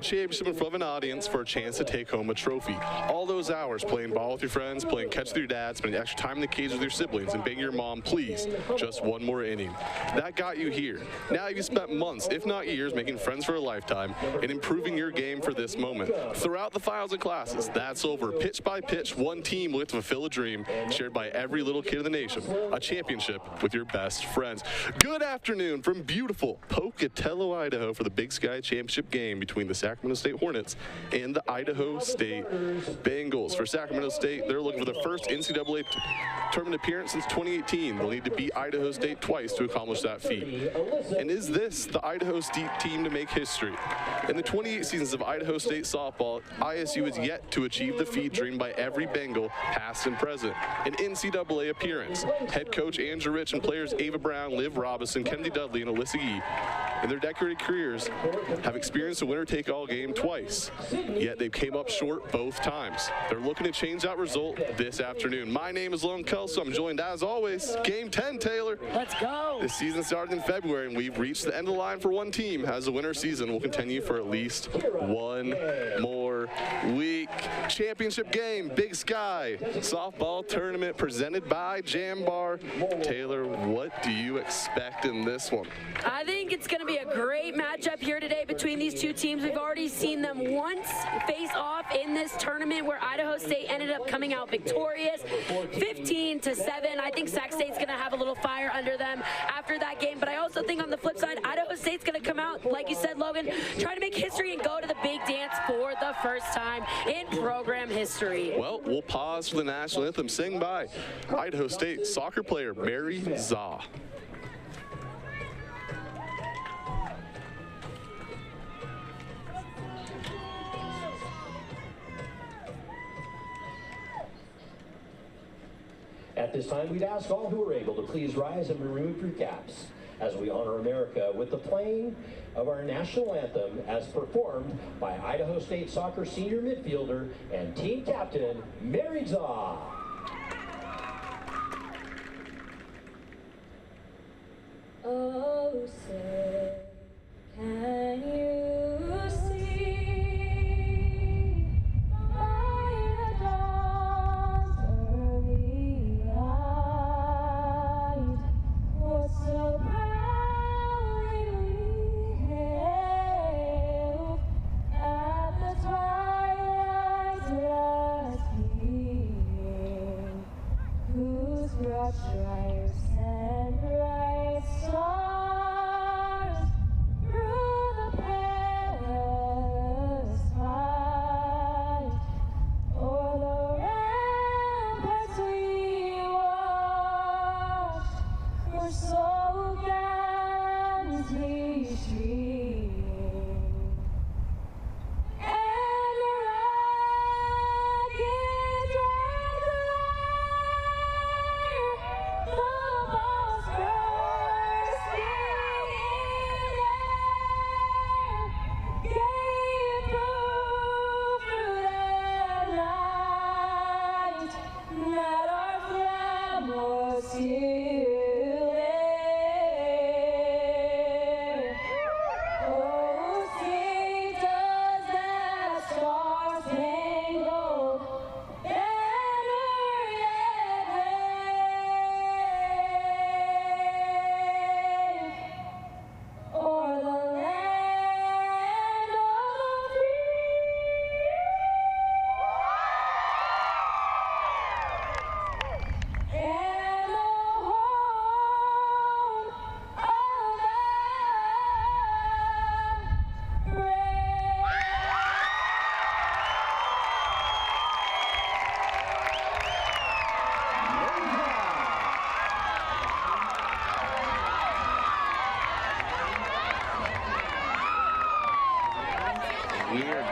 championship in front of an audience for a chance to take home a trophy. All those hours playing ball with your friends, playing catch with your dad, spending extra time in the cage with your siblings, and begging your mom, please, just one more inning. That got you here. Now you've spent months, if not years, making friends for a lifetime and improving your game for this moment. Throughout the finals and classes, that's over. Pitch by pitch, one team will fulfill a dream shared by every little kid in the nation. A championship with your best friends. Good afternoon from beautiful Pocatello, Idaho for the Big Sky Championship game between the Sacramento State Hornets and the Idaho State Bengals. For Sacramento State, they're looking for the first NCAA tournament appearance since 2018. They'll need to beat Idaho State twice to accomplish that feat. And is this the Idaho State team to make history? In the 28 seasons of Idaho State softball, ISU has yet to achieve the feat dreamed by every Bengal, past and present, an NCAA appearance. Head coach Andrew Rich and players Ava Brown, Liv Robinson, Kennedy Dudley, and Alyssa Yee, in their decorated careers, have experienced a winner-take-all game twice, yet they came up short both times. They're looking to change that result this afternoon. My name is Lone Kelso. I'm joined, as always, Game 10, Taylor. Let's go. This season started in February, and we've reached the end of the line for one team, as the winter season will continue for at least one more week. Championship game, Big Sky softball tournament presented by Jam Bar. Taylor, what do you expect in this one? I think it's going to be a great matchup here today between these two teams. We've already seen them once face off in this tournament where Idaho State ended up coming out victorious, 15-7. I think Sac State's going to have a little fire under them after that game, but I also think on the flip side, Idaho State's going to come out, like you said, Logan, try to make history and go to the big dance for the first time in program history. Well, we'll pause for the national anthem, sing by Idaho State soccer player Mary Zaw. At this time, we'd ask all who are able to please rise and remove your caps as we honor America with the playing of our national anthem as performed by Idaho State soccer senior midfielder and team captain, Mary Zaw. Oh, say, can you see by the dawn's early light what so proudly we hailed at the twilight's last gleaming, whose broad stripes and bright stars through the perilous fight o'er the ramparts we watched were so gallantly streaming, and the rocket's red glare, the balls bursting in air, gave proof through that night that our flag was still there.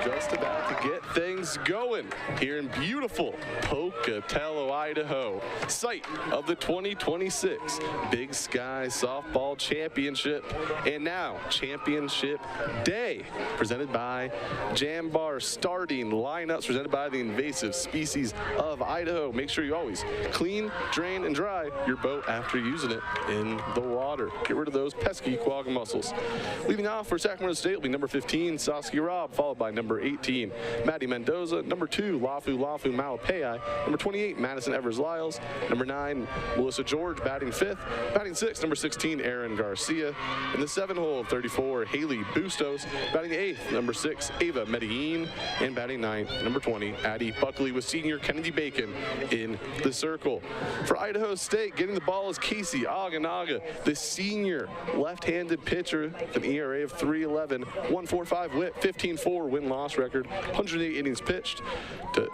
just about to get things going here in beautiful Pocatello, Idaho, site of the 2026 Big Sky Softball Championship, and now Championship Day, presented by Jambar. Starting lineups presented by the Invasive Species of Idaho. Make sure you always clean, drain, and dry your boat after using it in the water. Get rid of those pesky quagga mussels. Leading off for Sacramento State will be number 15, Saskia Robb, followed by number 18, Maddie Mendoza, number 2, Lafu Malapei, number 28, Madison Evers-Lyles, number 9, Melissa George, batting 5th, batting 6th, number 16, Erin Garcia, in the 7-hole, 34, Haley Bustos, batting 8th, number 6, Ava Medellin, and batting 9th, number 20, Addie Buckley, with senior Kennedy Bacon in the circle. For Idaho State, getting the ball is Casey Aganaga, the senior left-handed pitcher, with an ERA of 3.11, 1.45 WHIP, 15.4 win-loss record, 108 innings pitched,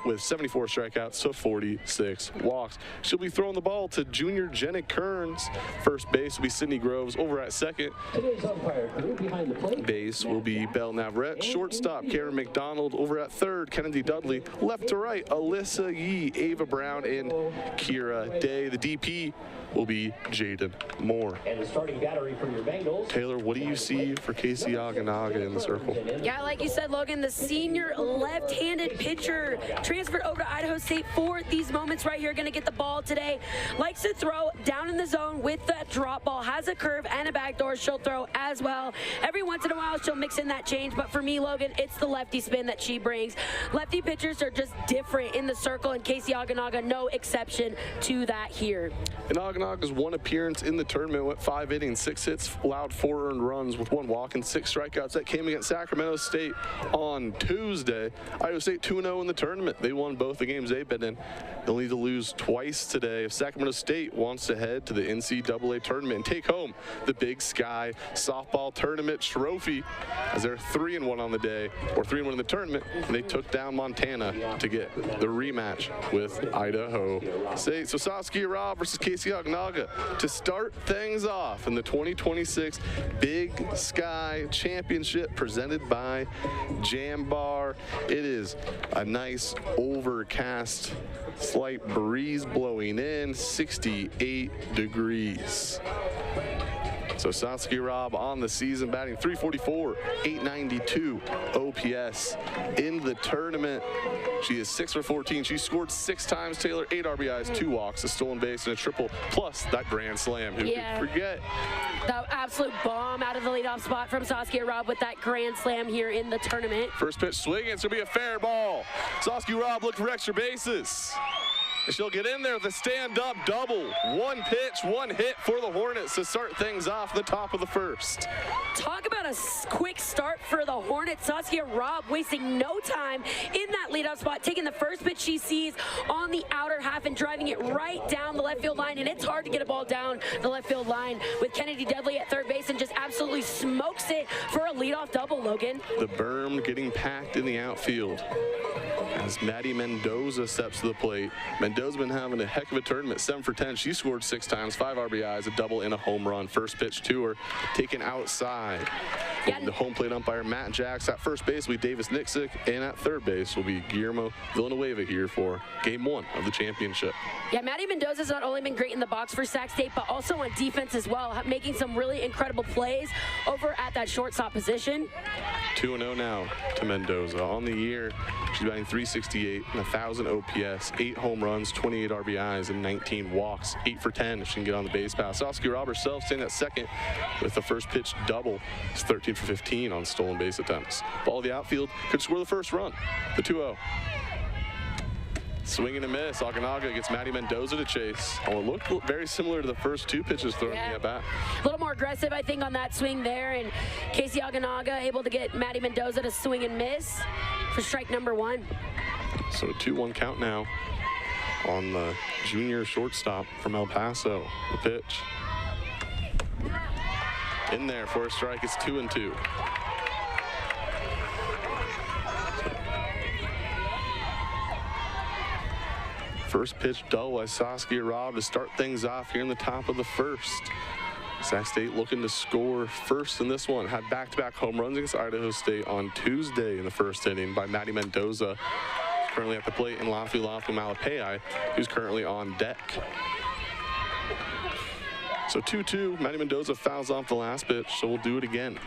with 74 strikeouts to 46 walks. She'll be throwing the ball to junior Jenna Kearns. First base will be Sydney Groves. Over at second base will be Belle Navarrete. Shortstop Karen McDonald. Over at third, Kennedy Dudley. Left to right, Alyssa Yee, Ava Brown, and Kira Day. The DP will be Jaden Moore. And the starting battery for your Bengals. Taylor, what do you see for Casey Aganaga in the circle? Yeah, like you said, Logan, the senior left-handed pitcher transferred over to Idaho State for these moments right here. Going to get the ball today. Likes to throw down in the zone with that drop ball. Has a curve and a backdoor she'll throw as well. Every once in a while, she'll mix in that change. But for me, Logan, it's the lefty spin that she brings. Lefty pitchers are just different in the circle, and Casey Aganaga, no exception to that here. And Aganaga's one appearance in the tournament went 5 innings, 6 hits, allowed 4 earned runs with 1 walk and 6 strikeouts. That came against Sacramento State on Tuesday. Idaho State 2-0 in the tournament. They won both the games they've been in. They'll need to lose twice today if Sacramento State wants to head to the NCAA tournament and take home the Big Sky Softball Tournament trophy, as they're 3-1 on the day, or 3-1 in the tournament, and they took down Montana to get the rematch with Idaho State. So Saskia Robb versus Casey Aganaga to start things off in the 2026 Big Sky Championship, presented by Jambar. It is a nice overcast, slight breeze blowing in, 68 degrees. So Saskia Robb on the season, batting .344, 892 OPS in the tournament. She is 6 for 14. She scored 6 times, Taylor, 8 RBIs, 2 walks, a stolen base, and a triple, plus that grand slam. Who could forget? The absolute bomb out of the leadoff spot from Saskia Robb with that grand slam here in the tournament. First pitch swinging, it's going to be a fair ball. Saskia Robb looking for extra bases. She'll get in there with a stand-up double. 1 pitch, 1 hit for the Hornets to start things off the top of the first. Talk about a quick start for the Hornets. Saskia Robb wasting no time in that leadoff spot, taking the first pitch she sees on the outer half and driving it right down the left field line. And it's hard to get a ball down the left field line with Kennedy Dudley at third base, and just absolutely smokes it for a leadoff double, Logan. The berm getting packed in the outfield as Maddie Mendoza steps to the plate. Mendoza's been having a heck of a tournament, 7 for 10. She scored 6 times, 5 RBIs, a double, and a home run. First pitch to her, taken outside. Yeah. The home plate umpire, Matt Jacks. At first base will be Davis Nixick, and at third base will be Guillermo Villanueva here for Game 1 of the championship. Yeah, Maddie Mendoza's not only been great in the box for Sac State, but also on defense as well, making some really incredible plays over at that shortstop position. 2-0 now to Mendoza. On the year, she's batting .368 and 1,000 OPS, 8 home runs, 28 RBIs, and 19 walks. 8 for 10 if she can get on the base pass. Saskia Robb herself staying at second with the first pitch double. It's 13 for 15 on stolen base attempts. Ball to the outfield, could score the first run. The 2-0. Swing and a miss. Aganaga gets Maddie Mendoza to chase. Oh, it looked very similar to the first 2 pitches thrown in the at-bat. A little more aggressive, I think, on that swing there, and Casey Aganaga able to get Maddie Mendoza to swing and miss for strike number 1. So a 2-1 count now on the junior shortstop from El Paso. The pitch in there for a strike. It's 2-2. First pitch double by Saskia Robb to start things off here in the top of the first. Sac State looking to score first in this one. Had back-to-back home runs against Idaho State on Tuesday in the first inning by Maddie Mendoza, who's currently at the plate, and Lafu Malapei, who's currently on deck. So 2-2, Maddie Mendoza fouls off the last pitch, so we'll do it again.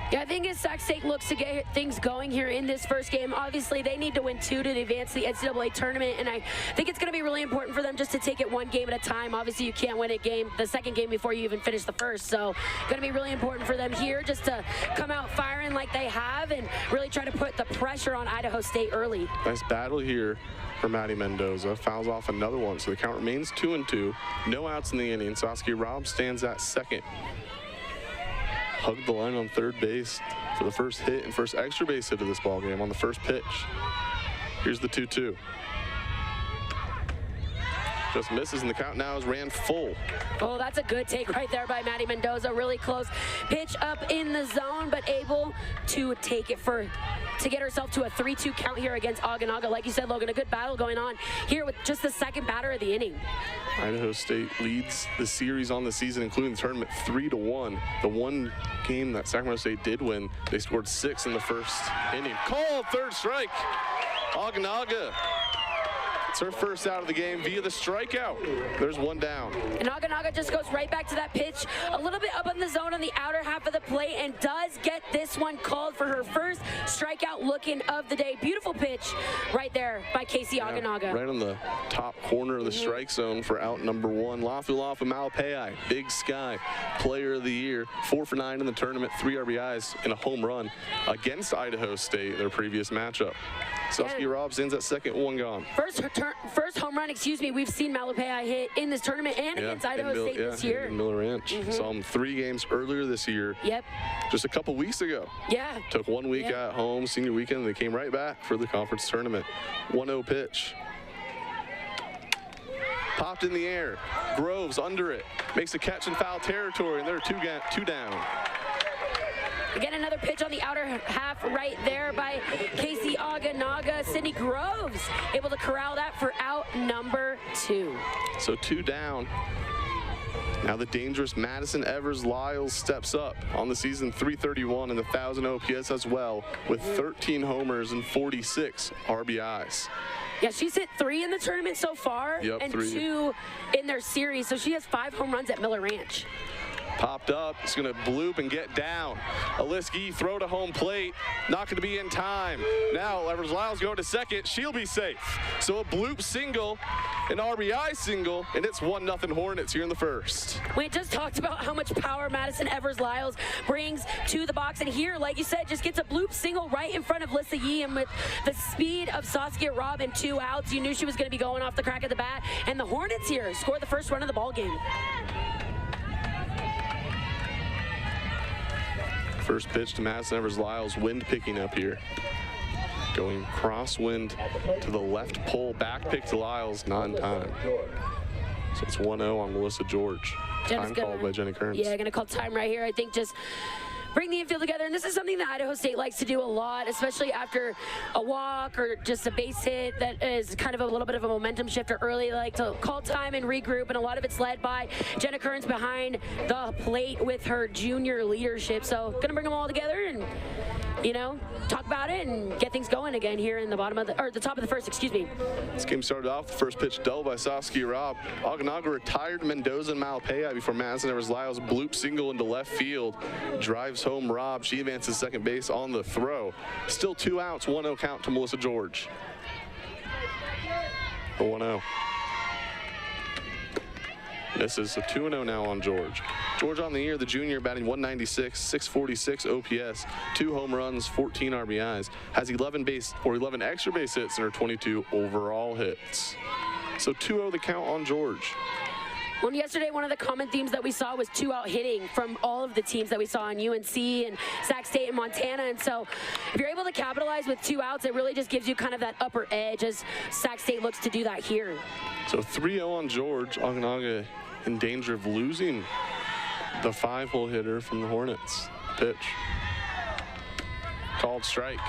Yeah, I think as Sac State looks to get things going here in this first game, obviously they need to win 2 to advance the NCAA tournament, and I think it's going to be really important for them just to take it one game at a time. Obviously, you can't win the second game before you even finish the first, so going to be really important for them here just to come out firing like they have and really try to put the pressure on Idaho State early. Nice battle here for Maddie Mendoza. Fouls off another one, so the count remains 2-2. No outs in the inning. Saskia Robb stands at second. Hugged the line on third base for the first hit and first extra base hit of this ball game on the first pitch. Here's the 2-2. Just misses, and the count now is ran full. Oh, that's a good take right there by Maddie Mendoza. Really close pitch up in the zone, but able to take it to get herself to a 3-2 count here against Oganaga. Like you said, Logan, a good battle going on here with just the second batter of the inning. Idaho State leads the series on the season, including the tournament, 3-1. The one game that Sacramento State did win, they scored 6 in the first inning. Called, third strike. Oganaga. It's her first out of the game via the strikeout. There's one down. And Oganaga just goes right back to that pitch, a little bit up in the zone on the outer half of the plate, and does get this one called for her first strikeout looking of the day. Beautiful pitch right there by Casey Oganaga. Right on the top corner of the strike zone for out number 1. Lafu Malapei, Big Sky, Player of the Year, 4 for 9 in the tournament, 3 RBIs and a home run against Idaho State, their previous matchup. Saskia Robb stands at second, 1 gone. First home run, we've seen Malapei hit in this tournament and against Idaho State this year. In Miller Ranch. Saw him 3 games earlier this year. Yep. Just a couple weeks ago. Yeah. Took 1 week at home, senior weekend, and they came right back for the conference tournament. 1-0 pitch. Popped in the air. Groves under it. Makes a catch in foul territory, and they're two down. Again, another pitch on the outer half right there by Casey Oganaga. Sydney Groves able to corral that for out number 2. So 2 down. Now the dangerous Madison Evers-Lyles steps up on the season, 331 and 1,000 OPS as well, with 13 homers and 46 RBIs. Yeah, she's hit 3 in the tournament so far, and 3. 2 in their series. So she has 5 home runs at Miller Ranch. Popped up, it's gonna bloop and get down. Aliski throw to home plate, not gonna be in time. Now Evers-Lyles going to second, she'll be safe. So a bloop single, an RBI single, and it's 1-0 Hornets here in the first. We just talked about how much power Madison Evers-Lyles brings to the box, and here, like you said, just gets a bloop single right in front of Lissa Yee, and with the speed of Saskia Robb and 2 outs, you knew she was gonna be going off the crack of the bat, and the Hornets here scored the first run of the ball game. First pitch to Madison Evers-Lyles, wind picking up here. Going crosswind to the left pole, back pick to Lyles, not in time. So it's 1-0 on Melissa George. Time called by Jenny Kearns. Yeah, gonna call time right here. I think just bring the infield together, and this is something that Idaho State likes to do a lot, especially after a walk or just a base hit that is kind of a little bit of a momentum shifter early. They like to call time and regroup, and a lot of it's led by Jenna Kearns behind the plate with her junior leadership. So gonna bring them all together and, you know, talk about it and get things going again here in the bottom of the top of the first, excuse me. This game started off the first pitch double by Saskia Robb. Oganaga retired Mendoza and Malapei before Madison Evers-Lyles bloop single into left field. Drives home Robb. She advances second base on the throw. Still 2 outs, 1-0 count to Melissa George. The 1-0. This is a 2-0 now on George. George on the year, the junior, batting 196, 646 OPS, 2 home runs, 14 RBIs, has 11 extra base hits in her 22 overall hits. So 2-0 the count on George. Well, yesterday, one of the common themes that we saw was 2-out hitting from all of the teams that we saw in UNC and Sac State and Montana. And so if you're able to capitalize with 2 outs, it really just gives you kind of that upper edge as Sac State looks to do that here. So 3-0 on George. Oganaga in danger of losing the 5-hole hitter from the Hornets. Pitch. Called strike.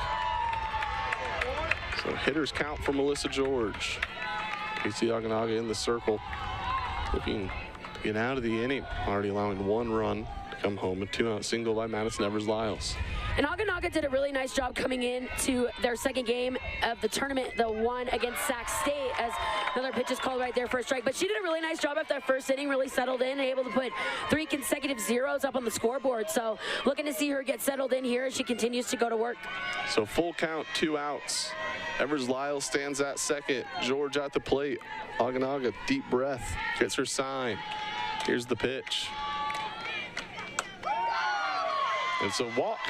So hitters count for Melissa George. Casey Oganaga in the circle, looking get out of the inning, already allowing 1 run to come home. A 2-out single by Madison Evers-Lyles. And Aganaga did a really nice job coming in to their second game of the tournament, the one against Sac State, as another pitch is called right there for a strike. But she did a really nice job after that first inning, really settled in and able to put 3 consecutive zeros up on the scoreboard. So looking to see her get settled in here as she continues to go to work. So full count, 2 outs. Evers-Lyles stands at second. George at the plate. Aganaga, deep breath, gets her sign. Here's the pitch. It's a walk.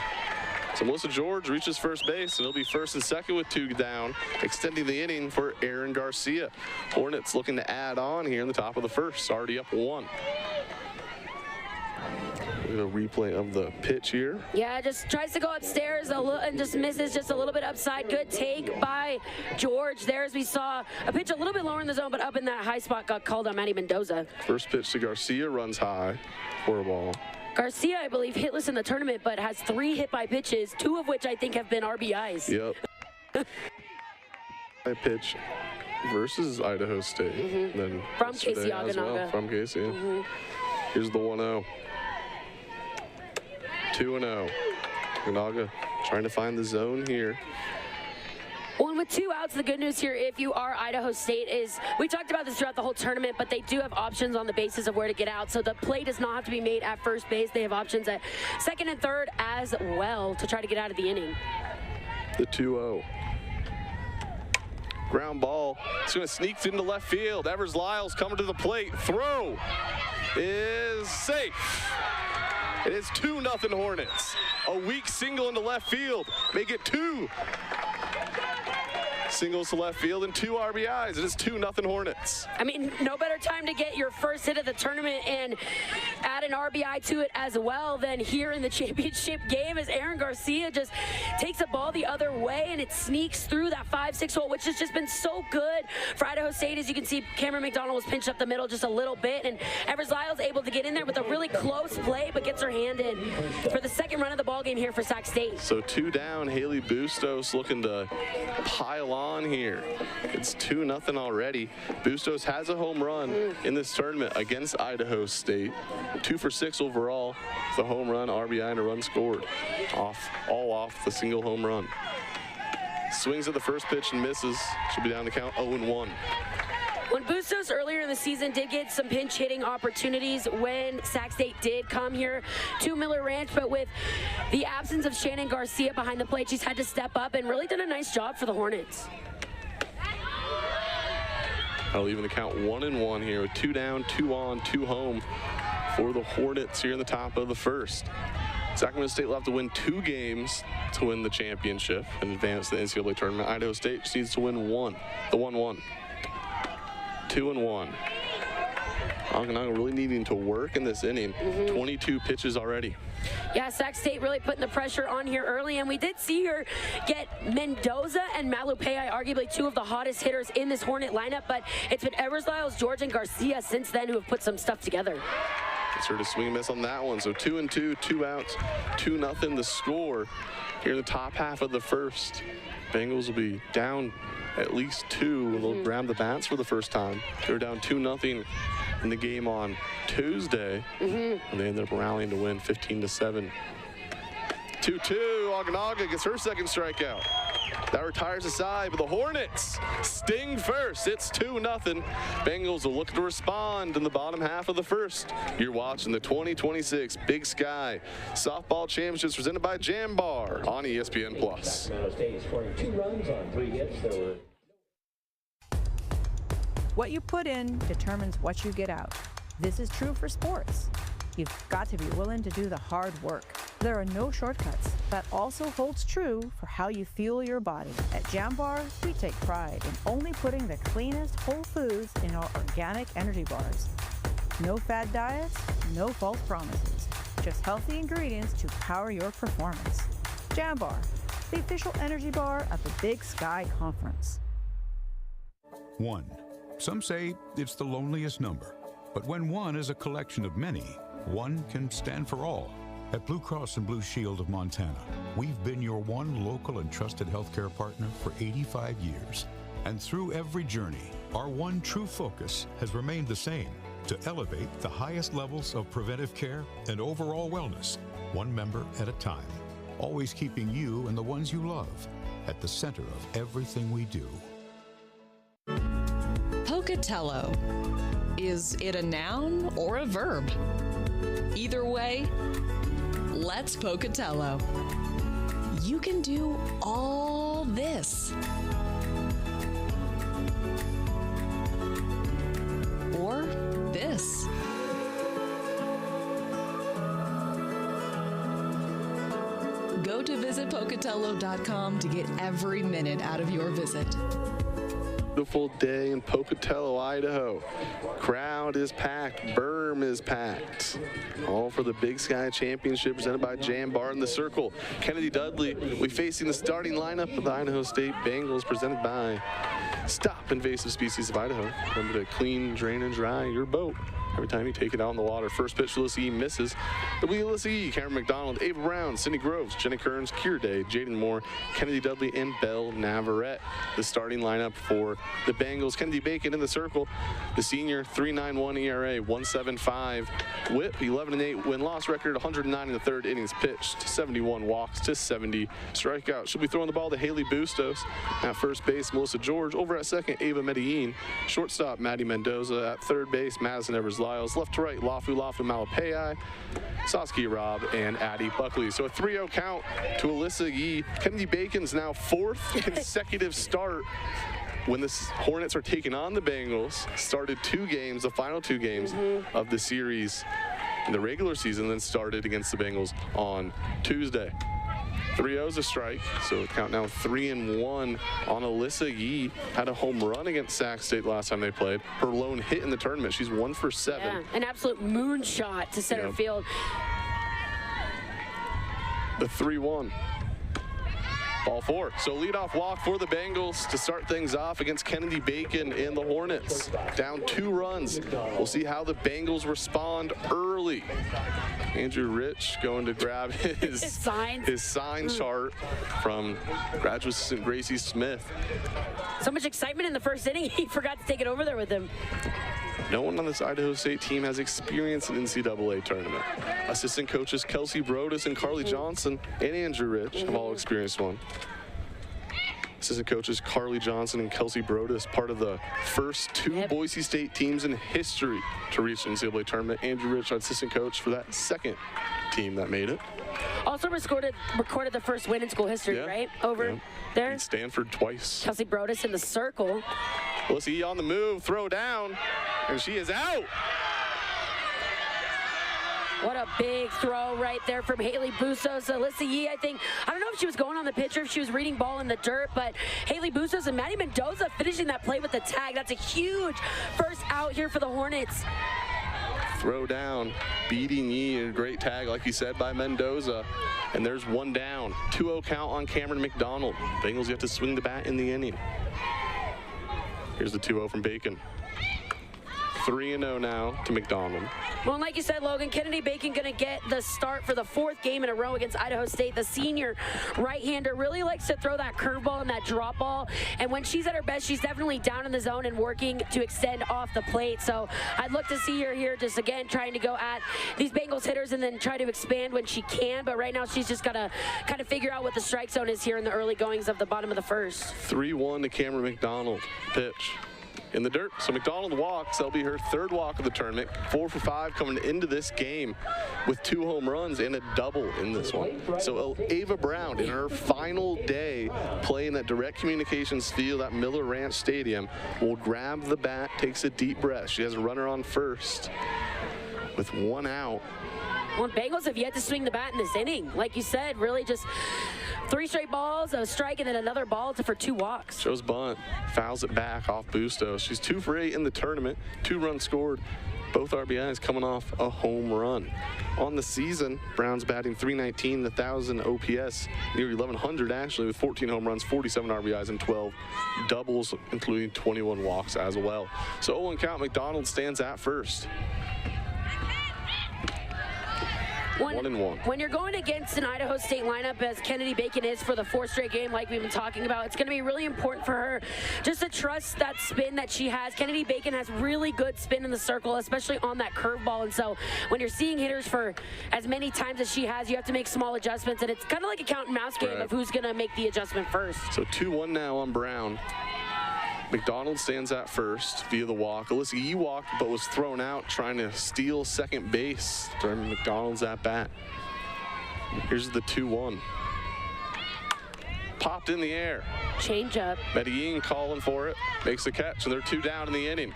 So Melissa George reaches first base, and it'll be first and second with 2 down, extending the inning for Erin Garcia. Hornets looking to add on here in the top of the first, already up 1. Look at a replay of the pitch here. Yeah, just tries to go upstairs a little and just misses just a little bit upside. Good take by George there, as we saw a pitch a little bit lower in the zone, but up in that high spot got called on Maddie Mendoza. First pitch to Garcia runs high for a ball. Garcia, I believe, hitless in the tournament, but has 3 hit by pitches, 2 of which I think have been RBIs. Yep. High pitch versus Idaho State. Then From Casey as well, Aganaga. from Casey. Here's the 1-0. 2-0. Aganaga trying to find the zone here. One with 2 outs. The good news here, if you are Idaho State, is we talked about this throughout the whole tournament, but they do have options on the basis of where to get out. So the play does not have to be made at first base. They have options at second and third as well to try to get out of the inning. The 2-0. Ground ball. It's going to sneak into left field. Evers-Lyles coming to the plate. Throw is safe. It is 2-0 Hornets. A weak single into left field. Make it 2. Singles to left field and 2 RBIs. It is 2-0 Hornets. I mean, no better time to get your first hit of the tournament and add an RBI to it as well than here in the championship game, as Erin Garcia just takes a ball the other way and it sneaks through that 5-6 hole, which has just been so good for Idaho State. As you can see, Cameron McDonald was pinched up the middle just a little bit, and Evers-Lyles able to get in there with a really close play, but gets her hand in for the second run of the ball game here for Sac State. So 2 down. Haley Bustos looking to pile on here. It's 2-0 already. Bustos has a home run in this tournament against Idaho State. 2 for 6 overall. The home run, RBI, and a run scored. All off the single home run. Swings at the first pitch and misses. Should be down to count 0-1. When Bustos earlier in the season did get some pinch hitting opportunities when Sac State did come here to Miller Ranch, but with the absence of Shannon Garcia behind the plate, she's had to step up and really done a nice job for the Hornets. I'll even the count 1-1 here with 2 down, 2 on, 2 home for the Hornets here in the top of the first. Sacramento State will have to win 2 games to win the championship and advance to the NCAA tournament. Idaho State just needs to win 1, the 1-1. 2-1. Aganaga really needing to work in this inning. 22 pitches already. Yeah, Sac State really putting the pressure on here early, and we did see her get Mendoza and Malupei, arguably 2 of the hottest hitters in this Hornet lineup, but it's been Evers-Lyles, George, and Garcia since then who have put some stuff together. Gets her to swing and miss on that one. So 2-2, 2 outs, 2-0 the score here in the top half of the first. Bengals will be down at least 2. They'll grab the bats for the first time. They were down 2-0 in the game on Tuesday, and they ended up rallying to win 15-7. 2-2, Aganaga gets her second strikeout. That retires the side, but the Hornets sting first. It's 2-0. Bengals will look to respond in the bottom half of the first. You're watching the 2026 Big Sky Softball Championships presented by Jambar on ESPN+. Sacramento State scoring 2 runs on 3 hits. There were What you put in determines what you get out. This is true for sports. You've got to be willing to do the hard work. There are no shortcuts. That also holds true for how you fuel your body. At Jambar, we take pride in only putting the cleanest whole foods in our organic energy bars. No fad diets, no false promises. Just healthy ingredients to power your performance. Jambar, the official energy bar of the Big Sky Conference. 1. Some say it's the loneliest number. But when 1 is a collection of many, 1 can stand for all. At Blue Cross and Blue Shield of Montana, we've been your one local and trusted healthcare partner for 85 years. And through every journey, our one true focus has remained the same: to elevate the highest levels of preventive care and overall wellness, one member at a time, always keeping you and the ones you love at the center of everything we do. Pocatello. Is it a noun or a verb? Either way, let's Pocatello. You can do all this. Or this. Go to visitpocatello.com to get every minute out of your visit. Beautiful day in Pocatello, Idaho. Crowd is packed. Berm is packed. All for the Big Sky Championship presented by Jan Bar in the Circle. Kennedy Dudley will be facing the starting lineup of the Idaho State Bengals presented by Stop Invasive Species of Idaho. Remember to clean, drain, and dry your boat every time you take it out in the water. First pitch to Alyssa E misses. Alyssa E, Cameron McDonald, Ava Brown, Cindy Groves, Jenny Kearns, Kier Day, Jaden Moore, Kennedy Dudley, and Belle Navarrete. The starting lineup for the Bengals. Kennedy Bacon in the circle. The senior, 3.91 ERA, 1.75 WHIP, 11-8 win-loss record, 109 in the third innings pitched, 71 walks to 70 strikeouts. She'll be throwing the ball to Haley Bustos. At first base, Melissa George. Over at second, Ava Medellin. Shortstop, Maddie Mendoza. At third base, Madison Evers-Lyles. Left to right, Lafu Malapei, Saskia Robb, and Addie Buckley. So a 3-0 count to Alyssa Yee. Kennedy Bacon's now fourth consecutive start when the Hornets are taking on the Bengals. Started 2 games, the final 2 games of the series in the regular season, then started against the Bengals on Tuesday. 3-0 is a strike, so count now 3-1 on Alyssa Yee. Had a home run against Sac State last time they played. Her lone hit in the tournament. She's 1 for 7. Yeah, an absolute moonshot to center field. The 3-1. Ball 4. So leadoff walk for the Bengals to start things off against Kennedy Bacon and the Hornets. Down 2 runs. We'll see how the Bengals respond early. Andrew Rich going to grab his sign chart from graduate assistant Gracie Smith. So much excitement in the first inning, he forgot to take it over there with him. No one on this Idaho State team has experience in NCAA tournament. Assistant coaches Kelsey Brodus and Carly Johnson and Andrew Rich have all experienced one. Assistant coaches Carly Johnson and Kelsey Brodus, part of the first 2 Boise State teams in history to reach the NCAA tournament. Andrew Rich, assistant coach for that second team that made it. Also recorded the first win in school history, right? Over there. Beat Stanford twice. Kelsey Brodus in the circle. Alyssa Yee on the move, throw down, and she is out. What a big throw right there from Haley Bustos. Alyssa Yee, I don't know if she was going on the pitch or if she was reading ball in the dirt, but Haley Bustos and Maddie Mendoza finishing that play with the tag. That's a huge first out here for the Hornets. Throw down, beating Yee, a great tag, like you said, by Mendoza. And there's 1 down. 2-0 count on Cameron McDonald. Bengals yet to swing the bat in the inning. Here's the 2-0 from Bacon. 3-0 now to McDonald. Well, like you said, Logan, Kennedy Bacon going to get the start for the 4th game in a row against Idaho State. The senior right-hander really likes to throw that curveball and that drop ball. And when she's at her best, she's definitely down in the zone and working to extend off the plate. So I'd look to see her here just, again, trying to go at these Bengals hitters and then try to expand when she can. But right now, she's just got to kind of figure out what the strike zone is here in the early goings of the bottom of the first. 3-1 to Cameron McDonald. Pitch in the dirt. So McDonald walks. That'll be her 3rd walk of the tournament. 4 for 5 coming into this game with 2 home runs and a double in this one. So Ava Brown in her final day playing at Direct Communications Field at Miller Ranch Stadium will grab the bat, takes a deep breath. She has a runner on first with 1 out. Well, Bengals have yet to swing the bat in this inning. Like you said, really just 3 straight balls, a strike, and then another ball for 2 walks. Shows bunt, fouls it back off Bustos. She's 2 for 8 in the tournament, 2 runs scored. Both RBIs coming off a home run. On the season, Brown's batting .319, the 1,000 OPS, nearly 1,100 actually, with 14 home runs, 47 RBIs, and 12 doubles, including 21 walks as well. So 0-1 count, McDonald stands at first. 1-1. When you're going against an Idaho State lineup as Kennedy Bacon is for the 4th straight game, like we've been talking about, it's going to be really important for her just to trust that spin that she has. Kennedy Bacon has really good spin in the circle, especially on that curveball. And so when you're seeing hitters for as many times as she has, you have to make small adjustments. And it's kind of like a cat and mouse game of who's going to make the adjustment first. So 2-1 now on Brown. McDonald stands at first via the walk. Alyssa Yee walked but was thrown out trying to steal second base during McDonald's at bat. Here's the 2-1. Popped in the air. Change up. Medellin calling for it. Makes a catch, and they're 2 down in the inning.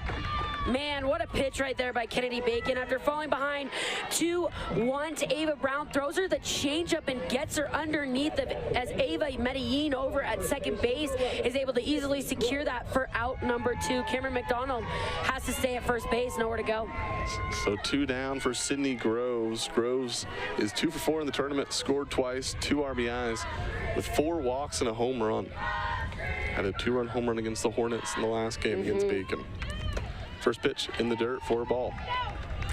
Man, what a pitch right there by Kennedy Bacon. After falling behind 2-1 to Ava Brown, throws her the changeup and gets her underneath as Ava Medellin over at second base is able to easily secure that for out number 2. Cameron McDonald has to stay at first base, nowhere to go. So 2 down for Sydney Groves. Groves is 2 for 4 in the tournament, scored twice, 2 RBIs with 4 walks and a home run. Had a 2-run home run against the Hornets in the last game against Bacon. First pitch in the dirt for a ball.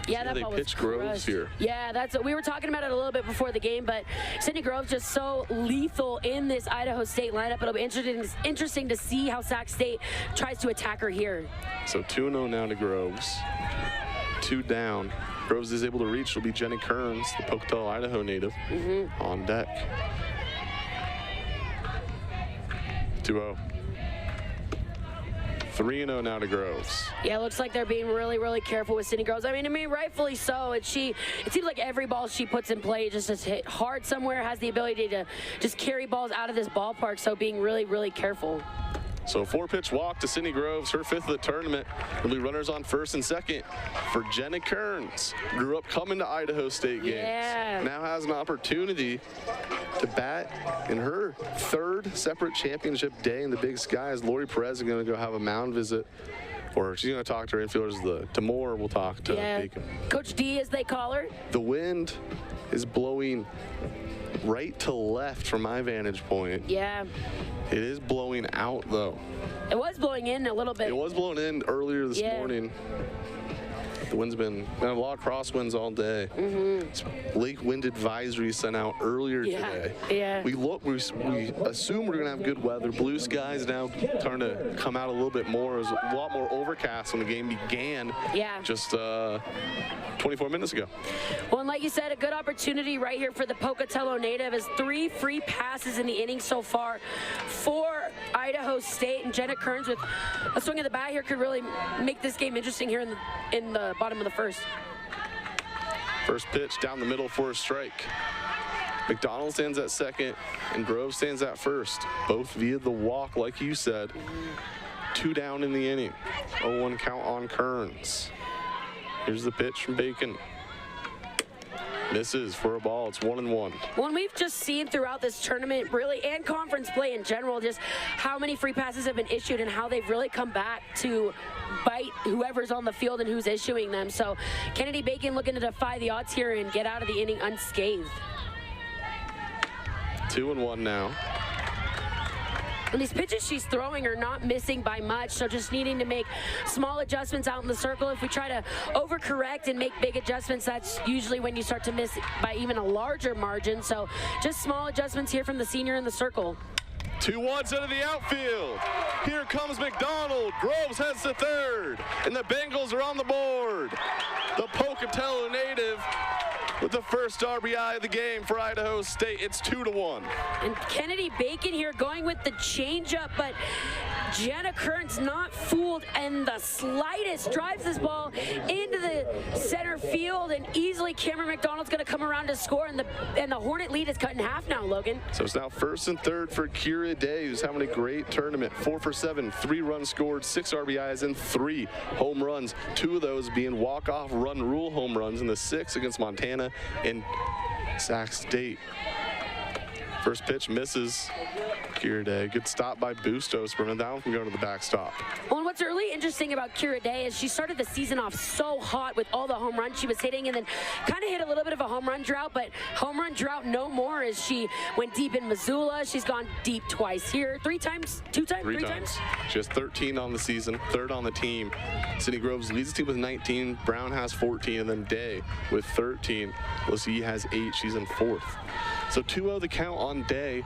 Yeah, that ball was pitch Groves crushed. here. Yeah, that's what we were talking about it a little bit before the game, but Sydney Groves just so lethal in this Idaho State lineup. It'll be interesting to see how Sac State tries to attack her here. So 2-0 now to Groves. 2 down. Groves is able to reach. It'll be Jenny Kearns, the Pocatello, Idaho native, on deck. 2-0. 3-0 now to Groves. Yeah, it looks like they're being really, really careful with Sydney Groves. I mean, rightfully so. It seems like every ball she puts in play just is hit hard somewhere, has the ability to just carry balls out of this ballpark, so being really, really careful. So 4-pitch walk to Sydney Groves, her 5th of the tournament. Will be runners on first and second for Jenna Kearns. Grew up coming to Idaho State games. Yeah. Now has an opportunity to bat in her 3rd separate championship day in the Big Sky as Lori Perez is going to go have a mound visit. Or she's going to talk to her infielders. Tomorrow we'll talk to Bacon. Coach D, as they call her. The wind is blowing right to left from my vantage point. Yeah. It is blowing out, though. It was blowing in a little bit. It was blowing in earlier this morning. The wind's been a lot of crosswinds all day. Lake wind advisory sent out earlier today. Yeah. We assume we're gonna have good weather. Blue skies now starting to come out a little bit more. It was a lot more overcast when the game began. Yeah. Just 24 minutes ago. Well, and like you said, a good opportunity right here for the Pocatello native is 3 free passes in the inning so far for Idaho State, and Jenna Kearns with a swing of the bat here could really make this game interesting here in the bottom of the first. First pitch down the middle for a strike. McDonald stands at second and Groves stands at first, both via the walk, like you said. 2 down in the inning. 0-1 count on Kearns. Here's the pitch from Bacon. Misses for a ball. It's 1-1. Well, and we've just seen throughout this tournament, really, and conference play in general, just how many free passes have been issued and how they've really come back to bite whoever's on the field and who's issuing them. So Kennedy Bacon looking to defy the odds here and get out of the inning unscathed. 2-1 now. And these pitches she's throwing are not missing by much, so just needing to make small adjustments out in the circle. If we try to overcorrect and make big adjustments, that's usually when you start to miss by even a larger margin. So just small adjustments here from the senior in the circle. 2-1's into the outfield. Here comes McDonald. Groves heads to third, and the Bengals are on the board. The Pocatello native with the first RBI of the game for Idaho State. It's 2-1. And Kennedy Bacon here going with the changeup, but Jenna Kearns not fooled in the slightest. Drives this ball into the center field, and easily Cameron McDonald's going to come around to score, and the Hornet lead is cut in half now, Logan. So it's now first and third for Kira Day, who's having a great tournament. 4 for 7, 3 runs scored, 6 RBIs, and 3 home runs. 2 of those being walk-off run rule home runs in the 6 against Montana and Sac State. First pitch misses. Kira Day. Good stop by Bustos, preventing that one from going to the backstop. Well, and what's really interesting about Kira Day is she started the season off so hot with all the home runs she was hitting, and then kind of hit a little bit of a home run drought, but home run drought no more as she went deep in Missoula. She's gone deep twice here. Three times? Three times? She has 13 on the season, third on the team. Sydney Groves leads the team with 19. Brown has 14, and then Day with 13. Lassie has 8. She's in fourth. So 2-0 the count on Day.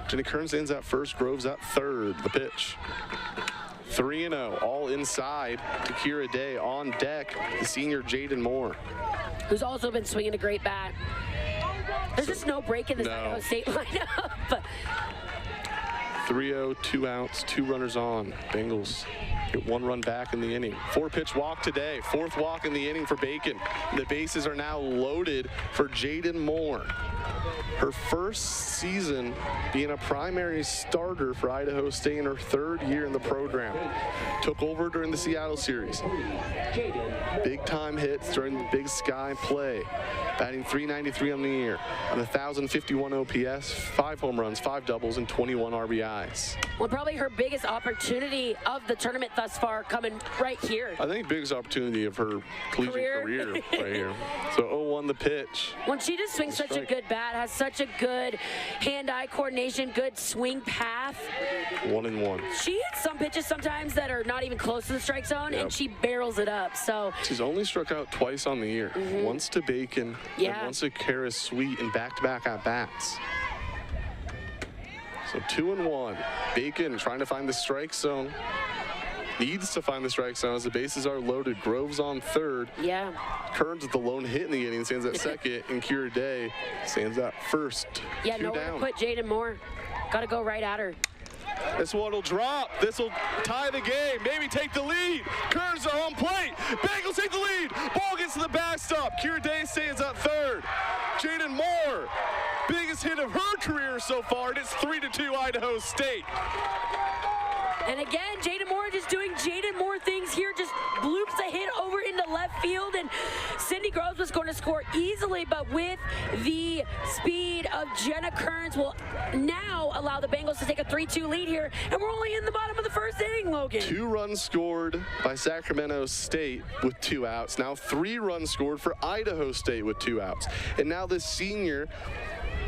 Jenny Kearns ends at first, Groves at third. The pitch. 3-0, all inside to Kira Day. On deck, the senior Jaden Moore. Who's also been swinging a great bat. There's just no break in this Idaho State lineup. 3-0, 2 outs, 2 runners on. Bengals get 1 run back in the inning. 4-pitch walk today, 4th walk in the inning for Bacon. The bases are now loaded for Jaden Moore. Her first season being a primary starter for Idaho State in her 3rd year in the program. Took over during the Seattle series. Big time hits during the Big Sky play. Batting .393 on the year, on 1,051 OPS, 5 home runs, 5 doubles, and 21 RBIs. Well, probably her biggest opportunity of the tournament thus far coming right here. I think biggest opportunity of her collegiate career right here. So 0-1 the pitch. When she just swings such a good bat, has such a good hand-eye coordination, good swing path. 1-1. She hits some pitches sometimes that are not even close to the strike zone, and she barrels it up. So she's only struck out twice on the year. Once to Bacon, and once to Kara Sweet in back-to-back at-bats. So 2-1. Bacon trying to find the strike zone. Needs to find the strike zone as the bases are loaded. Groves on third. Yeah. Kearns with the lone hit in the inning, stands at second, and Kira Day stands at first. Yeah, nowhere to put Jaden Moore. Got to go right at her. This one will drop. This will tie the game. Maybe take the lead. Kearns to home plate. Bengals take the lead. Ball gets to the backstop. Kira Day stands at third. Jaden Moore, biggest hit of her career so far, and it's 3-2 Idaho State. And again, Jaden Moore just doing Jaden Moore things here, just bloops a hit over into left field, and Cindy Groves was going to score easily, but with the speed of Jenna Kearns will now allow the Bengals to take a 3-2 lead here, and we're only in the bottom of the first inning, Logan. 2 runs scored by Sacramento State with 2 outs. Now 3 runs scored for Idaho State with 2 outs. And now this senior,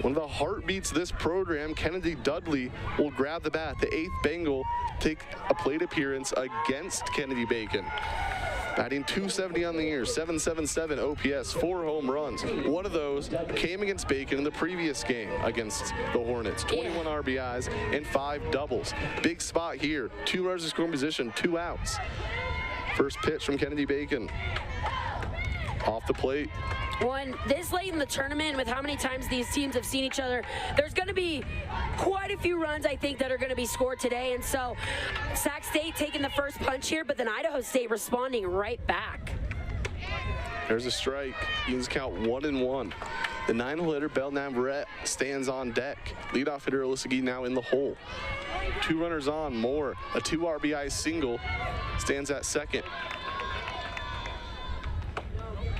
one of the heartbeats of this program, Kennedy Dudley, will grab the bat. The 8th Bengal take a plate appearance against Kennedy Bacon. Batting .270 on the year, 777 OPS, 4 home runs. One of those came against Bacon in the previous game against the Hornets. 21 RBIs and 5 doubles. Big spot here. 2 runners in scoring position, 2 outs. First pitch from Kennedy Bacon. Off the plate. When this late in the tournament, with how many times these teams have seen each other, there's going to be quite a few runs, I think, that are going to be scored today. And so Sac State taking the first punch here, but then Idaho State responding right back. There's a strike. Eagles count 1-1. The 9-hole hitter, Belle Navarrete, stands on deck. Leadoff hitter, Alyssa Gee now in the hole. 2 runners on. Moore, a 2 RBI single, stands at second.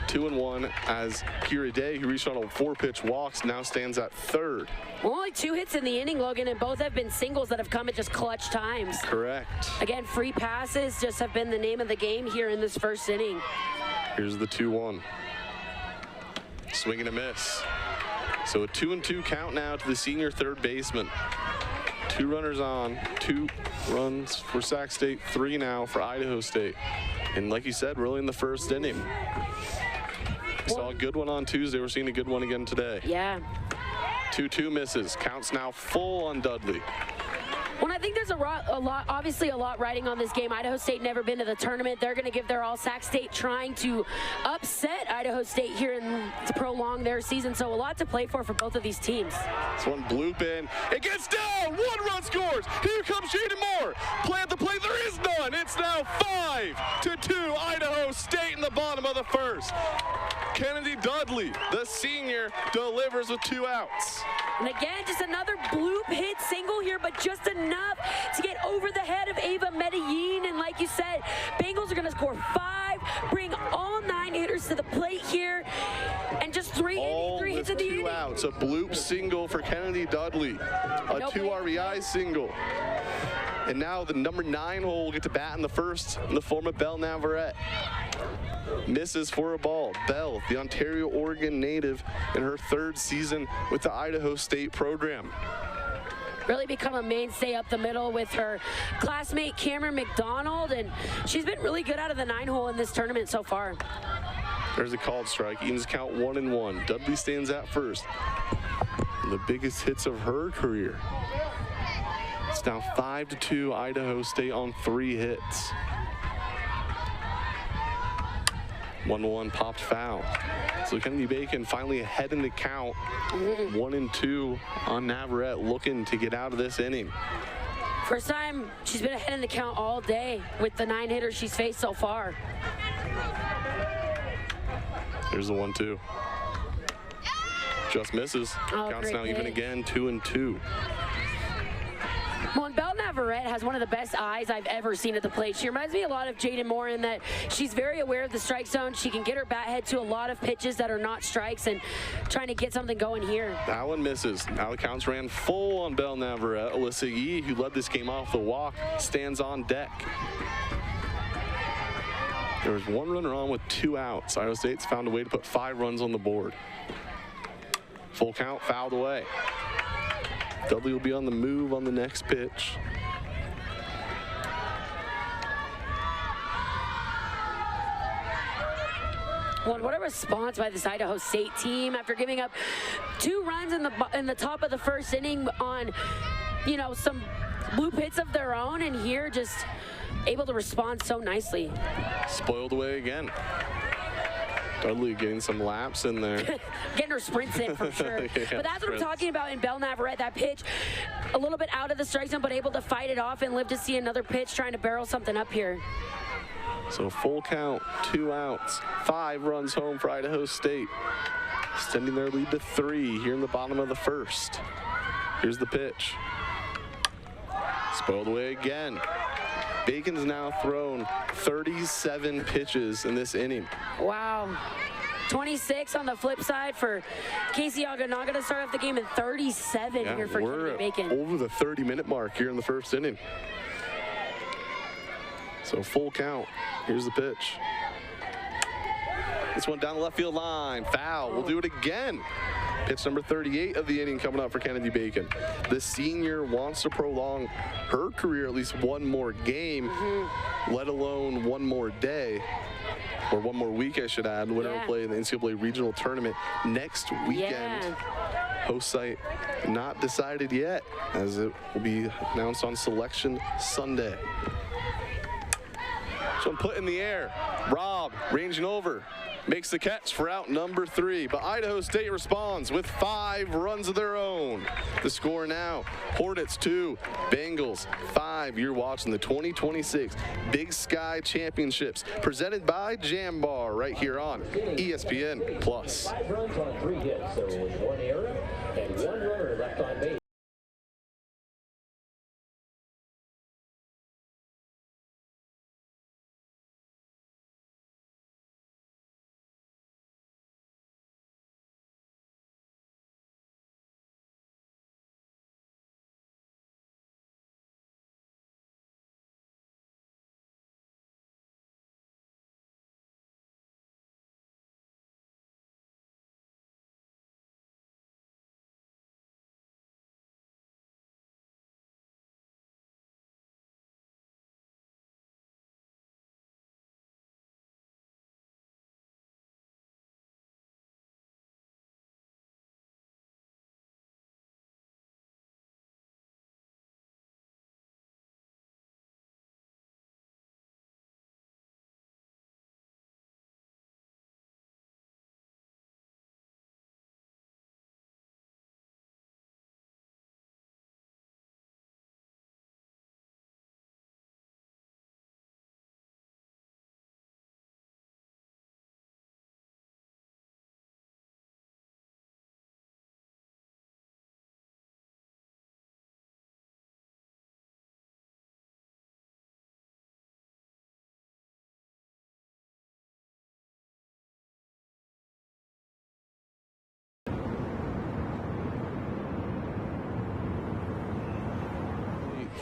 2-1 as Kira Day, who reached on a 4-pitch walks, now stands at third. Well, only 2 hits in the inning, Logan, and both have been singles that have come at just clutch times. Correct. Again, free passes just have been the name of the game here in this first inning. Here's the 2-1. Swing and a miss. So a 2-2 count now to the senior third baseman. 2 runners on, 2 runs for Sac State, 3 now for Idaho State. And like you said, really in the first inning. We saw a good one on Tuesday. We're seeing a good one again today. Yeah. 2-2 misses. Counts now full on Dudley. Well, I think there's obviously a lot riding on this game. Idaho State never been to the tournament. They're going to give their all. Sac State trying to upset Idaho State here and to prolong their season. So a lot to play for both of these teams. This one bloop in. It gets down. 1 run scores. Here comes Jaden Moore. Play at the plate. There is none. It's now 5-2 Idaho State in the bottom of the first. Kennedy Dudley, the senior, delivers with 2 outs. And again, just another bloop hit single here, but just enough to get over the head of Ava Medellin. And like you said, Bengals are going to score 5, bring all 9 hitters to the plate here, and just 3 hits points in the two inning. outs. A bloop single for Kennedy Dudley. A No 2 point. RBI single. And now the number 9 hole will get to bat in the first in the form of Belle Navarrete. Misses for a ball. Belle, the Ontario, Oregon native, in her 3rd season with the Idaho State program. Really become a mainstay up the middle with her classmate Cameron McDonald, and she's been really good out of the 9 hole in this tournament so far. There's a called strike. Evens count 1-1. Dudley stands at first. The biggest hits of her career. It's now 5-2 Idaho State on 3 hits. 1-1 popped foul. So Kennedy Bacon finally ahead in the count. 1-2 on Navarrete, looking to get out of this inning. First time she's been ahead in the count all day with the 9 hitters she's faced so far. Here's the 1-2. Just misses. Oh, Counts great now even hit. again, 2-2. Well, and Belle Navarrete has one of the best eyes I've ever seen at the plate. She reminds me a lot of Jaden Moore in that she's very aware of the strike zone. She can get her bat head to a lot of pitches that are not strikes and trying to get something going here. That one misses. Now the counts ran full on Belle Navarrete. Alyssa Yee, who led this game off the walk, stands on deck. There was 1 runner on with 2 outs. Idaho State's found a way to put 5 runs on the board. Full count, fouled away. Dudley will be on the move on the next pitch. Well, and what a response by this Idaho State team after giving up 2 runs in the top of the 1st inning on, you know, some loop hits of their own, and here just able to respond so nicely. Spoiled away again. Dudley getting some laps in there. Getting her sprints in for sure. Yeah, But that's what I'm sprints. talking about in Belle Navarrete. That pitch, a little bit out of the strike zone, but able to fight it off and live to see another pitch trying to barrel something up here. So full count, 2 outs, 5 runs home for Idaho State. Extending their lead to 3 here in the bottom of the 1st. Here's the pitch. Spoiled away again. Bacon's now thrown 37 pitches in this inning. Wow. 26 on the flip side for Casey Aganaga to start off the game, and 37 here for we're Kennedy Bacon. over the 30-minute mark here in the 1st inning. So full count. Here's the pitch. This one down the left field line. Foul. We'll do it again. Pitch number 38 of the inning coming up for Kennedy Bacon. The senior wants to prolong her career at least 1 more game, let alone 1 more day, or 1 more week, I should add. Winner will play in the NCAA regional tournament next weekend. Host site not decided yet, as it will be announced on Selection Sunday. So I'm put in the air. Rob ranging over. Makes the catch for out number 3, but Idaho State responds with 5 runs of their own. The score now, Hornets 2, Bengals 5. You're watching the 2026 Big Sky Championships presented by Jambar right here on ESPN Plus. 5 runs on 3 hits. There was 1 error and 1 runner left on base.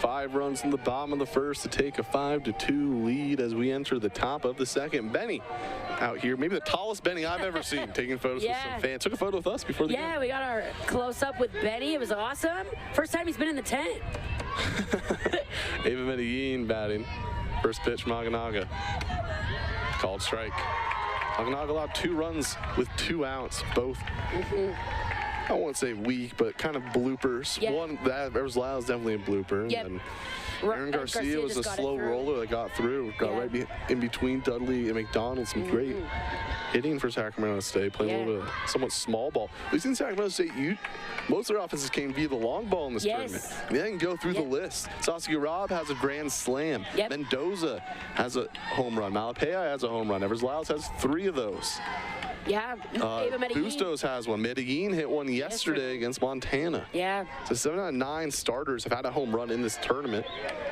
5 runs in the bottom of the first to take a 5-2 lead as we enter the top of the second. Benny out here, maybe the tallest Benny I've ever seen, taking photos with some fans. Took a photo with us before the game. Yeah, we got our close-up with Benny. It was awesome. First time he's been in the tent. Ava Medellin batting. First pitch from Aganaga. Called strike. Aganaga allowed 2 runs with 2 outs, both. I won't say weak, but kind of bloopers. Yeah. One that Erzlau is definitely a blooper. Yep. And Aaron Garcia was a slow roller that got through. Got right in between Dudley and McDonald. Some great hitting for Sacramento State, playing a little bit of somewhat small ball. We've seen Sacramento State, most of their offenses came via the long ball in this tournament. They didn't go through the list. Saskia Robb has a grand slam. Mendoza has a home run. Malapaya has a home run. Evers Lyles has 3 of those. Yeah, Ava Medellin. Bustos has one. Medellin hit one yesterday against Montana. Yeah. So 7 out of 9 starters have had a home run in this tournament.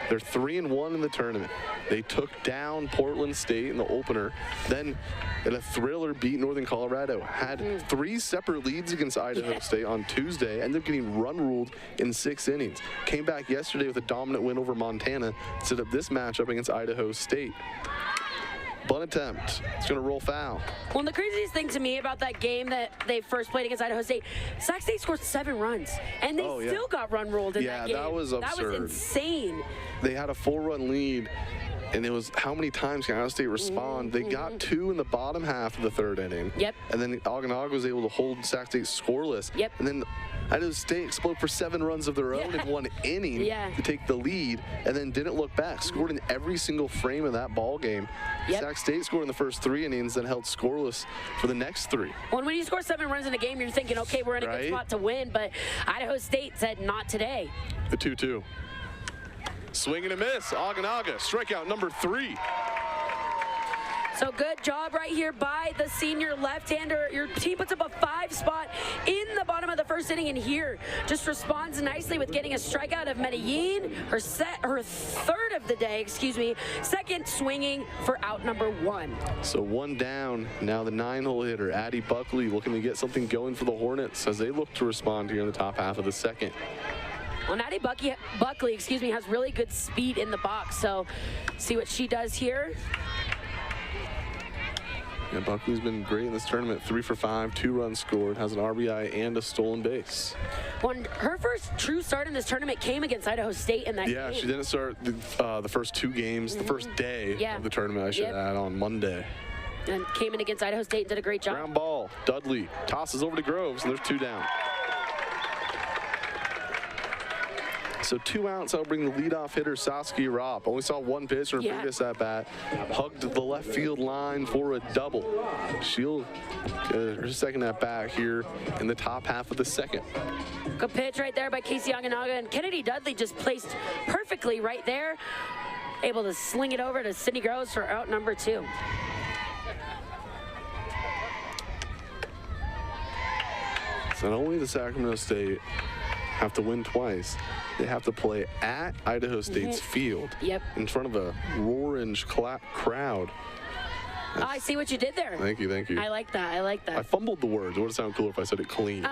They're 3-1 in the tournament. They took down Portland State in the opener. Then in a thriller beat Northern Colorado. Had 3 separate leads against Idaho State on Tuesday. Ended up getting run ruled in 6 innings. Came back yesterday with a dominant win over Montana. Set up this matchup against Idaho State. Bunt attempt. It's going to roll foul. Well, the craziest thing to me about that game that they first played against Idaho State, Sac State scored 7 runs, and they still got run ruled in that game. Yeah, that was absurd. That was insane. They had a 4-run lead, and it was how many times can Idaho State respond? They got 2 in the bottom half of the 3rd inning. And then Aganaga was able to hold Sac State scoreless. And then Idaho State exploded for 7 runs of their own in 1 inning to take the lead, and then didn't look back. Scored in every single frame of that ball game. Sac State scored in the first 3 innings, then held scoreless for the next 3. Well, when you score 7 runs in a game, you're thinking, okay, we're in a good spot to win, but Idaho State said not today. The 2-2. Swing and a miss. Aganaga, strikeout number 3. So good job right here by the senior left-hander. Your team puts up a 5 spot in the bottom of the 1st inning, and here just responds nicely with getting a strikeout of Medellin, her 3rd of the day, 2nd swinging for out number 1. So 1 down. Now the 9-hole hitter, Addie Buckley, looking to get something going for the Hornets as they look to respond here in the top half of the 2nd. Well, Addie Buckley, has really good speed in the box. So see what she does here. Yeah, Buckley's been great in this tournament. 3 for 5, 2 runs scored, has an RBI and a stolen base. When her first true start in this tournament came against Idaho State in that game. Yeah, she didn't start the first 2 games, the first day of the tournament, I should add, on Monday. And came in against Idaho State and did a great job. Ground ball, Dudley tosses over to Groves, and there's 2 down. So 2 outs, I'll bring the leadoff hitter, Saskia Robb. Only saw 1 pitch in her previous at-bat. Hugged the left field line for a double. She'll get her 2nd at-bat here in the top half of the 2nd. Good pitch right there by Casey Aganaga, and Kennedy Dudley just placed perfectly right there. Able to sling it over to Sydney Groves for out number 2. So not only does Sacramento State have to win twice, they have to play at Idaho State's field in front of a orange crowd. I see what you did there. Thank you. I like that. I fumbled the words. It would sound cooler if I said it clean.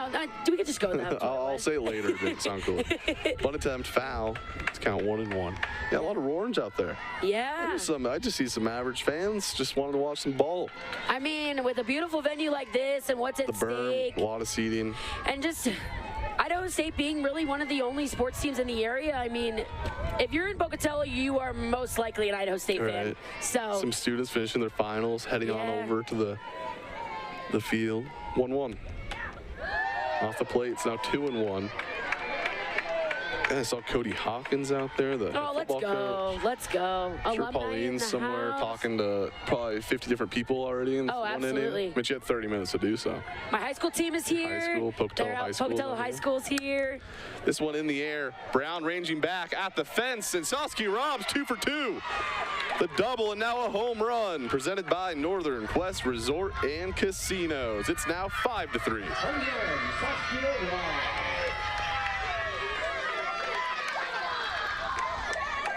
We could just go with that. I'll say it later. It didn't sound cool. Bunt attempt, foul. Let's count 1-1. Yeah, a lot of orange out there. Yeah. I just see some average fans just wanted to watch some ball. I mean, with a beautiful venue like this and what's at stake. A lot of seating. And just Idaho State being really one of the only sports teams in the area. I mean, if you're in Pocatello, you are most likely an Idaho State fan. So some students finishing their finals, heading on over to the field. 1-1. Off the plate, it's now 2-1. And I saw Cody Hawkins out there, the football coach. Let's go. I'm sure Pauline's somewhere talking to probably 50 different people already in one inning. But she had 30 minutes to do so. My high school team is here. High school, Pocatello High School. Pocatello High School's here. This one in the air. Brown ranging back at the fence, and Saskia Robb's 2 for 2. The double and now a home run presented by Northern Quest Resort and Casinos. It's now 5-3.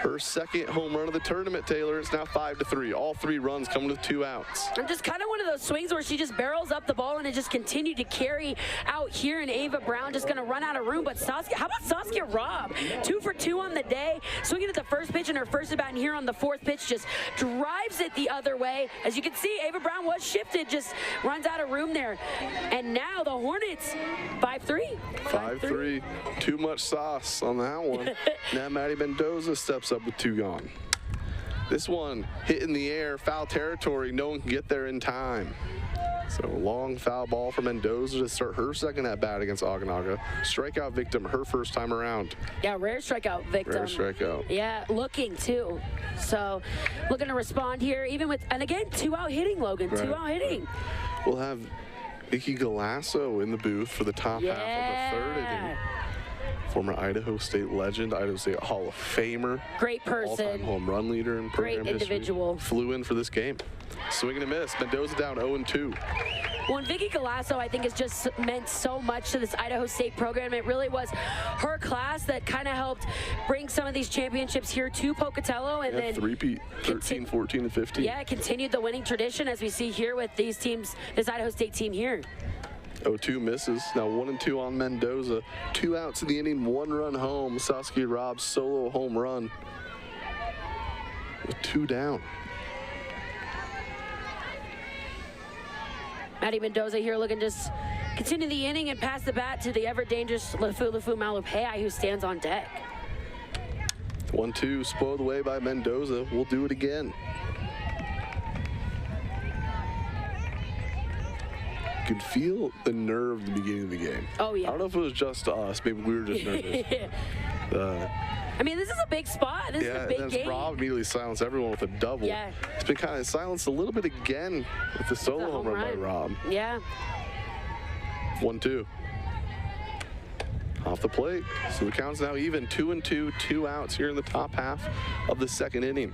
her second home run of the tournament, Taylor. It's now 5-3. All 3 runs coming with 2 outs. And just kind of one of those swings where she just barrels up the ball and it just continued to carry out here, and Ava Brown just going to run out of room. But Saskia, how about Saskia Robb? 2 for 2 on the day, swinging at the first pitch, and her first at bat, and here on the 4th pitch just drives it the other way. As you can see, Ava Brown was shifted, just runs out of room there. And now the Hornets 5-3. 5-3. Too much sauce on that one. Now Maddie Mendoza steps up with 2 gone. This one hit in the air, foul territory. No one can get there in time. So long foul ball for Mendoza to start her second at bat against Oganaga. Strikeout victim her first time around. Yeah, rare strikeout victim. Rare strikeout. Yeah, looking too. So looking to respond here, even with, and again, 2 out hitting, Logan. Right. 2 out hitting. We'll have Nikki Galasso in the booth for the top half of the 3rd inning. Former Idaho State legend, Idaho State Hall of Famer. Great person. All-time home run leader in program Great individual. history. Flew in for this game. Swing and a miss. Mendoza down 0-2. Well, and Vicky Galasso, I think, has just meant so much to this Idaho State program. It really was her class that kind of helped bring some of these championships here to Pocatello, and then three-peat, 13, 14, and 15. Yeah, continued the winning tradition as we see here with these teams, this Idaho State team here. 0-2 misses. Now 1-2 on Mendoza. 2 outs in the inning, 1 run home. Saskia Robb's solo home run with 2 down. Maddie Mendoza here looking just continue the inning and pass the bat to the ever-dangerous Lefu Malupea, who stands on deck. 1-2 spoiled away by Mendoza. We'll do it again. You could feel the nerve at the beginning of the game. Oh, yeah. I don't know if it was just us. Maybe we were just nervous. I mean, this is a big spot. This is a big game. Rob immediately silenced everyone with a double. Yeah. It's been kind of silenced a little bit again with the solo home run by Rob. Yeah. 1-2. Off the plate. So the count's now even. 2-2, 2 outs here in the top half of the 2nd inning.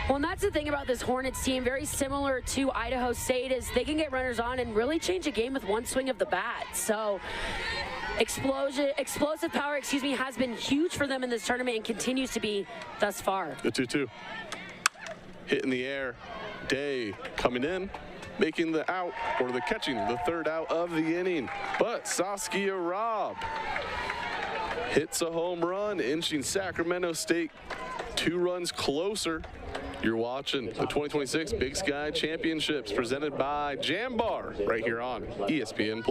Well, and that's the thing about this Hornets team, very similar to Idaho State, is they can get runners on and really change a game with 1 swing of the bat. So explosive power, has been huge for them in this tournament and continues to be thus far. The 2-2. Hit in the air. Day coming in, making the out, or the catching, the 3rd out of the inning. But Saskia Robb hits a home run, inching Sacramento State 2 runs closer. You're watching the 2026 Big Sky Championships presented by Jambar right here on ESPN+.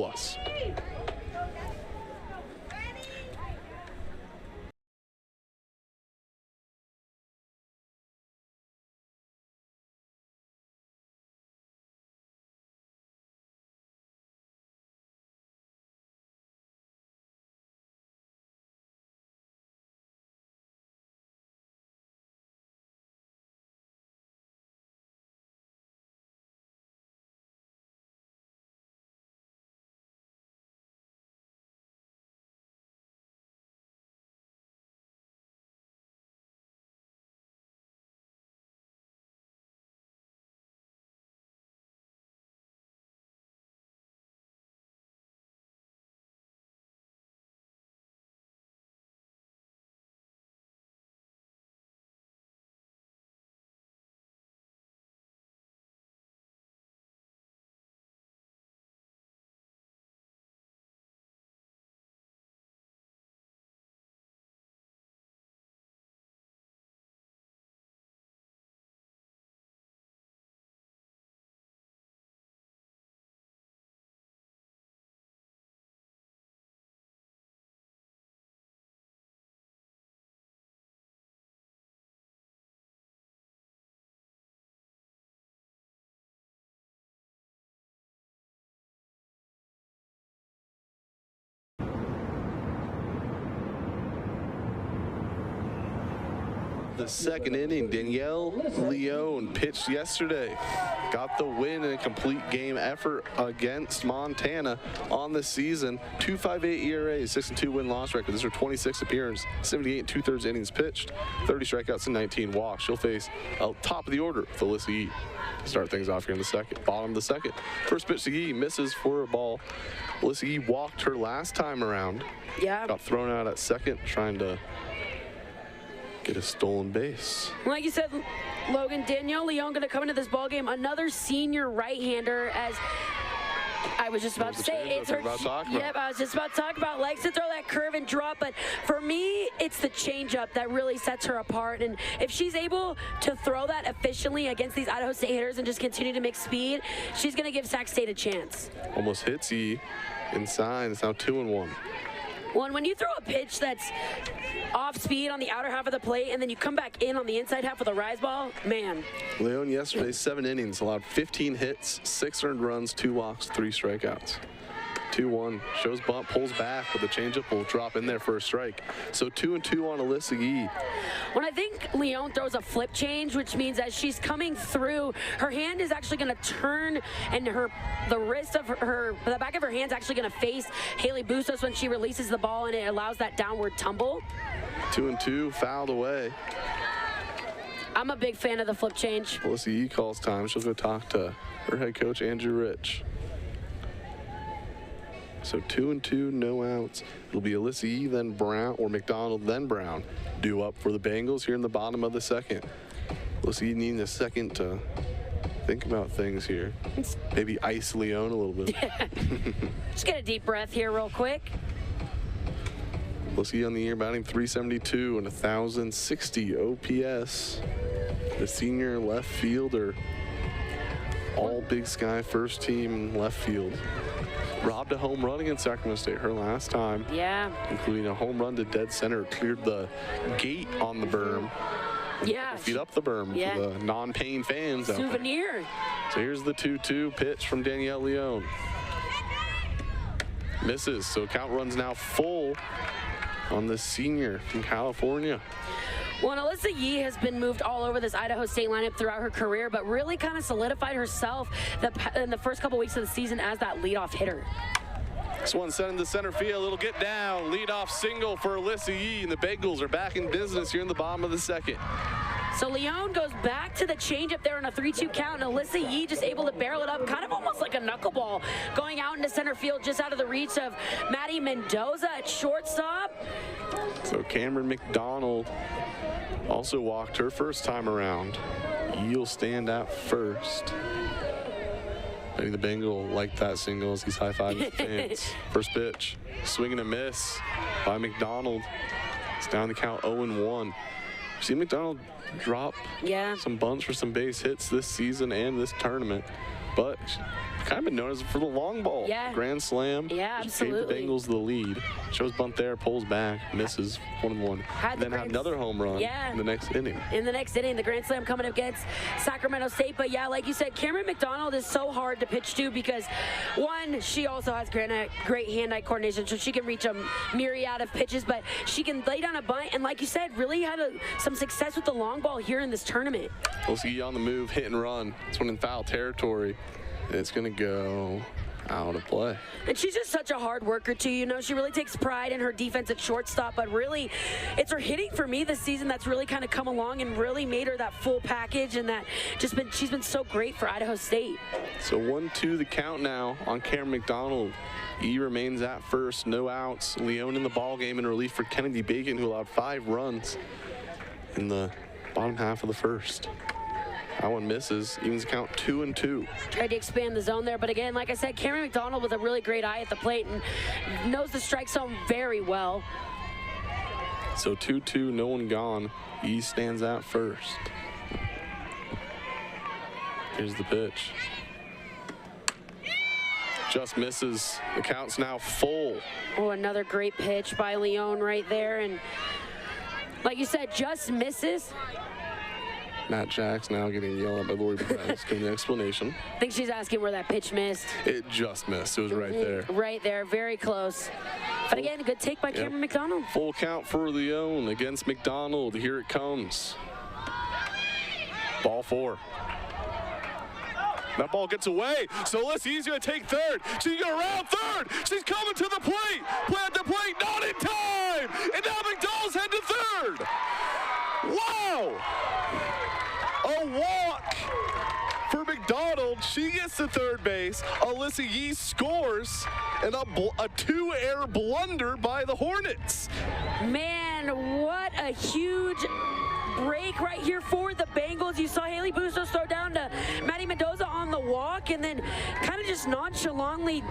The 2nd inning, Danielle Leone pitched yesterday. Got the win in a complete game effort against Montana on the season. 2.58 ERA, 6-2 win-loss record. This is her 26th appearance, 78 2/3 innings pitched, 30 strikeouts and 19 walks. She'll face top of the order, Alyssa Yee, to start things off here in the 2nd. Bottom of the 2nd. First pitch to Yee, misses for a ball. Alyssa Yee walked her last time around. Yeah. Got thrown out at 2nd, trying to get a stolen base. Like you said, Logan, Danielle Leon going to come into this ball game, another senior right-hander, as I was just about to say, it's her. Yep, I was just about to talk about. Likes to throw that curve and drop, but for me, it's the changeup that really sets her apart. And if she's able to throw that efficiently against these Idaho State hitters and just continue to make speed, she's going to give Sac State a chance. Almost hits E inside. It's now 2-1. Well, and when you throw a pitch that's off speed on the outer half of the plate and then you come back in on the inside half with a rise ball, man. Leon yesterday, 7 innings, allowed 15 hits, 6 earned runs, 2 walks, 3 strikeouts. 2-1, shows bunt, pulls back, but the changeup will drop in there for a strike. So 2-2 on Alyssa Yee. When I think Leon throws a flip change, which means as she's coming through, her hand is actually going to turn, and the wrist of the back of her hand is actually going to face Haley Bustos when she releases the ball, and it allows that downward tumble. 2-2, fouled away. I'm a big fan of the flip change. Alyssa Yee calls time. She'll go talk to her head coach, Andrew Rich. So 2-2, no outs. It'll be Alyssa Yee, then Brown, or McDonald, then Brown. Due up for the Bengals here in the bottom of the second. Alyssa Yee needing a second to think about things here. Maybe ice Leon a little bit. Just get a deep breath here real quick. Alyssa Yee on the year batting .372 and 1,060 OPS. The senior left fielder. All Big Sky first team left field. Robbed a home run against Sacramento State her last time. Yeah. Including a home run to dead center. Cleared the gate on the berm. Yeah. Feet up the berm yeah. for the non-paying fans out there. Souvenir. So here's the 2-2 pitch from Danielle Leon. Misses, so count runs now full on the senior from California. Well, Alyssa Yee has been moved all over this Idaho State lineup throughout her career, but really kind of solidified herself in the first couple weeks of the season as that leadoff hitter. This one sent into center field. It'll get down. Leadoff single for Alyssa Yee, and the Bengals are back in business here in the bottom of the second. So Leon goes back to the changeup there in a 3-2 count, and Alyssa Yee just able to barrel it up, kind of almost like a knuckleball, going out into center field just out of the reach of Maddie Mendoza at shortstop. So Cameron McDonald also walked her first time around. Yee'll stand at first. I think the Bengal liked that single as he's high-fiving the fans. First pitch, swing and a miss by McDonald. It's down the count 0-1. See McDonald drop some bunts for some base hits this season and this tournament, but kind of been known as for the long ball. Yeah. Grand slam. Yeah, absolutely. Gave the Bengals the lead. Shows bunt there, pulls back, misses 1-1. Then have another home run in the next inning. In the next inning, the grand slam coming up against Sacramento State. But yeah, like you said, Cameron McDonald is so hard to pitch to because, one, she also has great hand-eye coordination, so she can reach a myriad of pitches, but she can lay down a bunt, and like you said, really had some success with the long ball here in this tournament. We'll see on the move, hit and run. This one in foul territory. It's going to go out of play. And she's just such a hard worker too. You know, she really takes pride in her defense at shortstop, but really it's her hitting for me this season that's really kind of come along and really made her that full package, and that she's been so great for Idaho State. So 1-2 the count now on Cameron McDonald. E remains at first, no outs. Leon in the ball game in relief for Kennedy Bacon, who allowed 5 runs in the bottom half of the first. That one misses, evens the count 2-2. Tried to expand the zone there, but again, like I said, Cameron McDonald with a really great eye at the plate and knows the strike zone very well. So 2-2, no one gone. E stands out first. Here's the pitch. Just misses. The count's now full. Oh, another great pitch by Leon right there, and like you said, just misses. Matt Jacks now getting yelled at by Lori Perez. Giving the explanation. I think she's asking where that pitch missed. It just missed. It was right there. Right there, very close. But again, a good take by Cameron McDonald. Full count for Leon against McDonald. Here it comes. Ball 4. That ball gets away, so Alyssa's going to take third. She's going to round third. She's coming to the plate. Play at the plate, not in time. And now McDonald's head to third. Wow. A walk for McDonald. She gets gets to third base. Alyssa Yee scores, and a two-air blunder by the Hornets. Man, what a huge break right here for the Bengals. You saw Haley Bustos throw down to Maddie Mendoza on the walk and then kind of just nonchalantly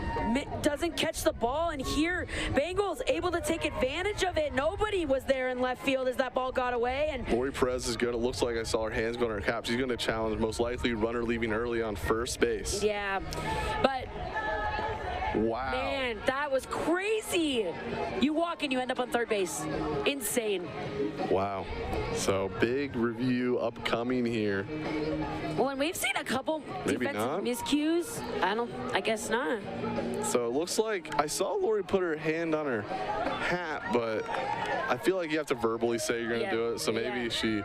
doesn't catch the ball. And here, Bengals able to take advantage of it. Nobody was there in left field as that ball got away. And Lori Perez is good. It looks like I saw her hands go on her cap. She's going to challenge most likely runner leaving early on first base. yeah, but Wow. man, that was crazy. You walk and you end up on third base. Insane. Wow. So big review upcoming here. Well, and we've seen a couple Maybe defensive not. miscues. I guess not. So it looks like I saw Lori put her hand on her hat, but I feel like you have to verbally say you're going to Yeah. do it. So maybe Yeah. she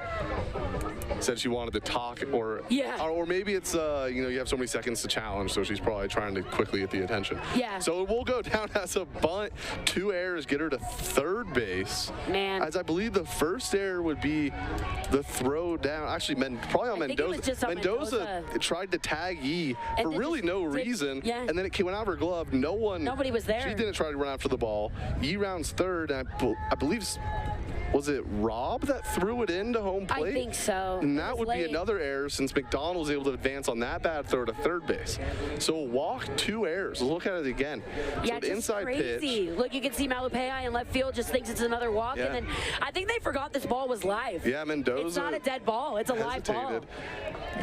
said she wanted to talk, or Yeah. or maybe it's you have so many seconds to challenge, so she's probably trying to quickly get the attention. Yeah. So it will go down as a bunt. Two errors get her to third base. Man. As I believe the first error would be the throw down. Actually, probably on I think it was Mendoza. just on Mendoza. Tried to tag Yee And for then really just no did- reason. yeah. And then it went out of her glove. Nobody was there. She didn't try to run after the ball. Yee rounds third, and I believe, was it Rob that threw it into home plate? I think so. And It that was would be late. another error since McDonald was able to advance on that bad throw to third base. So walk, two errors. Let's look at it again. Yeah, so just inside crazy. pitch. Look, you can see Malupea in left field just thinks it's another walk, Yeah. and then I think they forgot this ball was live. Yeah, Mendoza. It's not a dead ball. It's a live ball. hesitated.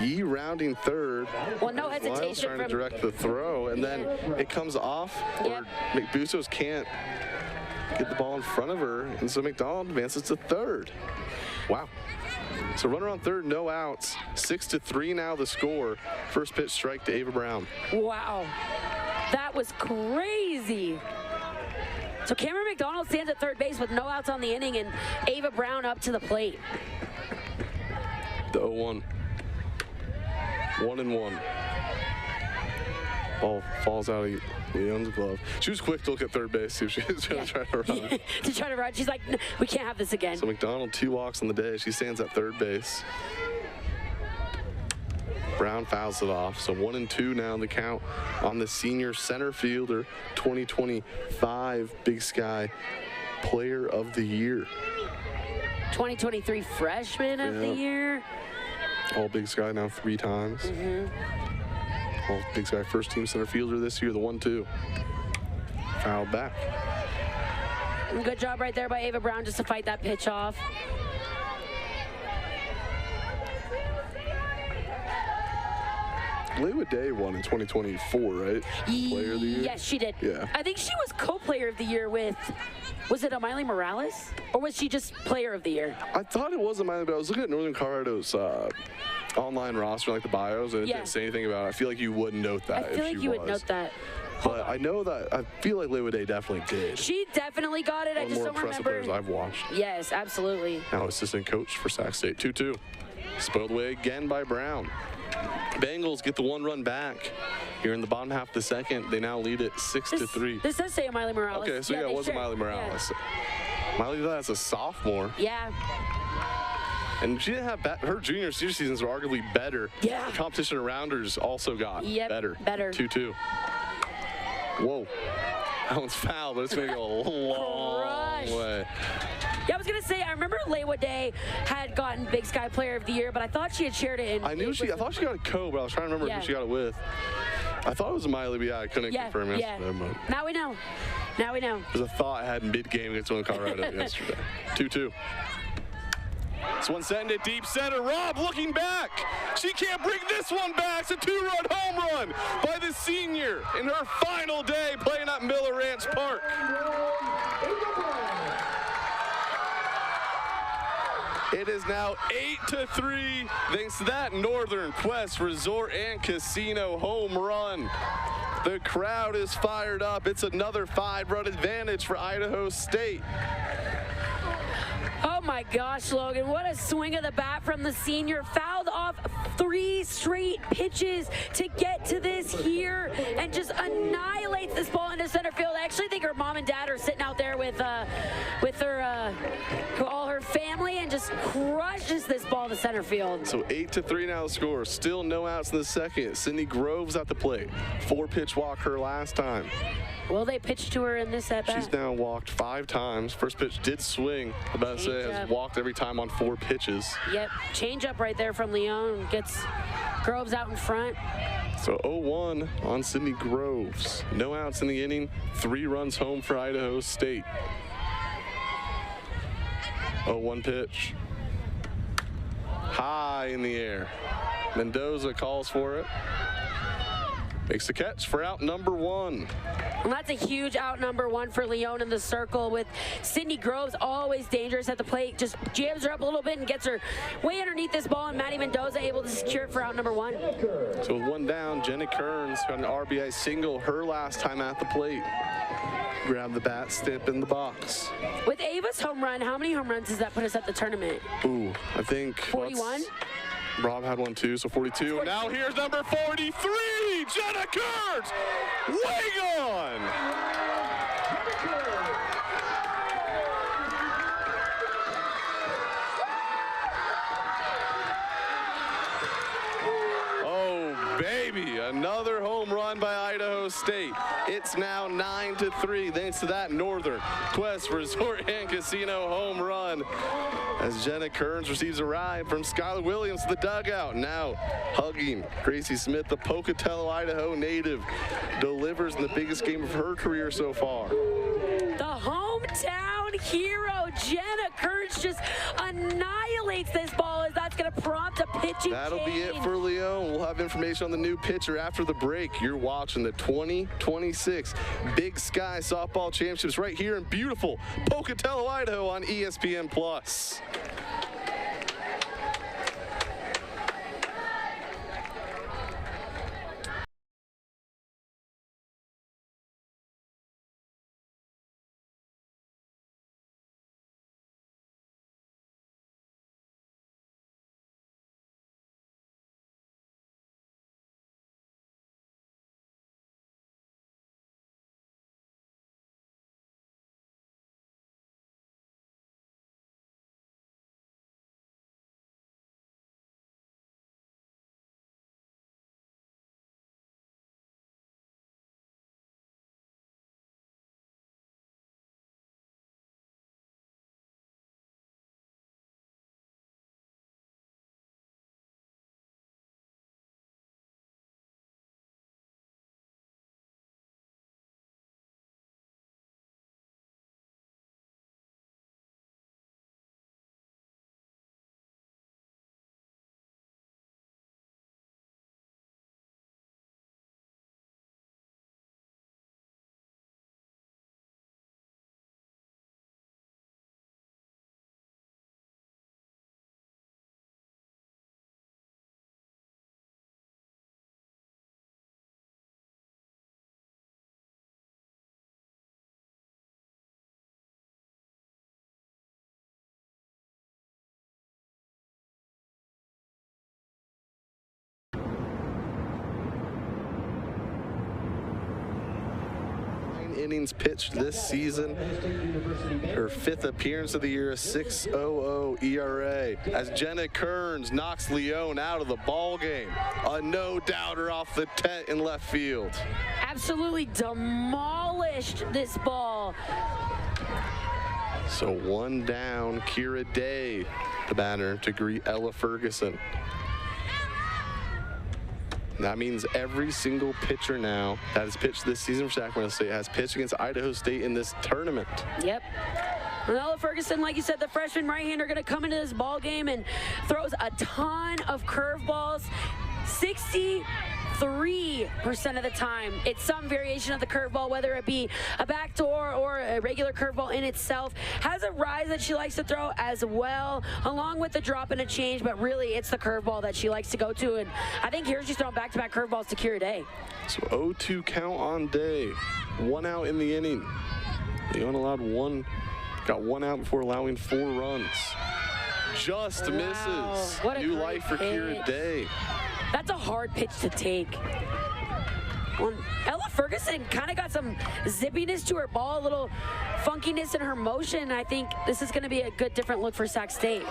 Yee rounding third. Well, no Lyles hesitation trying from. to direct the throw, and then it comes off. Yep. Or McBustos can't get the ball in front of her, and so McDonald advances to third. Wow. So runner on third, no outs. 6-3 now the score. First pitch strike to Ava Brown. Wow, that was crazy. So Cameron McDonald stands at third base with no outs on the inning, and Ava Brown up to the plate. The 0-1. 1-1. Ball falls out of Leon's glove. She was quick to look at third base, see if she was going to try to run. To try to run, she's like, "No, we can't have this again." So McDonald, 2 walks on the day. She stands at third base. Brown fouls it off. So 1-2 now the count on the senior center fielder, 2025 Big Sky Player of the Year. 2023 Freshman of the Yeah. Year. All Big Sky now 3 times. All Big Sky first team center fielder this year, the 1-2. Fouled back. Good job right there by Ava Brown just to fight that pitch off. Lewa Day won in 2024, right? Player of the Year? Yes, she did. Yeah. I think she was co-player of the year with, was it Amiley Morales? Or was she just player of the year? I thought it was a minor, but I was looking at Northern Colorado's online roster, like the bios, and it Yeah. didn't say anything about it. I feel like you would note that I if feel like she you was. would note that. But I know that, I feel like Lewa Day definitely did. She definitely got it. I One just more don't impressive remember. players I've watched. Yes, absolutely. Now assistant coach for Sac State, 2-2. Spoiled away again by Brown. Bengals get the 1 run back. Here in the bottom half of the second, they now lead it 6-3. This does say Amiley Morales. Okay, so yeah, they it wasn't sure- Miley Morales. Miley, that's a sophomore. Yeah. And she didn't have her junior senior seasons were arguably better. Yeah. The competition around hers also got Yep, better. better. 2-2. Whoa. That one's foul, but it's going to go a long Crush. way. Yeah, I was gonna say, I remember Lewa Day had gotten Big Sky Player of the Year, but I thought she had shared it in. I thought she got a co, but I was trying to remember Yeah. who she got it with. I thought it was Miley, but yeah, I couldn't Yeah, confirm yeah. yesterday. But Now we know. Now we know. it was a thought I had mid-game against Northern Colorado yesterday. 2-2. This one sent it deep center. Rob looking back. She can't bring this one back. It's a 2-run home run by the senior in her final day playing at Miller Ranch Park. It is now 8-3 thanks to that Northern Quest Resort and Casino home run. The crowd is fired up. It's another 5-run advantage for Idaho State. Oh my gosh, Logan, what a swing of the bat from the senior. Fouled off 3 straight pitches to get to this here and just annihilates this ball into center field. I actually think her mom and dad are sitting out there with her all her family and just crush smashes this ball to center field. So 8-3 now the score. Still no outs in the second. Sydney Groves at the plate. 4-pitch walk her last time. Will they pitch to her in this at-bat? She's now walked 5 times. First pitch did swing. I'm about to say has walked every time on 4 pitches. Yep, change up right there from Leon. Gets Groves out in front. So 0-1 on Sydney Groves. No outs in the inning. 3 runs home for Idaho State. 0-1 pitch. High in the air. Mendoza calls for it. Makes the catch for out number 1. And that's a huge out number 1 for Leon in the circle, with Sydney Groves always dangerous at the plate. Just jams her up a little bit and gets her way underneath this ball, and Maddie Mendoza able to secure it for out number 1. So with 1 down, Jenna Kearns got an RBI single her last time at the plate. Grab the bat, step in the box. With Ava's home run, how many home runs does that put us at the tournament? Ooh, I think 41? Rob had 1 too, so 42. And now here's number 43, Jenna Kearns. Way gone. Oh, baby, another home run by Idaho State. It's now 9-3, thanks to that Northern Quest Resort and Casino home run, as Jenna Kearns receives a ride from Skylar Williams to the dugout. Now hugging Gracie Smith, the Pocatello, Idaho native, delivers in the biggest game of her career so far. The hometown hero, Jenna Kearns, just annihilates this ball, as that's going to prompt a pitching That'll change. be it for Leon. We'll have information on the new pitcher after the break. You're watching the 2026 Big Sky Softball Championships right here in beautiful Pocatello, Idaho on ESPN+. Innings pitched this season. Her 5th appearance of the year, a 6.00 ERA. As Jenna Kearns knocks Leon out of the ball game. A no-doubter off the tent in left field. Absolutely demolished this ball. So 1 down, Kira Day, the batter, to greet Ella Ferguson. That means every single pitcher now that has pitched this season for Sacramento State has pitched against Idaho State in this tournament. Yep. And Ella Ferguson, like you said, the freshman right-hander, going to come into this ball game and throws a ton of curveballs. 63% of the time, it's some variation of the curveball, whether it be a backdoor or a regular curveball in itself. Has a rise that she likes to throw as well, along with the drop and a change, but really it's the curveball that she likes to go to. And I think here she's throwing back-to-back curveballs to Kira Day. So 0-2 count on Day. 1 out in the inning. Leon got 1 out before allowing 4 runs. Just misses. What a New great life for Kira pitch. Day. That's a hard pitch to take. Well, Ella Ferguson kind of got some zippiness to her ball, a little funkiness in her motion. I think this is going to be a good, different look for Sac State.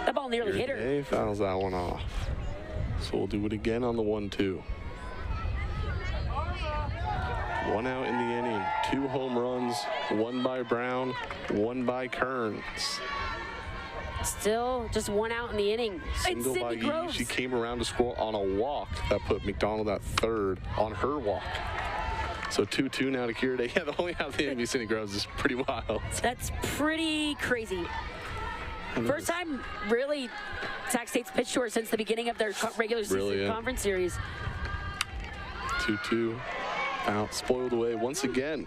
That ball nearly hit her. Day fouls that one off. So we'll do it again on the 1-2. 1 out in the inning, 2 home runs, 1 by Brown, 1 by Kearns. Still just 1 out in the inning. Single It's by Sydney E. Groves. She came around to score on a walk that put McDonald at third on her walk. So 2-2 now to Kira Day. Yeah, the only out of the inning Sydney Groves is pretty wild. That's pretty crazy. First time, really, Sac State's pitched to her since the beginning of their regular season conference series. 2-2. Out, spoiled away once again.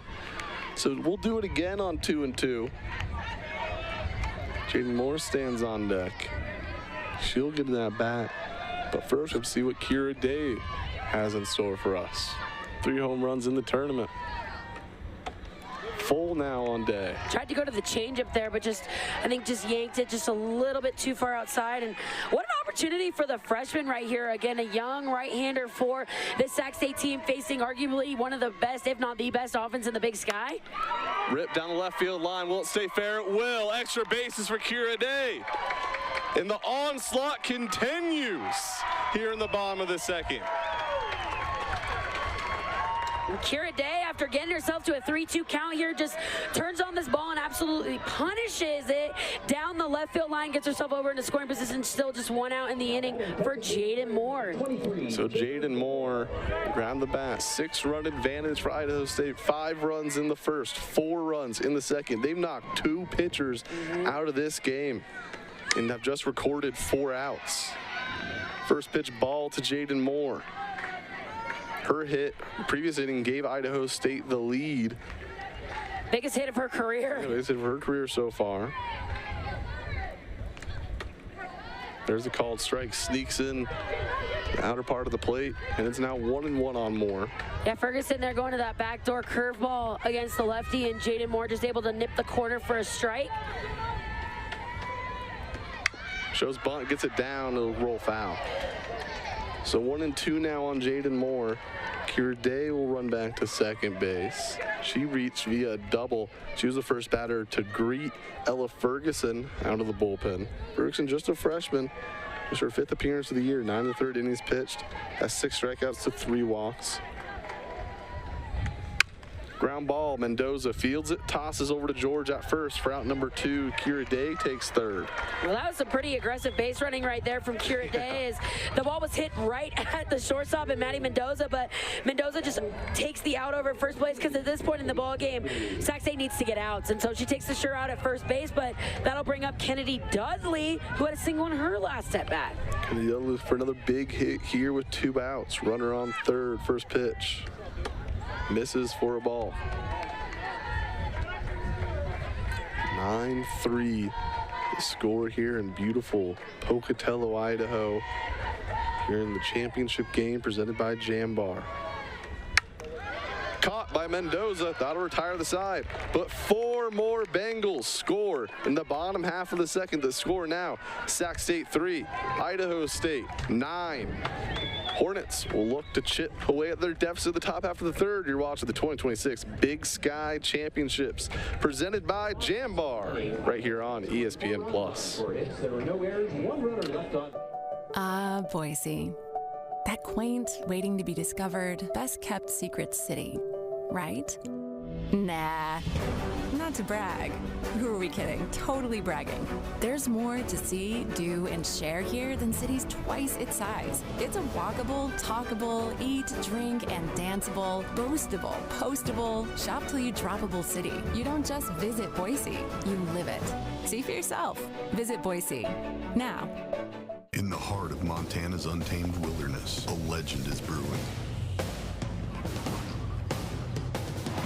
So we'll do it again on 2-2. Jaden Moore stands on deck. She'll get that bat. But first, let's see what Kira Day has in store for us. 3 home runs in the tournament. Full now on Day. Tried to go to the changeup there, but I think just yanked it just a little bit too far outside. And what an opportunity for the freshman right here. Again, a young right-hander for this Sac State team, facing arguably one of the best, if not the best, offense in the Big Sky. Rip down the left field line. Will it stay fair? It will. Extra bases for Kira Day. And the onslaught continues here in the bottom of the second. Kira Day, after getting herself to a 3-2 count here, just turns on this ball and absolutely punishes it down the left field line, gets herself over into scoring position. Still just 1 out in the inning for Jaden Moore. So Jaden Moore grabbed the bat. 6-run advantage for Idaho State. 5 runs in the first, 4 runs in the second. They've knocked 2 pitchers out of this game and have just recorded 4 outs. First pitch ball to Jaden Moore. Her hit, previous inning, gave Idaho State the lead. Biggest hit of her career. Biggest hit of her career so far. There's a called strike. Sneaks in the outer part of the plate, and it's now 1-1 on Moore. Yeah, Ferguson there going to that backdoor curveball against the lefty, and Jaden Moore just able to nip the corner for a strike. Shows bunt, gets it down, it'll roll foul. So 1-2 now on Jaden Moore. Kira Day will run back to second base. She reached via a double. She was the first batter to greet Ella Ferguson out of the bullpen. Ferguson, just a freshman. It's her 5th appearance of the year. 9 1/3 innings pitched. Has 6 strikeouts to 3 walks. Ground ball, Mendoza fields it, tosses over to George at first for out number 2. Kira Day takes third. Well, that was some pretty aggressive base running right there from Kira Day, as the ball was hit right at the shortstop and Maddie Mendoza, but Mendoza just takes the out over at first place, because at this point in the ball game, Sac State needs to get outs, and so she takes the sure out at first base, but that'll bring up Kennedy Dudley, who had a single in her last at bat. Kennedy Dudley for another big hit here with 2 outs. Runner on third, first pitch. Misses for a ball. 9-3 the score here in beautiful Pocatello, Idaho, here in the championship game presented by Jambar. Caught by Mendoza, that'll retire the side, but 4 more Bengals score in the bottom half of the second. The score now, Sac State 3, Idaho State 9. Hornets will look to chip away at their deficit the top half of the third. You're watching the 2026 Big Sky Championships presented by Jambar right here on ESPN+. There were no errors, 1 runner left on. Ah, Boise. That quaint, waiting to be discovered, best-kept secret city, right? Nah, not to brag. Who are we kidding? Totally bragging. There's more to see, do, and share here than cities twice its size. It's a walkable, talkable, eat, drink, and danceable, boastable, postable, shop till you droppable city. You don't just visit Boise, you live it. See for yourself. Visit Boise. Now. In the heart of Montana's untamed wilderness, a legend is brewing.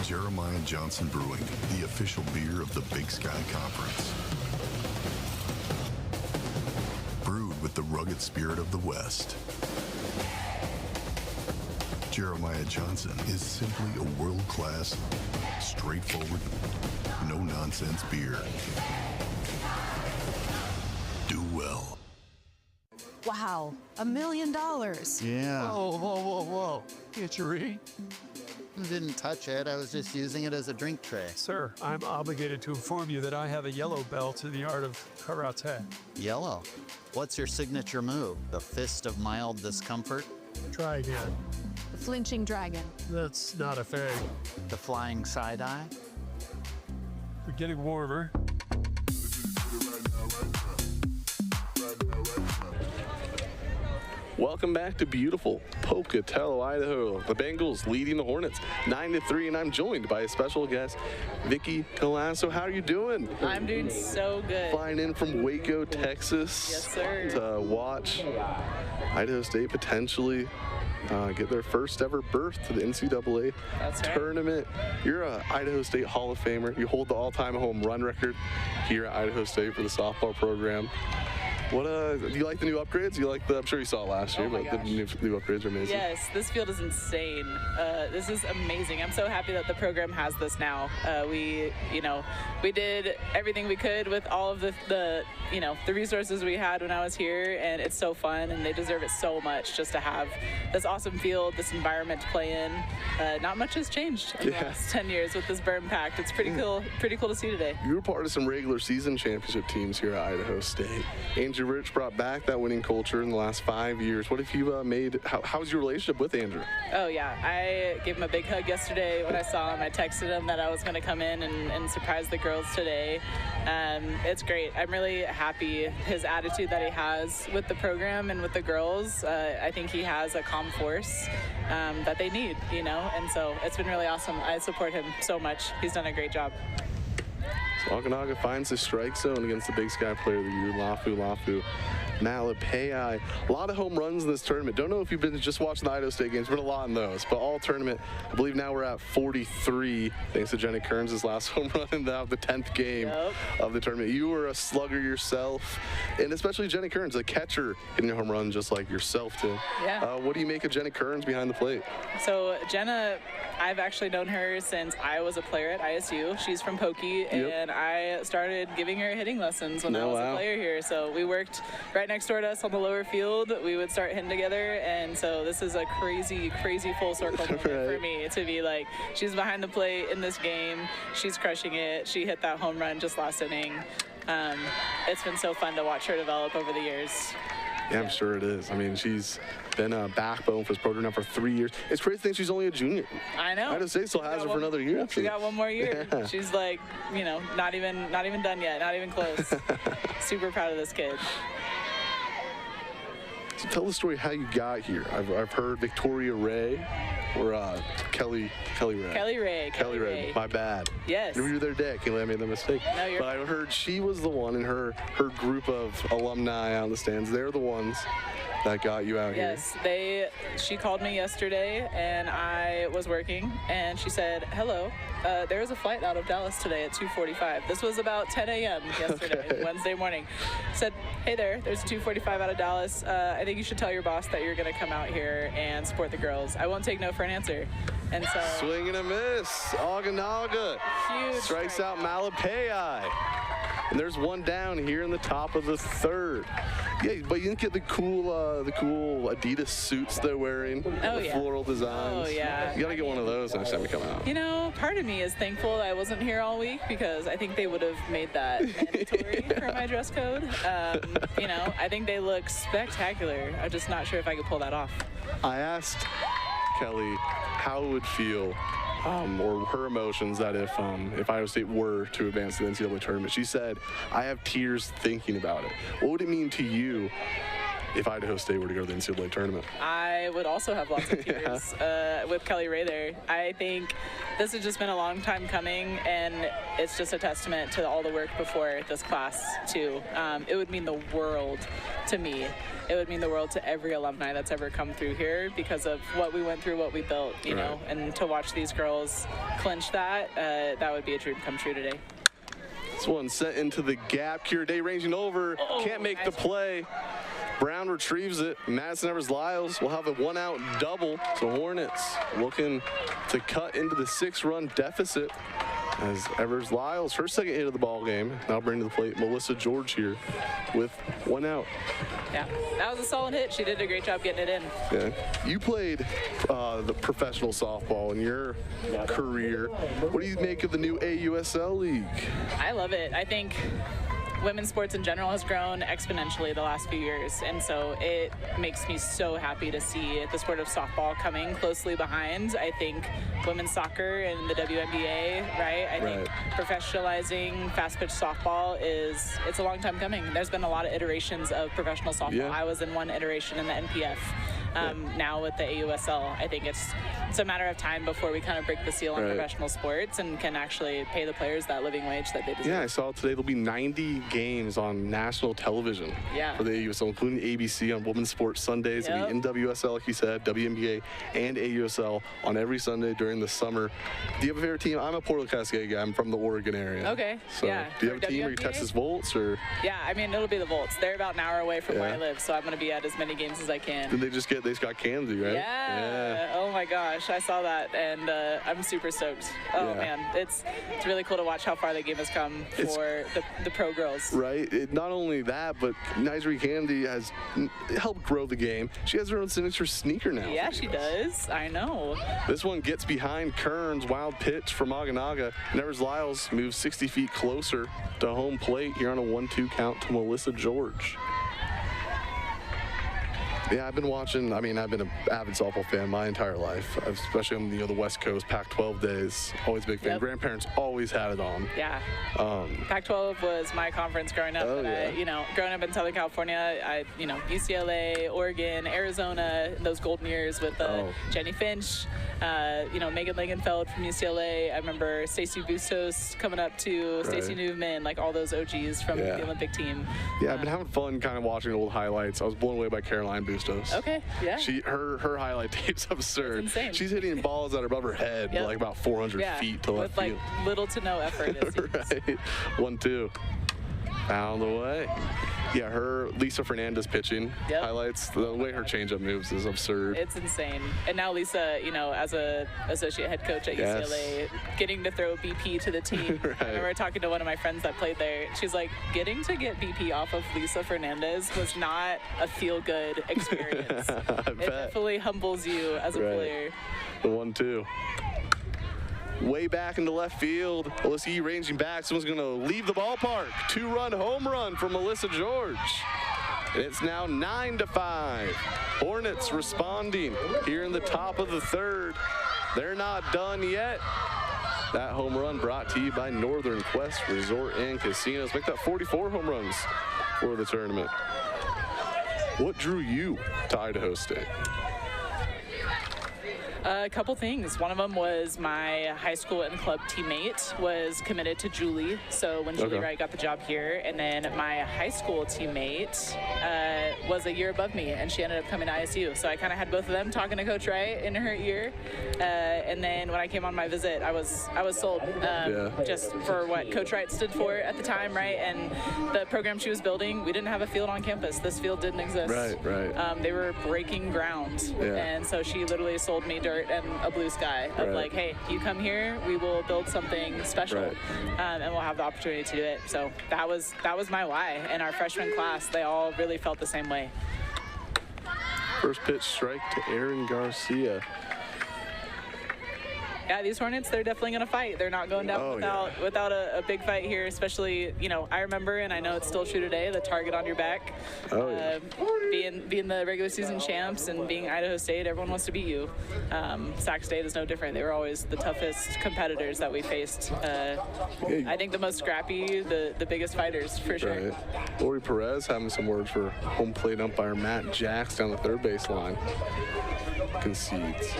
Jeremiah Johnson Brewing, the official beer of the Big Sky Conference. Brewed with the rugged spirit of the West. Jeremiah Johnson is simply a world-class, straightforward, no-nonsense beer. Do well. Wow, $1 million. Yeah. Whoa, whoa, whoa, whoa. Itchery. Didn't touch it. I was just using it as a drink tray. Sir, I'm obligated to inform you that I have a yellow belt in the art of karate. Yellow. What's your signature move? The fist of mild discomfort? Try again. The flinching dragon. That's not a thing. The flying side-eye? We're getting warmer. Welcome back to beautiful Pocatello, Idaho. The Bengals leading the Hornets 9-3, and I'm joined by a special guest, Vicky Colasso. How are you doing? I'm doing so good. Flying in from Waco, Texas. Yes, sir. To watch Idaho State potentially get their first ever berth to the NCAA tournament. You're a Idaho State Hall of Famer. You hold the all-time home run record here at Idaho State for the softball program. What do you like the new upgrades? I'm sure you saw it last year, but the new upgrades are amazing. Yes, this field is insane. This is amazing. I'm so happy that the program has this now. We did everything we could with all of the resources we had when I was here, and it's so fun, and they deserve it so much just to have this awesome field, this environment to play in. Not much has changed in the last 10 years with this berm packed. It's pretty cool to see today. You were part of some regular season championship teams here at Idaho State. Andrew Rich brought back that winning culture in the last 5 years. What have you made? How's your relationship with Andrew? Oh, yeah. I gave him a big hug yesterday when I saw him. I texted him that I was going to come in and surprise the girls today. It's great. I'm really happy his attitude that he has with the program and with the girls. I think he has a calm force that they need, and so it's been really awesome. I support him so much. He's done a great job. So Okanagan finds the strike zone against the Big Sky Player of the Year, Lafu Malapei. A lot of home runs in this tournament. Don't know if you've been just watching the Idaho State games, but a lot in those. But all tournament, I believe now we're at 43, thanks to Jenny Kearns' last home run in the 10th game of the tournament. You were a slugger yourself, and especially Jenny Kearns, a catcher, hitting a home run just like yourself did. Yeah. What do you make of Jenny Kearns behind the plate? So Jenna, I've actually known her since I was a player at ISU. She's from Pokey, and I started giving her hitting lessons when I was a player here. So we worked right next door to us on the lower field. We would start hitting together, and so this is a crazy full circle moment for me to be like, she's behind the plate in this game. She's crushing it. She hit that home run just last inning. It's been so fun to watch her develop over the years. Yeah, I'm sure it is. I mean, she's been a backbone for this program now for 3 years. It's crazy to think she's only a junior. I know. Idaho State still has her for another year. She got one more year. Yeah. She's like, not even done yet, not even close. Super proud of this kid. So tell the story how you got here. I've heard Victoria Ray or Kelly Ray. My bad. Yes. You were there today. I can't believe I made that mistake. No, but I heard she was the one, and her group of alumni out in the stands, they're the ones that got you out here. Yes, she called me yesterday, and I was working, and she said, hello, there is a flight out of Dallas today at 2:45. This was about 10 a.m. yesterday, Wednesday morning. Said, hey there's a 2:45 out of Dallas. I think you should tell your boss that you're going to come out here and support the girls. I won't take no for an answer. And so swing and a miss. Okanagan strikes out Malapei. And there's one down here in the top of the third. Yeah, but you didn't get the cool Adidas suits they're wearing. The floral designs. Oh, yeah. You gotta get one of those next time you come out. Part of me is thankful I wasn't here all week because I think they would have made that mandatory for my dress code. I think they look spectacular. I'm just not sure if I could pull that off. I asked Kelly how it would feel, or her emotions, that if Idaho State were to advance to the NCAA tournament. She said, I have tears thinking about it. What would it mean to you if Idaho State were to go to the NCAA tournament? I would also have lots of tears with Kelly Ray there. I think this has just been a long time coming, and it's just a testament to all the work before this class, too. It would mean the world to me. It would mean the world to every alumni that's ever come through here because of what we went through, what we built, you know, and to watch these girls clinch that, that would be a dream come true today. This one sent into the gap. Kira Day ranging over, can't make the play. Brown retrieves it. Madison Evers-Lyles will have a one-out double. So Hornets looking to cut into the 6-run deficit as Evers Lyles, her second hit of the ball game, now bring to the plate Melissa George here with 1 out. Yeah, that was a solid hit. She did a great job getting it in. Yeah. You played the professional softball in your career. What do you make of the new AUSL League? I love it. I think women's sports in general has grown exponentially the last few years, and so it makes me so happy to see the sport of softball coming closely behind. I think women's soccer and the WNBA, right? I think professionalizing fast-pitch softball it's a long time coming. There's been a lot of iterations of professional softball. Yeah. I was in one iteration in the NPF. Now with the AUSL, I think it's a matter of time before we kind of break the seal on professional sports and can actually pay the players that living wage that they deserve. Yeah, I saw today there'll be 90 games on national television for the AUSL, including ABC on Women's Sports Sundays. It'll be NWSL, like you said, WNBA, and AUSL on every Sunday during the summer. Do you have a favorite team? I'm a Port Cascade guy. I'm from the Oregon area. Okay. So yeah. Do you have a team? Are you Texas Volts or? Yeah, I mean it'll be the Volts. They're about an hour away from where I live, so I'm going to be at as many games as I can. Did they just got Camsey, right? Yeah. Oh my gosh, I saw that, and I'm super stoked. Oh man, it's really cool to watch how far the game has come for the pro girls. Right. Not only that, but Nysri Camsey has helped grow the game. She has her own signature sneaker now. Yeah, she does. I know. This one gets behind Kearns. Wild pitch from Maganaga. Nevers Lyles moves 60 feet closer to home plate here on a 1-2 count to Melissa George. Yeah, I've been watching. I've been an avid softball fan my entire life, especially on the West Coast, Pac-12 days. Always a big fan. Grandparents always had it on. Yeah. Pac-12 was my conference growing up. Growing up in Southern California, UCLA, Oregon, Arizona, those golden years with Jenny Finch, Megan Langenfeld from UCLA. I remember Stacey Bustos coming up to Stacey Newman, like all those OGs from the Olympic team. Yeah, I've been having fun kind of watching old highlights. I was blown away by Caroline Bustos. Okay, yeah. Her highlight tape's absurd. It's insane. She's hitting balls that are above her head, like about 400 feet to left field. With little to no effort. Right. 1-2. Out of the way. Yeah, Lisa Fernandez pitching highlights. The way her changeup moves is absurd. It's insane. And now Lisa, as a associate head coach at UCLA, getting to throw BP to the team. I remember talking to one of my friends that played there. She's like, getting to get BP off of Lisa Fernandez was not a feel-good experience. It definitely humbles you as a player. The 1-2. Way back into left field. LSU ranging back. Someone's going to leave the ballpark. 2-run home run for Melissa George. And it's now 9-5. Hornets responding here in the top of the third. They're not done yet. That home run brought to you by Northern Quest Resort and Casinos. Make that 44 home runs for the tournament. What drew you to Idaho State? A couple things. One of them was my high school and club teammate was committed to Julie. So when Julie Wright got the job here, and then my high school teammate was a year above me, and she ended up coming to ISU. So I kind of had both of them talking to Coach Wright in her ear. And then when I came on my visit, I was sold just for what Coach Wright stood for at the time, right? And the program she was building, we didn't have a field on campus. This field didn't exist. Right. They were breaking ground. And so she literally sold me dirt and a blue sky of like, hey, you come here, we will build something special, and we'll have the opportunity to do it. So that was my why. And our freshman class, they all really felt the same way. First pitch strike to Aaron Garcia. Yeah, these Hornets, they're definitely going to fight. They're not going down without a big fight here, especially, I remember, and I know it's still true today, the target on your back. Being the regular season champs and being Idaho State, everyone wants to beat you. Sac State is no different. They were always the toughest competitors that we faced. I think the most scrappy, the biggest fighters, for sure. Lori Perez having some words for home plate umpire Matt Jacks down the third base line. Concedes.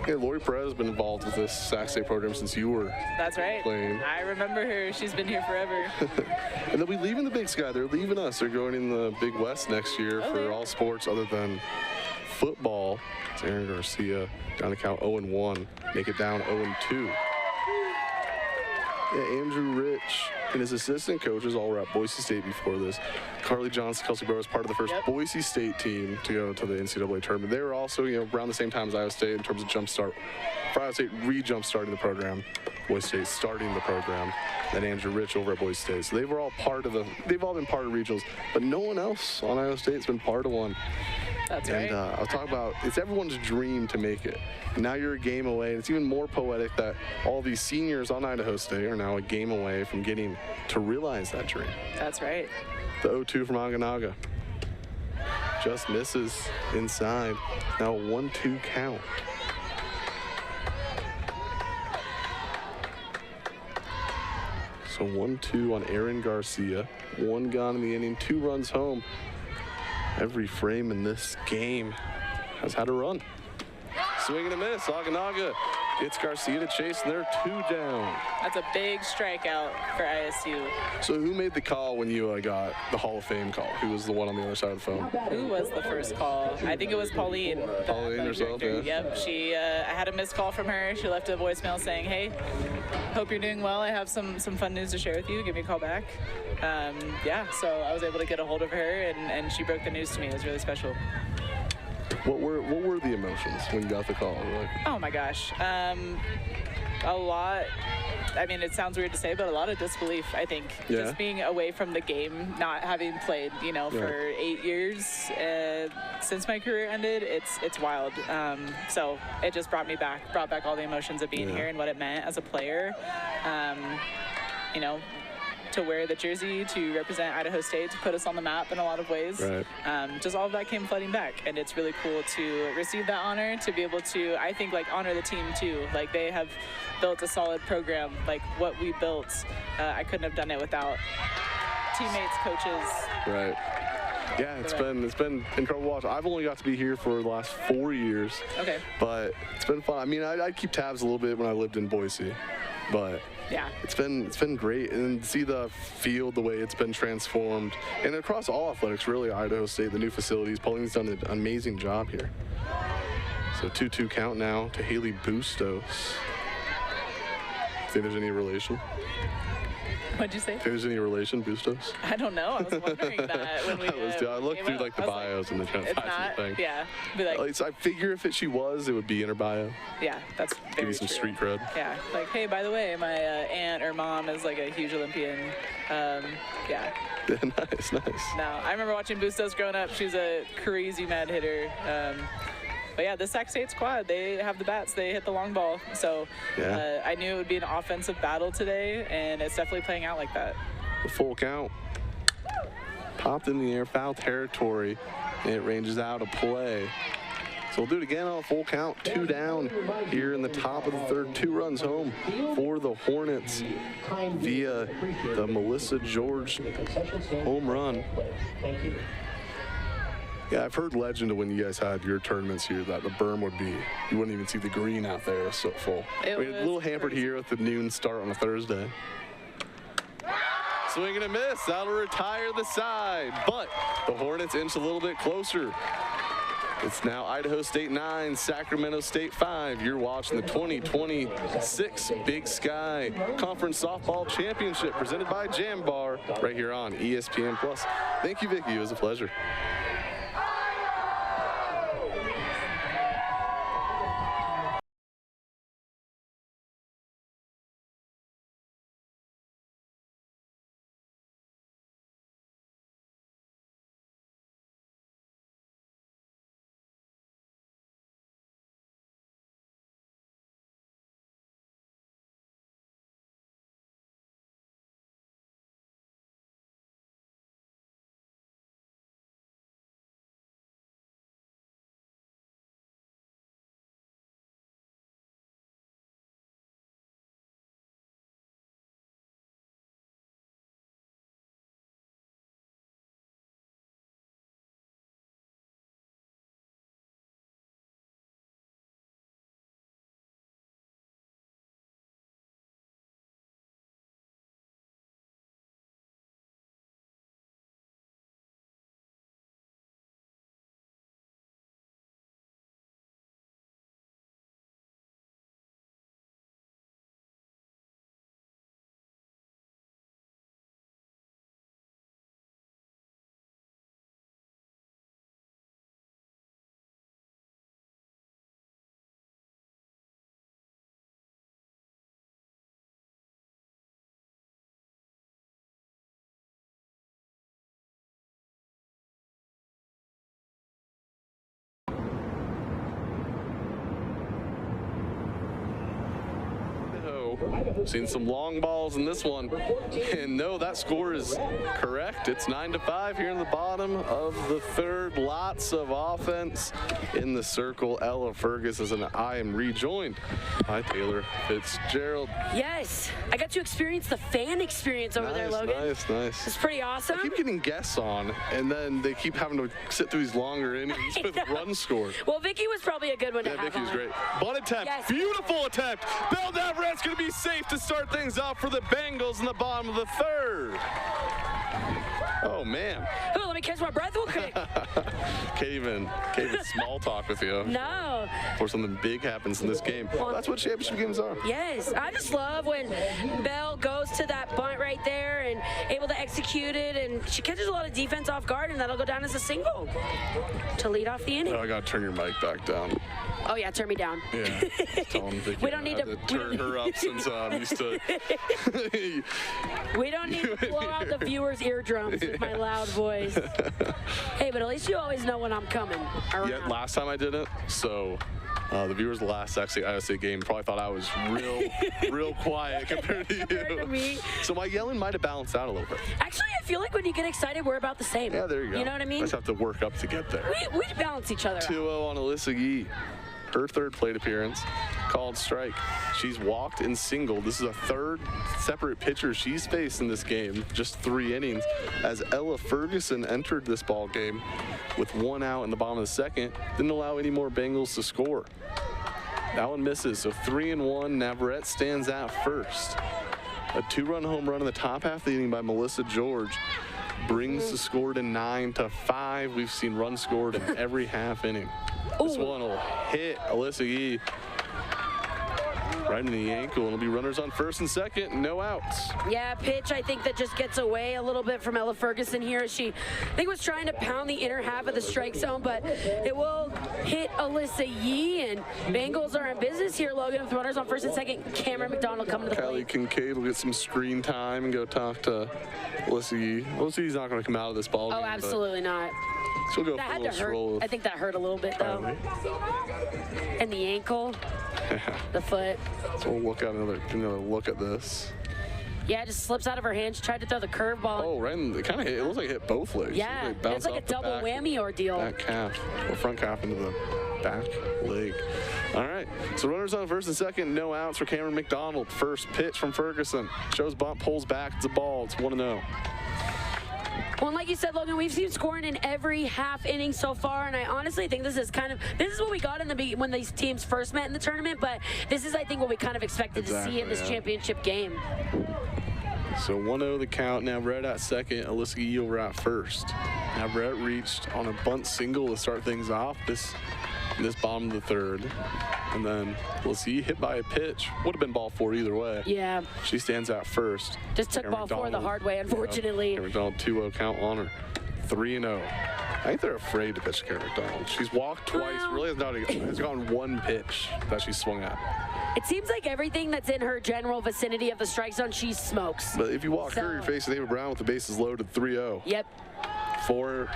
Yeah, Lori Perez has been involved with this Sac State program since you were playing. I remember her. She's been here forever. And they'll be leaving the Big Sky. They're leaving us. They're going in the Big West next year for all sports other than football. It's Aaron Garcia down to count 0-1. Make it down 0-2. Yeah, Andrew Rich and his assistant coaches all were at Boise State before this. Carly Johnson, Kelsey Burrow was part of the first Boise State team to go to the NCAA tournament. They were also, around the same time as Iowa State in terms of jumpstart. For Iowa State re-jumpstarting the program, Boise State starting the program, and Andrew Rich over at Boise State. So they've all been part of regionals, but no one else on Iowa State has been part of one. That's right. And I'll talk about, it's everyone's dream to make it. And now you're a game away, and it's even more poetic that all these seniors on Idaho State are now a game away from getting to realize that dream. That's right. The 0-2 from Aganaga. Just misses inside. Now a 1-2 count. So 1-2 on Aaron Garcia. 1 gone in the inning, 2 runs home. Every frame in this game has had a run. Swing and a miss. Aganaga gets Garcia to chase, and they're 2 down. That's a big strikeout for ISU. So who made the call when you got the Hall of Fame call? Who was the one on the other side of the phone? Who was the first call? I think it was Pauline. Pauline herself, yeah. Yep. I had a missed call from her. She left a voicemail saying, "Hey, hope you're doing well. I have some fun news to share with you. Give me a call back." So I was able to get a hold of her, and she broke the news to me. It was really special. What were the emotions when you got the call? Oh my gosh. A lot. I mean, it sounds weird to say, but a lot of disbelief, I think. Yeah. Just being away from the game, not having played, for 8 years since my career ended, it's wild. So it just brought back all the emotions of being here and what it meant as a player. To wear the jersey, to represent Idaho State, to put us on the map in a lot of ways. Right. Just all of that came flooding back, and it's really cool to receive that honor, to be able to, I think, honor the team too. They have built a solid program. What we built, I couldn't have done it without teammates, coaches. Right. Yeah, it's been incredible to watch. I've only got to be here for the last 4 years. Okay. But it's been fun. I mean, I'd keep tabs a little bit when I lived in Boise, but yeah, it's been great, and see the field, the way it's been transformed, and across all athletics, really. Idaho State, the new facilities. Pauline's done an amazing job here. So 2-2 count now to Haley Bustos. Think there's any relation? What'd you say? If there's any relation, Bustos? I don't know. I was wondering that when we I looked through the bios and the kind of thing. Yeah. Be So I figure if she was, it would be in her bio. Yeah, that's very Give you some true. street cred. Yeah, hey, by the way, my aunt or mom is a huge Olympian. Yeah. Nice. No, I remember watching Bustos growing up. She's a crazy mad hitter. But yeah, the Sac State squad, they have the bats, they hit the long ball. So I knew it would be an offensive battle today, and it's definitely playing out like that. The full count. Popped in the air, foul territory, and it ranges out of play. So we'll do it again on a full count, 2 down here in the top of the third. 2 runs home for the Hornets via the Melissa George home run. Thank you. Yeah, I've heard legend of when you guys had your tournaments here that the berm would be, you wouldn't even see the green out there. It was so full. It was a little hampered here with the noon start on a Thursday. Swing and a miss. That'll retire the side, but the Hornets inch a little bit closer. It's now Idaho State 9, Sacramento State 5. You're watching the 2026 Big Sky Conference Softball Championship presented by Jam Bar right here on ESPN+. Thank you, Vicki. It was a pleasure. Seen some long balls in this one. And no, that score is correct. It's 9-5 here in the bottom of the third. Lots of offense in the circle. Ella Ferguson, and I am rejoined by Taylor Fitzgerald. Yes, I got to experience the fan experience over there, Logan. Nice. It's pretty awesome. I keep getting guests on, and then they keep having to sit through these longer innings with run score. Well, Vicky was probably a good one to have Vicky was on. great. Bunt attempt, beautiful attempt. Belle Navarrette's going to be safe to start things off for the Bengals in the bottom of the third. Oh, man. Oh, let me catch my breath real quick. Can't even small talk with you. No. Before something big happens in this game. That's what championship games are. Yes, I just love when Belle goes to that bunt right there and able to execute it, and she catches a lot of defense off guard, and that'll go down as a single to lead off the inning. Oh, I got to turn your mic back down. Oh, yeah, turn me down. Yeah. Tell them we don't need to turn her up since I'm used to. We don't need to blow out the viewers' eardrums with my loud voice. Hey, but at least you always know when I'm coming around. Yeah, last time I did it, so the viewers the last actually Iowa State game probably thought I was real quiet compared to you. Compared to me. So my yelling might have balanced out a little bit. Actually, I feel like when you get excited, we're about the same. Yeah, there you go. You know what I mean? I just have to work up to get there. We balance each other out. 2-0 on Alyssa Yee. Her third plate appearance, called strike. She's walked and singled. This is a third separate pitcher she's faced in this game, just 3 innings, as Ella Ferguson entered this ball game with 1 out in the bottom of the second. Didn't allow any more Bengals to score. That one misses, so 3-1. Navarrete stands at first. A 2-run home run in the top half of the inning by Melissa George brings the score to 9-5. We've seen runs scored in every half inning. This one will hit Alyssa Yee right in the ankle, and it'll be runners on first and second, no outs. Yeah, pitch I think that just gets away a little bit from Ella Ferguson here. She, I think, was trying to pound the inner half of the strike zone, but it will hit Alyssa Yee, and Bengals are in business here, Logan, with runners on first and second. Cameron McDonald coming to the Kelly plate. Kincaid will get some screen time and go talk to Alyssa Yee. Alyssa Yee's not going to come out of this ball game. Oh, absolutely not. She'll go That for a had little to hurt. stroll. I think that hurt a little bit, though. And the ankle, the foot. So we'll look at another look at this. Yeah, it just slips out of her hand. She tried to throw the curveball. Oh, right. It kind of hit. It looks like it hit both legs. Yeah, it's like a double whammy ordeal. Back calf, or front calf into the back leg. All right. So runners on first and second, no outs for Cameron McDonald. First pitch from Ferguson. Shows bunt, pulls back. It's a ball. It's 1-0. Well, and like you said, Logan, we've seen scoring in every half inning so far, and I honestly think this is what we got in the when these teams first met in the tournament, but this is, I think, what we kind of expected to see in this championship game. So 1-0 the count. Navarrete at second, Alyssa Yee over at first. Navarrete reached on a bunt single to start things off this bottom of the third. And then Alyssa Yee hit by a pitch. Would have been ball 4 either way. Yeah. She stands out first. Just took ball 4 the hard way, unfortunately. Karen McDonald 2-0 count on her. 3-0. I think they're afraid to pitch Karen McDonald. She's walked twice. Really has gone 1 pitch that she swung at. It seems like everything that's in her general vicinity of the strike zone, she smokes. But if you walk her, you're facing Ava Brown with the bases loaded, 3-0. Yep. 4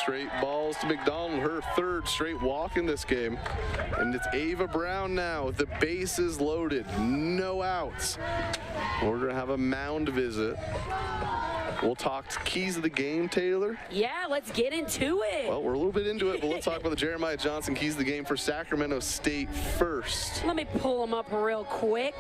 straight balls to McDonald, her 3rd straight walk in this game. And it's Ava Brown now with the bases loaded, no outs. We're going to have a mound visit. We'll talk keys of the game, Taylor. Yeah, let's get into it. Well, we're a little bit into it, but let's talk about the Jeremiah Johnson keys of the game for Sacramento State first. Let me pull them up real quick.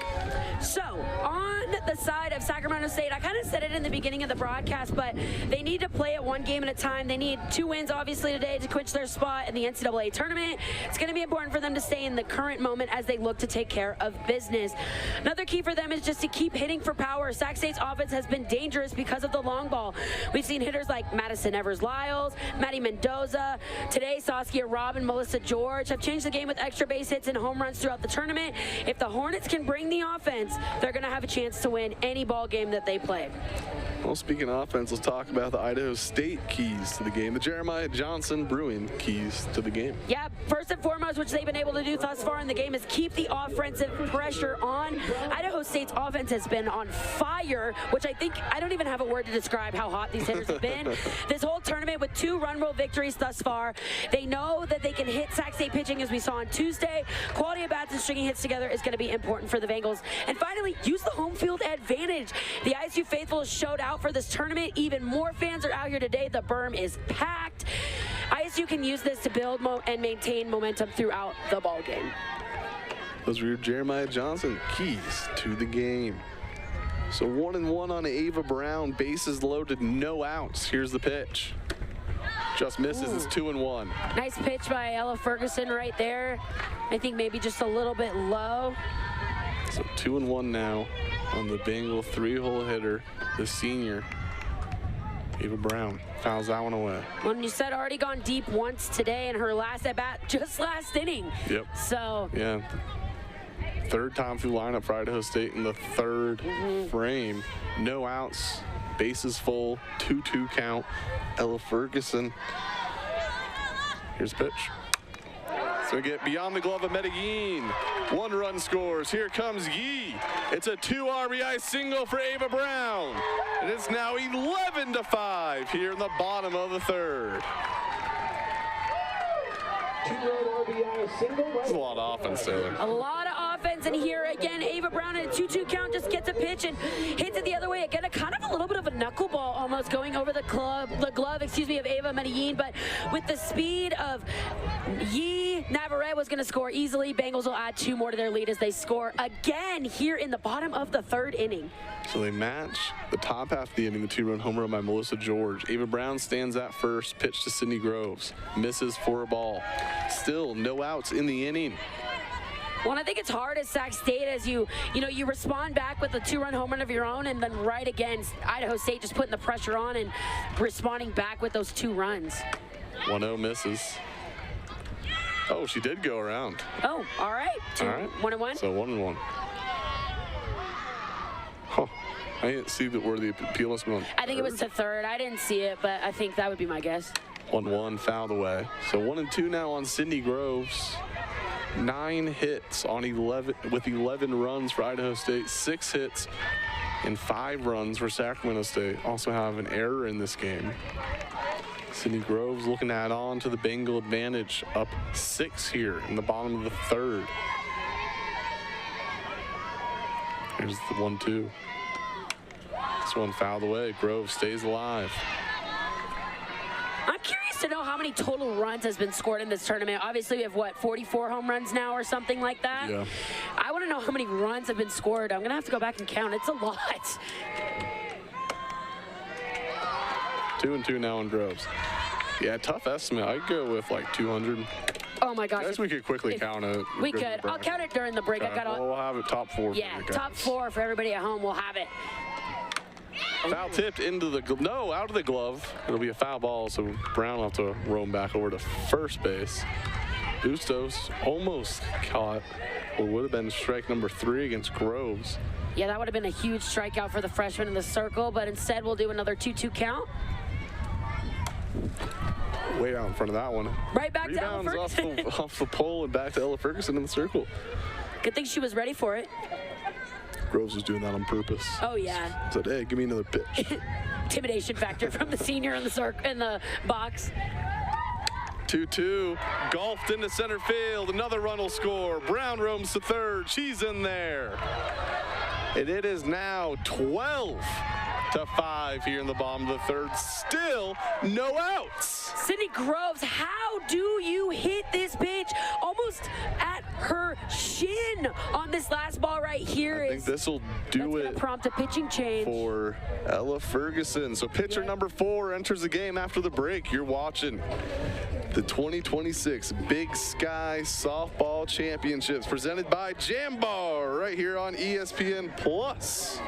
So, on the side of Sacramento State, I kind of said it in the beginning of the broadcast, but they need to play it 1 game at a time. They need 2 wins, obviously, today to clinch their spot in the NCAA tournament. It's going to be important for them to stay in the current moment as they look to take care of business. Another key for them is just to keep hitting for power. Sac State's offense has been dangerous because of the long ball. We've seen hitters like Madison Evers-Lyles, Maddie Mendoza. Today, Saskia Robin, Melissa George have changed the game with extra base hits and home runs throughout the tournament. If the Hornets can bring the offense, they're going to have a chance to win any ball game that they play. Well, speaking of offense, let's talk about the Idaho State keys to the game. The Jeremiah Johnson Brewing keys to the game. Yeah, first and foremost, which they've been able to do thus far in the game, is keep the offensive pressure on. Idaho State's offense has been on fire, which I don't even have a word to describe how hot these hitters have been. This whole tournament with 2 run rule victories thus far. They know that they can hit Sac State pitching, as we saw on Tuesday. Quality of bats and stringing hits together is going to be important for the Bengals. And finally, use the home field advantage. The ISU faithful showed out for this tournament. Even more fans are out here today. The berm is packed. ISU can use this to build and maintain momentum throughout the ball game. Those were your Jeremiah Johnson keys to the game. So 1-1 on Ava Brown, bases loaded, no outs. Here's the pitch. Just misses. It's 2-1. Nice pitch by Ella Ferguson right there. I think maybe just a little bit low. So 2-1 now on the Bengal 3-hole hitter, the senior, Ava Brown. Fouls that one away. Well, you said already gone deep once today in her last at bat, just last inning. Yep. So. Yeah. Third time through lineup for Idaho State in the third frame. No outs, bases full, 2-2 count. Ella Ferguson. Here's the pitch. So we get beyond the glove of Medellin. 1 run scores. Here comes Yee. It's a 2 RBI single for Ava Brown. And it's now 11-5 here in the bottom of the third. 2-run RBI single. That's a lot of offense there. A lot of offense, and here again, Ava Brown in a 2-2 count just gets a pitch and hits it the other way. Again, a kind of a little bit of a knuckleball almost going over the glove, of Ava Medellin, but with the speed of Yee, Navarrete was going to score easily. Bengals will add 2 more to their lead as they score again here in the bottom of the third inning. So they match the top half of the inning, the 2-run home run by Melissa George. Ava Brown stands at first, pitch to Sydney Groves, misses for a ball. Still no outs in the inning. Well, I think it's hard as Sac State as you respond back with a 2-run home run of your own, and then right against Idaho State just putting the pressure on and responding back with those 2 runs. 1-0 misses. Oh, she did go around. Oh, all right. 1-1. So 1-1. Huh. I didn't see where the appeal must be on. I think it was to third. I didn't see it, but I think that would be my guess. 1-1 fouled away. So 1-2 now on Sydney Groves. 9 hits on 11 with 11 runs for Idaho State, 6 hits and 5 runs for Sacramento State. Also have an error in this game. Sydney Groves looking to add on to the Bengal advantage, up 6 here in the bottom of the third. Here's the 1-2. This one fouled away. Groves stays alive. I'm curious to know how many total runs has been scored in this tournament. Obviously, we have, 44 home runs now or something like that? Yeah. I want to know how many runs have been scored. I'm going to have to go back and count. It's a lot. 2-2 now on Groves. Yeah, tough estimate. I'd go with like 200. Oh my gosh. I guess we could quickly count it. We could. I'll count it during the break. Okay. We'll have it top 4. Yeah, top 4 for everybody at home. We'll have it. Foul tipped into the out of the glove. It'll be a foul ball, so Brown will have to roam back over to first base. Bustos almost caught what would have been strike number 3 against Groves. Yeah, that would have been a huge strikeout for the freshman in the circle, but instead we'll do another 2-2 count. Way out in front of that one. Right back Rebounds to Ella Ferguson. off the pole and back to Ella Ferguson in the circle. Good thing she was ready for it. Groves was doing that on purpose. Oh yeah. Said, hey, give me another pitch. Intimidation factor from the senior in the box. 2-2, golfed into center field. Another run will score. Brown roams to third. She's in there. And it is now 12-5 here in the bottom of the third. Still no outs. Sydney Groves, how do you hit this pitch almost at her shin on this last ball right here? I think this will do it. Prompt a pitching change for Ella Ferguson. So pitcher number 4 enters the game after the break. You're watching the 2026 Big Sky Softball Championships presented by Jambar right here on ESPN Plus.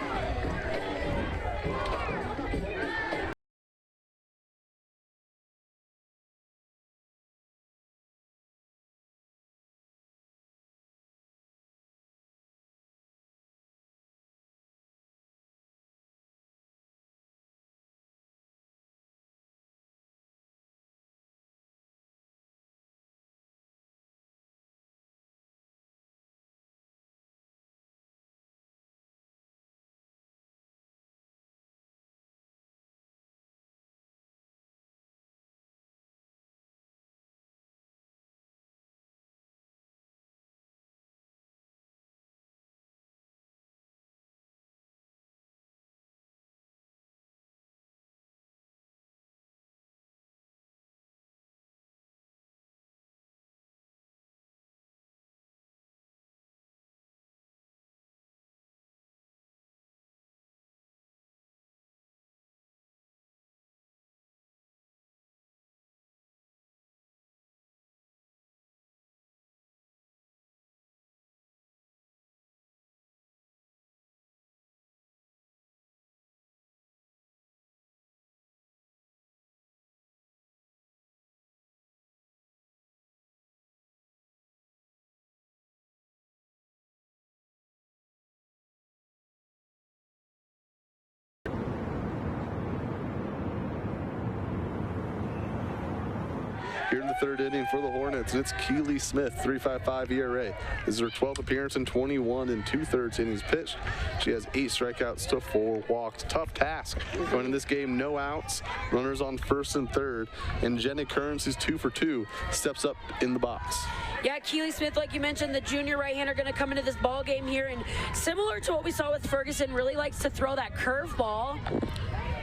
here in the third inning for the Hornets, and it's Keely Smith, 3.55 ERA. This is her 12th appearance in 21 2/3 innings pitched. She has 8 strikeouts to 4 walks. Tough task going in this game. No outs, runners on first and third, and Jenna Kearns, who's 2 for 2, steps up in the box. Yeah, Keely Smith, like you mentioned, the junior right-hander going to come into this ball game here, and similar to what we saw with Ferguson, really likes to throw that curveball.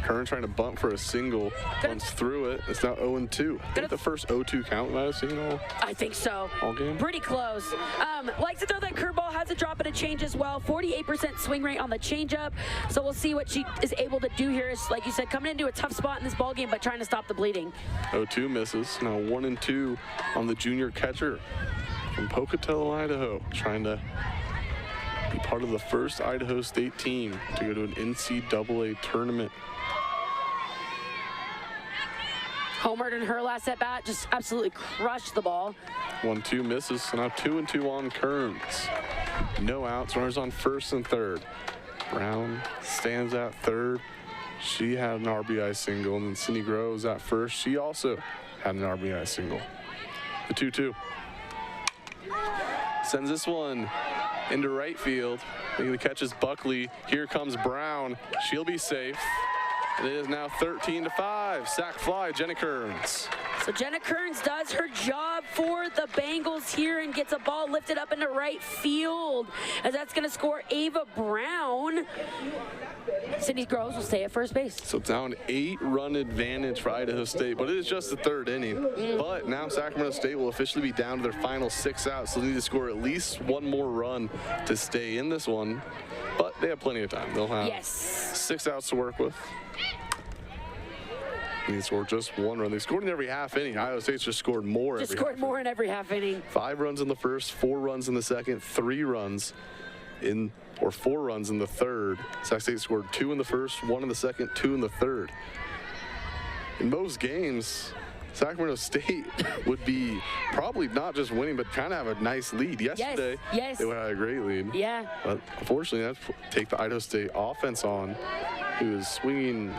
Kern trying to bunt for a single, runs through it. It's now 0-2. I think the first 0-2 count we might have seen all. I think so. All game. Pretty close. Likes to throw that curveball, has a drop and a change as well. 48% swing rate on the changeup. So we'll see what she is able to do here. Is, like you said, coming into a tough spot in this ball game, but trying to stop the bleeding. 0-2 misses. Now 1-2 on the junior catcher from Pocatello, Idaho, trying to be part of the first Idaho State team to go to an NCAA tournament. Homered in her last at bat, just absolutely crushed the ball. 1-2 misses, so now 2-2 on Kearns. No outs, runners on first and third. Brown stands at third. She had an RBI single, and then Cindy Groves at first. She also had an RBI single. The 2-2. Sends this one into right field. Making the catch is Buckley. Here comes Brown. She'll be safe. It is now 13-5. Sac fly, Jenna Kearns. So Jenna Kearns does her job for the Bengals here and gets a ball lifted up into right field, as that's going to score Ava Brown. Cindy Groves will stay at first base. So it's now an 8-run advantage for Idaho State, but it is just the third inning. But now Sacramento State will officially be down to their final 6 outs, so they need to score at least one more run to stay in this one. But they have plenty of time. They'll have 6 outs to work with. They scored just 1 run. They scored in every half inning. Iowa State's just scored more. Just scored more in every half inning. 5 runs in the first, 4 runs in the second, 3 runs in, or 4 runs in the third. Sac State scored 2 in the first, 1 in the second, 2 in the third. In most games, Sacramento State would be probably not just winning, but kind of have a nice lead. Yesterday, they would have a great lead. Yeah. But unfortunately, that's take the Idaho State offense on, who is swinging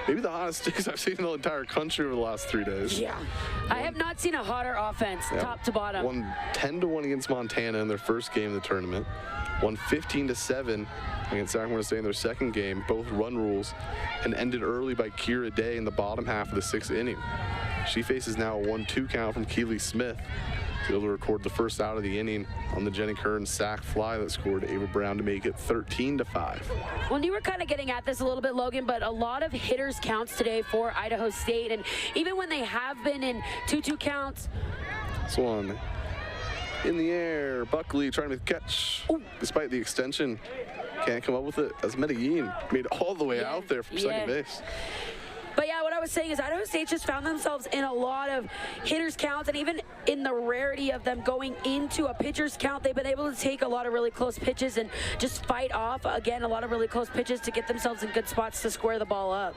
maybe the hottest sticks I've seen in the entire country over the last 3 days. Yeah. I have not seen a hotter offense, top to bottom. Won 10-1 against Montana in their first game of the tournament. Won 15-7 against Sacramento State in their second game, both run rules, and ended early by Kira Day in the bottom half of the 6th inning. She faces now a 1-2 count from Keely Smith to be able to record the first out of the inning on the Jenny Kearns sac fly that scored Ava Brown to make it 13-5. Well, you were kind of getting at this a little bit, Logan, but a lot of hitters counts today for Idaho State, and even when they have been in 2-2 counts. This one in the air, Buckley trying to catch. Despite the extension, can't come up with it, as Medellin made all the way out there from second base. But yeah, what I was saying is Idaho State just found themselves in a lot of hitters counts, and even in the rarity of them going into a pitcher's count, they've been able to take a lot of really close pitches and just fight off, again, a lot of really close pitches to get themselves in good spots to square the ball up.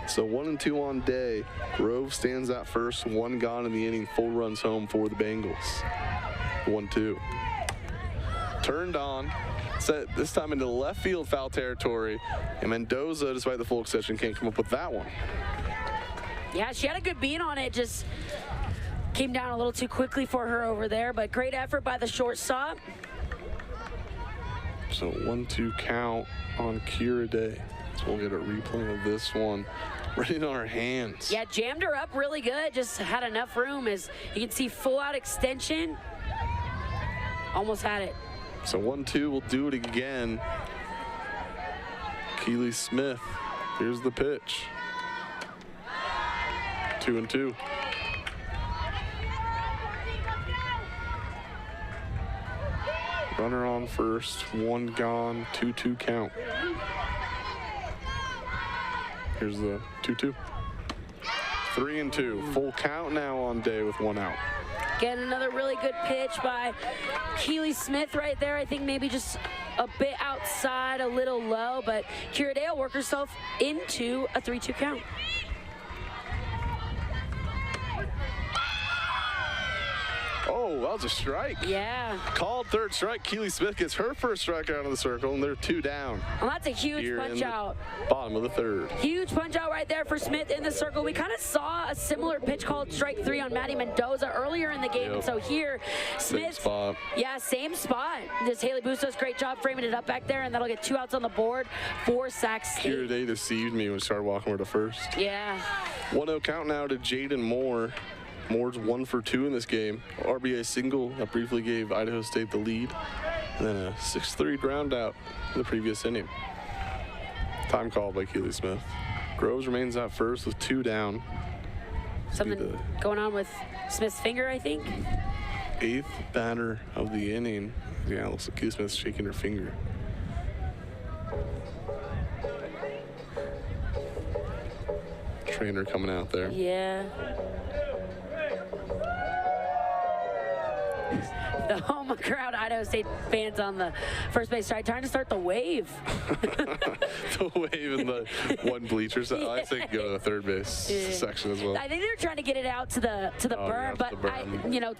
So 1-2 on Day. Grove stands at first, 1 gone in the inning, 4 runs home for the Bengals. 1-2. Turned on. Set this time into left field foul territory, and Mendoza, despite the full extension, can't come up with that one. Yeah, she had a good beat on it, just came down a little too quickly for her over there, but great effort by the shortstop. So 1-2 count on Kira Day. So we'll get a replay of this one right in our hands. Yeah, jammed her up really good, just had enough room. As you can see, full out extension, almost had it. So 1-2, we'll do it again. Keely Smith, here's the pitch. 2-2. Runner on first, 1 gone, 2-2 count. Here's the 2-2. 3-2, full count now on Day with 1 out. Again, another really good pitch by Keely Smith right there. I think maybe just a bit outside, a little low, but Kira Day will work herself into a 3-2 count. Oh, that was a strike. Yeah. Called third strike. Keely Smith gets her first strikeout of the circle, and they're 2 down. Well, that's a huge punch out. Bottom of the third. Huge punch out right there for Smith in the circle. We kind of saw a similar pitch called strike 3 on Maddie Mendoza earlier in the game. And so here, Smith. Same spot. Yeah, same spot. This Haley Bustos, great job framing it up back there, and that'll get 2 outs on the board for Sac State. Here they deceived me when we started walking over to first. Yeah. 1-0 count now to Jaden Moore. Moore's 1 for 2 in this game. RBI single that briefly gave Idaho State the lead. And then a 6-3 ground out in the previous inning. Time called by Keely Smith. Groves remains at first with 2 down. Something going on with Smith's finger, I think. 8th batter of the inning. Yeah, it looks like Keely Smith's shaking her finger. Trainer coming out there. Yeah. The home crowd, Idaho State fans on the first base side trying to start the wave. The wave in the one bleacher. So I think go to the third base section as well. I think they're trying to get it out to the berm, but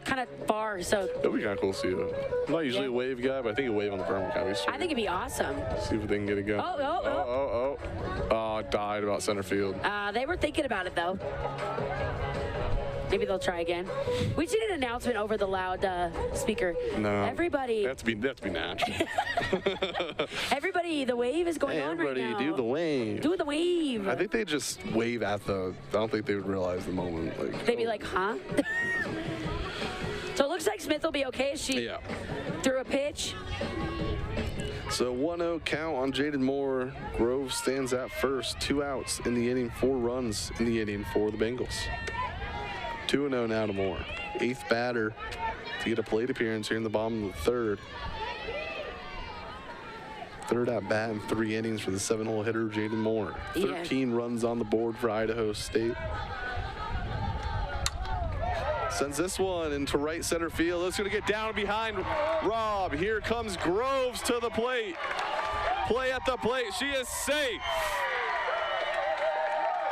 kind of far. So it'll be kind of cool to see. I'm not usually a wave guy, but I think a wave on the berm would kind of be sweet. I think it'd be awesome. See if they can get it going. Oh, died about center field. They were thinking about it though. Maybe they'll try again. We just need an announcement over the loud speaker. No. Everybody. That's to be natural. Everybody, the wave is going on right now. Everybody, do the wave. Do the wave. I think they just wave at the. I don't think they would realize the moment. They'd be like, huh? So it looks like Smith will be okay. She threw a pitch. So 1-0 count on Jaden Moore. Grove stands at first. 2 outs in the inning. 4 runs in the inning for the Bengals. 2-0 now to Moore. 8th batter to get a plate appearance here in the bottom of the third. Third at bat in 3 innings for the 7-hole hitter, Jaden Moore. 13 runs on the board for Idaho State. Sends this one into right center field. It's going to get down behind Rob. Here comes Groves to the plate. Play at the plate. She is safe.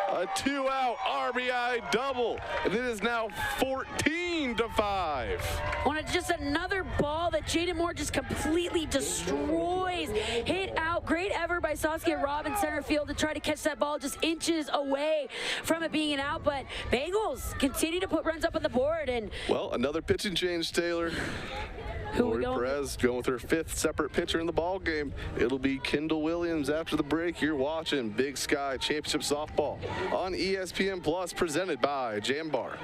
A 2-out RBI double. And it is now 14-5. Just another ball that Jaden Moore just completely destroys. Hit out. Great effort by Saskia Robb in center field to try to catch that ball just inches away from it being an out. But Bengals continue to put runs up on the board. And well, another pitching change, Taylor. Lori Perez going with her 5th separate pitcher in the ball game. It'll be Kendall Williams after the break. You're watching Big Sky Championship Softball on ESPN Plus, presented by Jambar.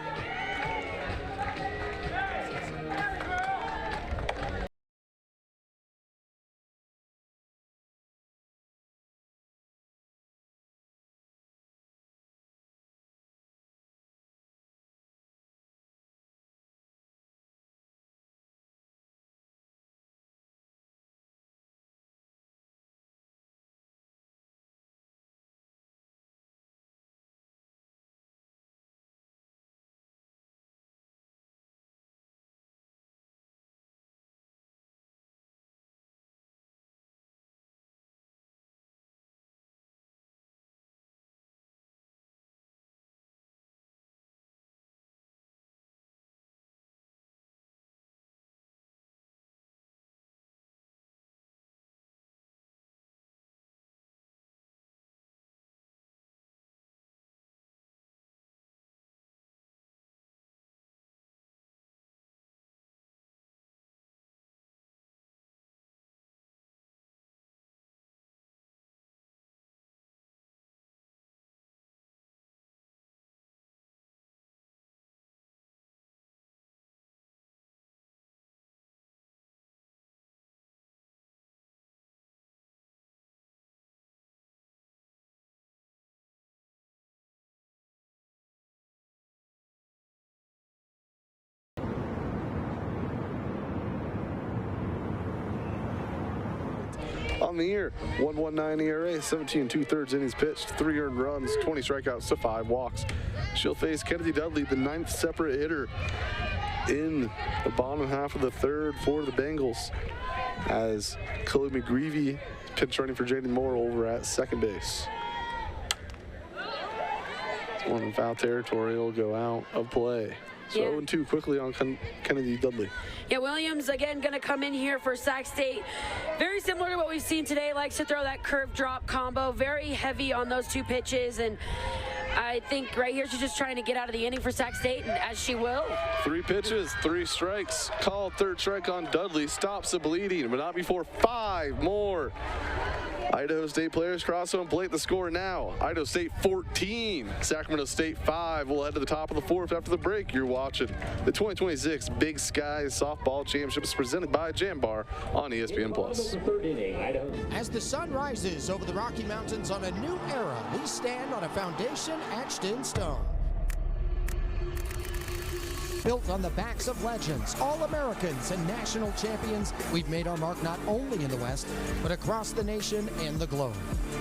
On the year, 1.19 ERA, 17 2/3 innings pitched, 3 earned runs, 20 strikeouts to 5 walks. She'll face Kennedy Dudley, the 9th separate hitter in the bottom half of the third for the Bengals, as Chloe McGreevy pinch running for Jaden Moore over at second base. It's one in foul territory. Will go out of play. So 0-2 quickly on Kennedy Dudley. Yeah, Williams, again, going to come in here for Sac State. Very similar to what we've seen today. Likes to throw that curve drop combo. Very heavy on those 2 pitches. And I think right here she's just trying to get out of the inning for Sac State, and as she will. 3 pitches, 3 strikes. Called 3rd strike on Dudley. Stops the bleeding, but not before 5 more. Idaho State players cross home plate. The score now, Idaho State 14, Sacramento State 5. We'll head to the top of the 4th after the break. You're watching the 2026 Big Sky Softball Championships presented by Jambar on ESPN+. As the sun rises over the Rocky Mountains on a new era, we stand on a foundation etched in stone. Built on the backs of legends, All-Americans, and national champions, we've made our mark not only in the West, but across the nation and the globe.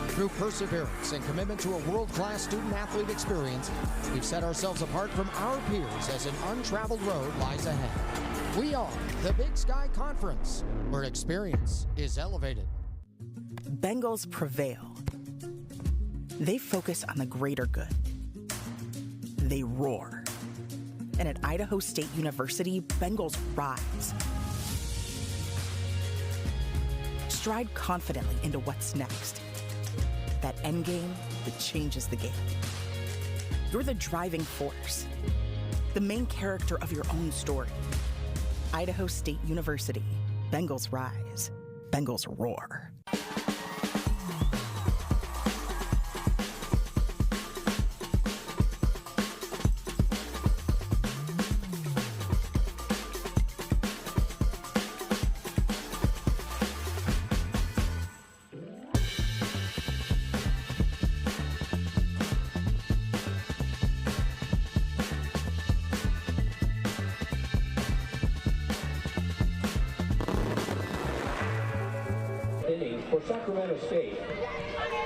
Through perseverance and commitment to a world-class student-athlete experience, we've set ourselves apart from our peers as an untraveled road lies ahead. We are the Big Sky Conference, where experience is elevated. Bengals prevail. They focus on the greater good. They roar. And at Idaho State University, Bengals rise. Stride confidently into what's next. That end game that changes the game. You're the driving force, the main character of your own story. Idaho State University, Bengals rise, Bengals roar. For Sacramento State.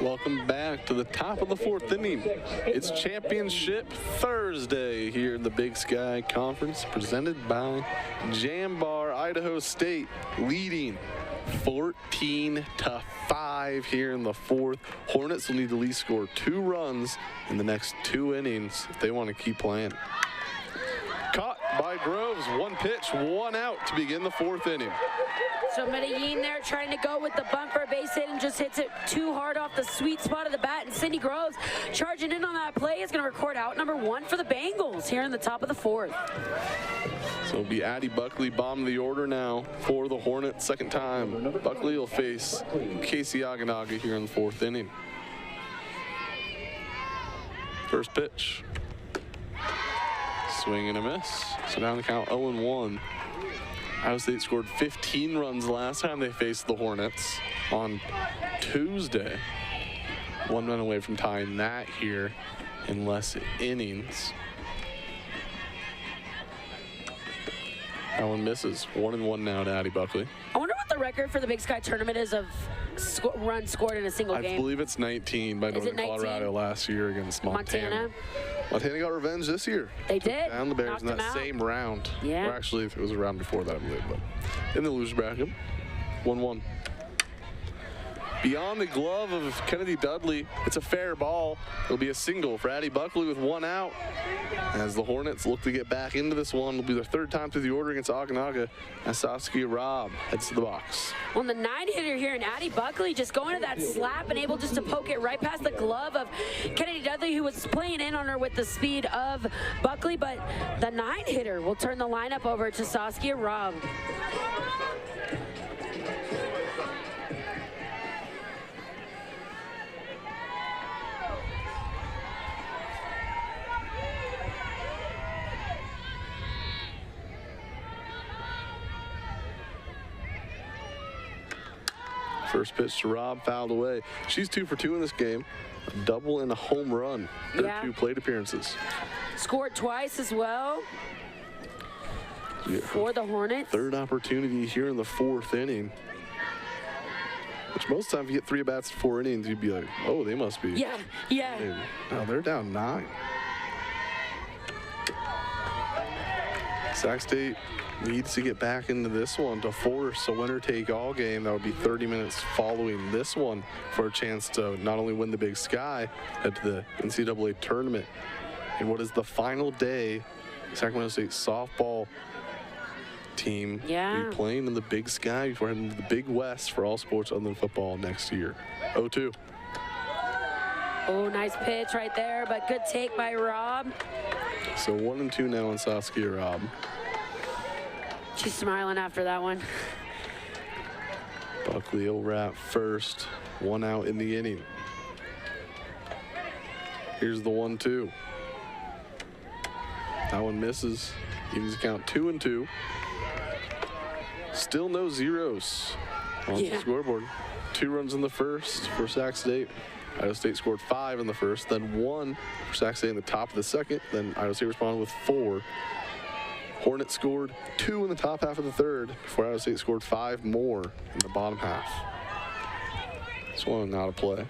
Welcome back to the top of the 4th inning. It's Championship Thursday here in the Big Sky Conference, presented by Jambar. Idaho State leading 14-5 here in the 4th. Hornets will need to at least score 2 runs in the next 2 innings if they want to keep playing. Caught by Groves, 1 pitch, 1 out to begin the 4th inning. So Medellin there trying to go with the bunt for a base hit and just hits it too hard off the sweet spot of the bat. And Cindy Groves charging in on that play is going to record out number 1 for the Bengals here in the top of the 4th. So it'll be Addie Buckley, bottom of the order now for the Hornets. 2nd time. Buckley will face Casey Aganaga here in the 4th inning. First pitch. Swing and a miss. So down the count 0-1. Idaho State scored 15 runs last time they faced the Hornets on Tuesday. 1 run away from tying that here in less innings. That one misses. 1-1 now to Addie Buckley. I wonder what the record for the Big Sky tournament is of runs scored in a single game. I believe it's 19 by Northern Colorado last year against Montana. Montana got revenge this year. They did. Down the Bears in that same round. Yeah. Or actually, it was a round before that, I believe. But in the loser bracket, 1-1. Beyond the glove of Kennedy Dudley, it's a fair ball. It'll be a single for Addie Buckley with 1 out. As the Hornets look to get back into this one, it'll be their 3rd time through the order against Aganaga as Saskia Robb heads to the box. Well, the 9-hitter here, and Addie Buckley just going to that slap and able just to poke it right past the glove of Kennedy Dudley, who was playing in on her with the speed of Buckley, but the 9-hitter will turn the lineup over to Saskia Robb. First pitch to Robb, fouled away. She's 2 for 2 in this game. A double and a home run. Her 2 plate appearances. Scored twice as well for the Hornets. 3rd opportunity here in the 4th inning. Which most times if you get 3 at-bats in 4 innings, you'd be like, oh, they must be. Yeah. No, they're down 9. Sac State needs to get back into this one to force a winner-take-all game. That would be 30 minutes following this one for a chance to not only win the Big Sky, head to the NCAA tournament. And what is the final day Sacramento State softball team Yeah. be playing in the Big Sky before heading to the Big West for all sports other than football next year. 0-2. Oh, nice pitch right there, but good take by Robb. So 1-2 now on Saskia Robb. She's smiling after that one. Buckley over at first, 1 out in the inning. Here's the 1-2. That one misses. Evens the count 2-2. Still no zeros on the scoreboard. 2 runs in the first for Sac State. Idaho State scored 5 in the first, then 1 for Sac State in the top of the second. Then Idaho State responded with 4. Hornets scored 2 in the top half of the third before Idaho State scored 5 more in the bottom half. This one not a play.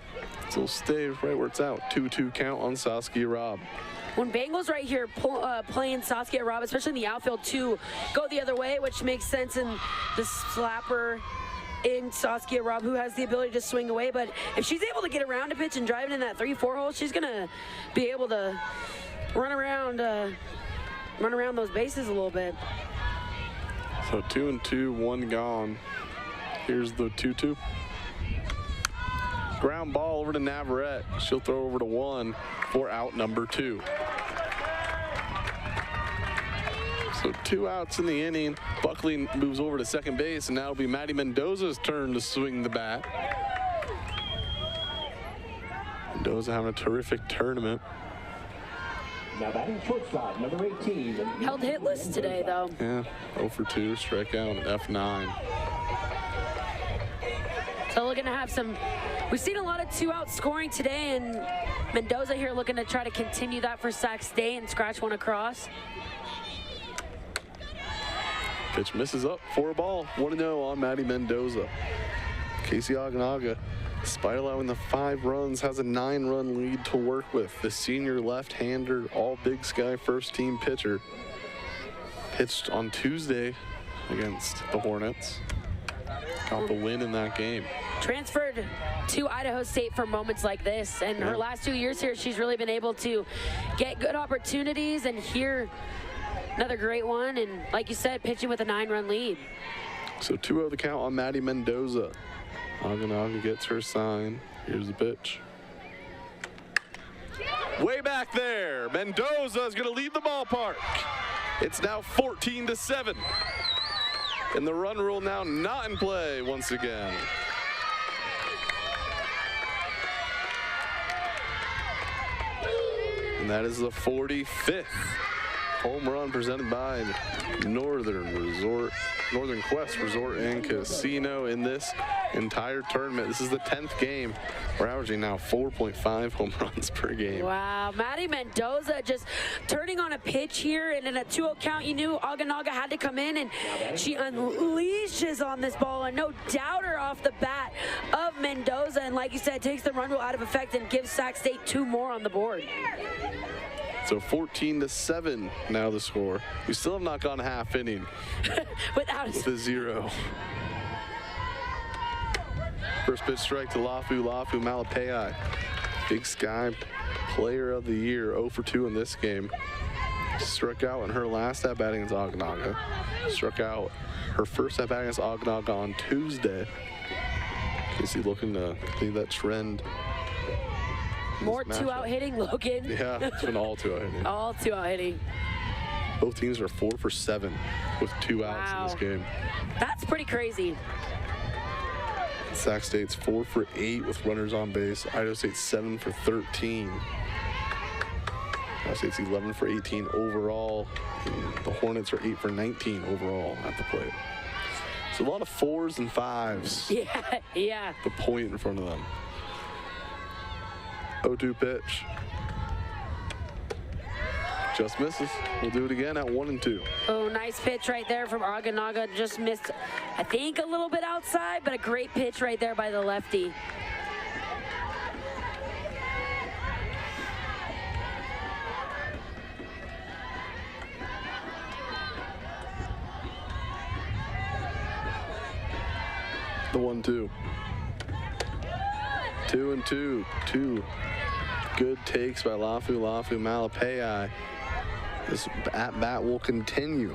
So stay right where it's out. 2-2 count on Saskia Robb. When Bengals right here playing Saskia Robb, especially in the outfield too, go the other way, which makes sense in the slapper in Saskia Robb, who has the ability to swing away. But if she's able to get around a pitch and drive it in that 3-4 hole, she's gonna be able to run around those bases a little bit. So 2-2, 1 gone. Here's the 2-2. Ground ball over to Navarrete. She'll throw over to 1 for out number 2. So 2 outs in the inning. Buckley moves over to second base, and now it'll be Maddie Mendoza's turn to swing the bat. Mendoza having a terrific tournament. Now batting shortstop, number 18. Held hitless today, though. Yeah, 0 for 2, strikeout at F9. So looking to have some, we've seen a lot of 2-out scoring today, and Mendoza here looking to try to continue that for Sac State and scratch one across. Pitch misses up for a ball. 1-0 on Maddie Mendoza. Casey Aganaga, despite allowing the 5 runs, has a 9-run lead to work with. The senior left-hander, all Big Sky first-team pitcher, pitched on Tuesday against the Hornets. Got the win in that game. Transferred to Idaho State for moments like this, and her last 2 years here, she's really been able to get good opportunities, and here another great one, and like you said, pitching with a 9-run lead. So 2-0 the count on Maddie Mendoza. Aganaga gets her sign. Here's the pitch. Way back there, Mendoza is going to lead the ballpark. It's now 14-7. And the run rule now not in play once again. And that is the 45th home run presented by Northern Quest Resort and Casino in this entire tournament. This is the 10th game. We're averaging now 4.5 home runs per game. Wow, Maddie Mendoza just turning on a pitch here, and in a 2-0 count, you knew Aganaga had to come in, and she unleashes on this ball, and no doubter off the bat of Mendoza, and like you said, takes the run rule out of effect and gives Sac State 2 more on the board. So 14-7 now the score. We still have not gone a half inning with a 0. First pitch strike to Lafu Malapei. Big Sky Player of the Year, 0 for 2 in this game. Struck out in her last at-bat against Aganaga. Struck out her first at-bat against Aganaga on Tuesday. Casey looking to leave that trend. More 2-out hitting, Logan. Yeah, it's been all 2-out hitting. All 2-out hitting. Both teams are 4 for 7 with 2 outs in this game. That's pretty crazy. Sac State's 4 for 8 with runners on base. Idaho State's 7 for 13. Idaho State's 11 for 18 overall. And the Hornets are 8 for 19 overall at the plate. So a lot of 4s and 5s. Yeah. The point in front of them. 0-2 pitch. Just misses. We'll do it again at 1-2. Oh, nice pitch right there from Aganaga. Just missed, I think, a little bit outside, but a great pitch right there by the lefty. The 1-2. 2-2. 2 good takes by Lafu Malapei. This at-bat will continue.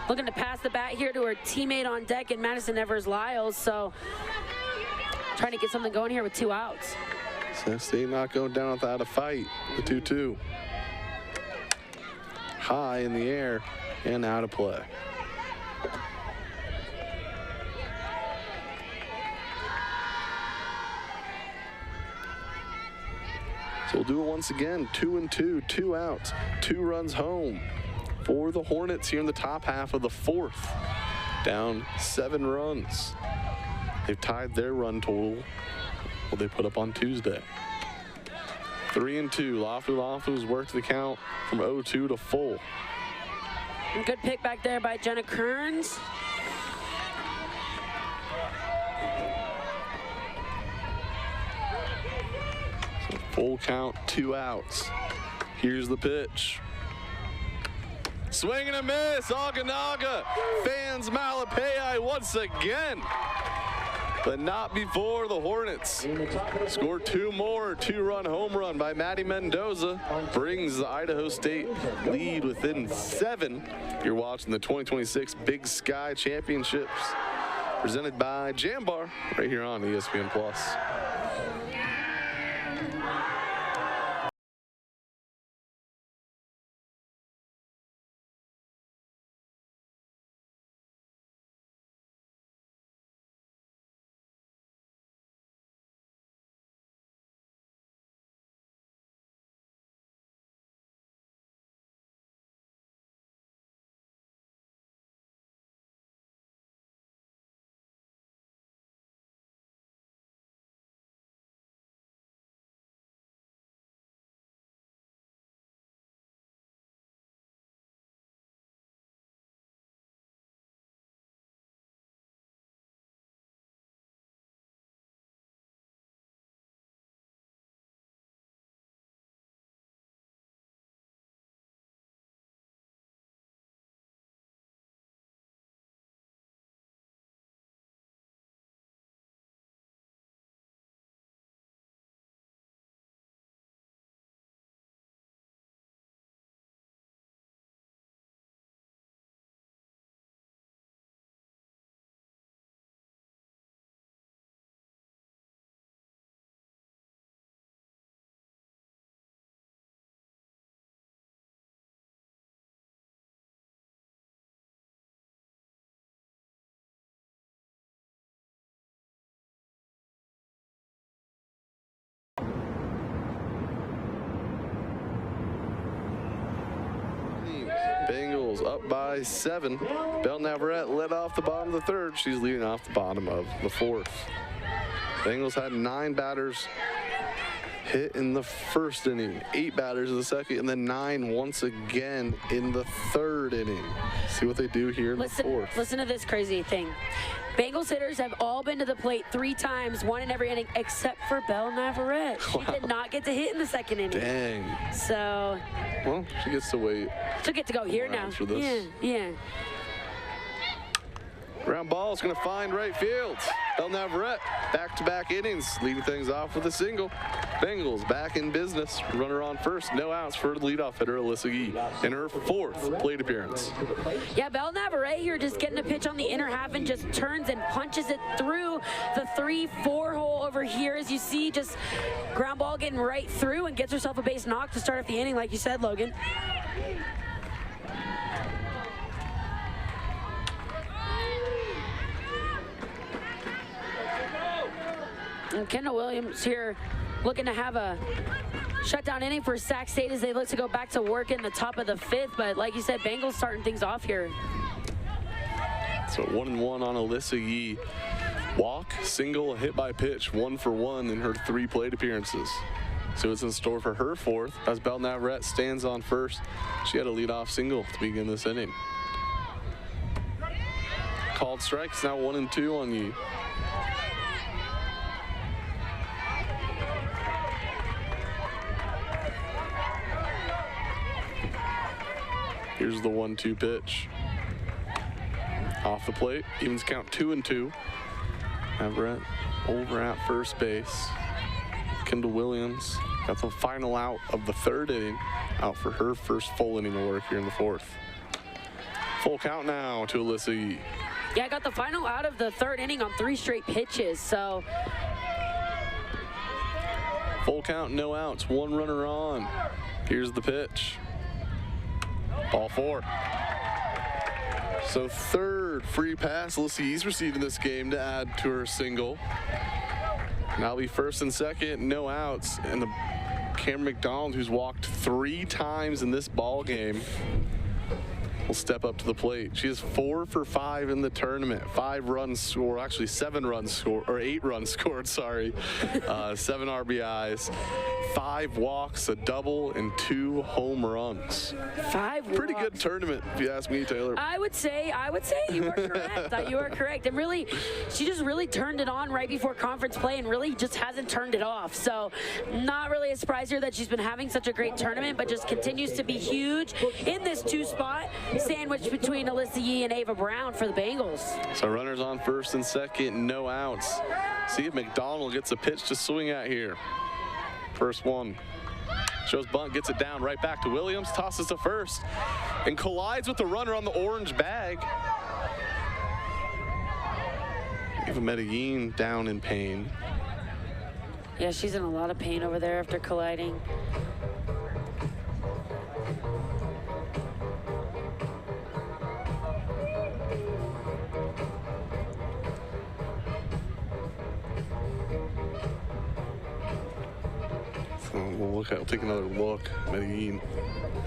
Looking to pass the bat here to her teammate on deck in Madison Evers-Lyles, so trying to get something going here with 2 outs. Sac State not going down without a fight. The 2-2. High in the air and out of play. So we'll do it once again. 2-2, 2 outs, 2 runs home for the Hornets here in the top half of the 4th. Down 7 runs. They've tied their run total what they put up on Tuesday. 3-2. Lafu-Lafu's worked the count from 0-2 to full. Good pick back there by Jenna Kearns. So full count, 2 outs. Here's the pitch. Swing and a miss. Oganaga fans Malapei once again. But not before the Hornets score 2 more. 2-run home run by Maddie Mendoza brings the Idaho State lead within 7. You're watching the 2026 Big Sky Championships presented by Jambar right here on ESPN Plus. Bengals up by 7. Belle Navarrete led off the bottom of the 3rd. She's leading off the bottom of the 4th. Bengals had 9 batters hit in the 1st inning, 8 batters in the 2nd, and then 9 once again in the 3rd inning. See what they do here in the 4th. Listen to this crazy thing. Bengals hitters have all been to the plate 3 times, 1 in every inning, except for Belle Navarrete. She did not get to hit in the 2nd inning. Dang. So. Well, she gets to wait. She'll get to go here now. For this. Yeah. Ground ball is going to find right field. Belle Navarrete, back-to-back innings, leading things off with a single. Bengals back in business. Runner on first, no outs for the leadoff hitter, Alyssa Gee, in her 4th plate appearance. Yeah, Belle Navarrete here just getting a pitch on the inner half and just turns and punches it through the 3-4 hole over here. As you see, just ground ball getting right through and gets herself a base knock to start off the inning, like you said, Logan. And Kendall Williams here looking to have a shutdown inning for Sac State as they look to go back to work in the top of the 5th. But like you said, Bengals starting things off here. So 1-1 on Alyssa Gee. Walk, single, hit by pitch, 1 for 1 in her 3 plate appearances. So it's in store for her 4th as Belle Navarrete stands on first. She had a leadoff single to begin this inning. Called strikes, now 1-2 on Gee. Here's the 1-2 pitch. Off the plate, evens count 2-2. Navarrete over at first base. Kendall Williams Got the final out of the third inning, out for her first full inning of work here in the fourth. Full count now to Alyssa Yee. Yeah, I got the final out of the third inning on 3 straight pitches, so. Full count, no outs, 1 runner on. Here's the pitch. Ball 4. So third free pass Alyssa Yee's received in this game to add to her single. Now be first and second, no outs, and the Cameron McDonald, who's walked 3 times in this ball game, will step up to the plate. She is 4 for 5 in the tournament. 5 runs scored, actually 7 runs scored, or 8 runs scored, sorry. 7 RBIs, 5 walks, a double, and 2 home runs. 5 Pretty walks. good tournament, if you ask me, Taylor. I would say you are correct. You are correct. And really, she just really turned it on right before conference play and really just hasn't turned it off. So not really a surprise here that she's been having such a great tournament, but just continues to be huge in this 2 spot, sandwiched between Alyssa Yee and Ava Brown for the Bengals. So runners on first and second, no outs. See if McDonald gets a pitch to swing at here. First one. Shows bunt, gets it down right back to Williams, tosses to first, and collides with the runner on the orange bag. Ava Medellin down in pain. Yeah, she's in a lot of pain over there after colliding. We'll take another look. Medellin,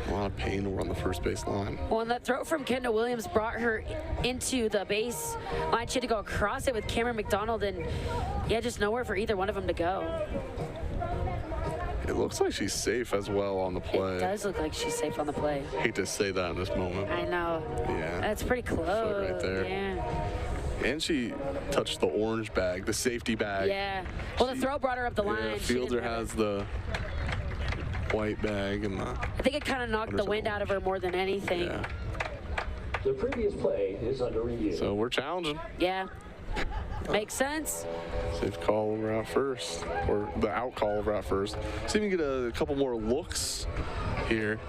a lot of pain over on the first base line. Well, and that throw from Kendall Williams brought her into the base line. She had to go across it with Cameron McDonald, and yeah, just nowhere for either one of them to go. It looks like she's safe as well on the play. It does look like she's safe on the play. Hate to say that in this moment. I know. Yeah. That's pretty close. Right there. Yeah. And she touched the orange bag, the safety bag. Yeah. Well, the throw brought her up the line. Yeah, Fielder has the white bag and the. I think it kind of knocked the wind out of her more than anything. Yeah. The previous play is under review. So we're challenging. Yeah. Makes sense. Safe call over out first, or the out call over out first. See if we can get a couple more looks here.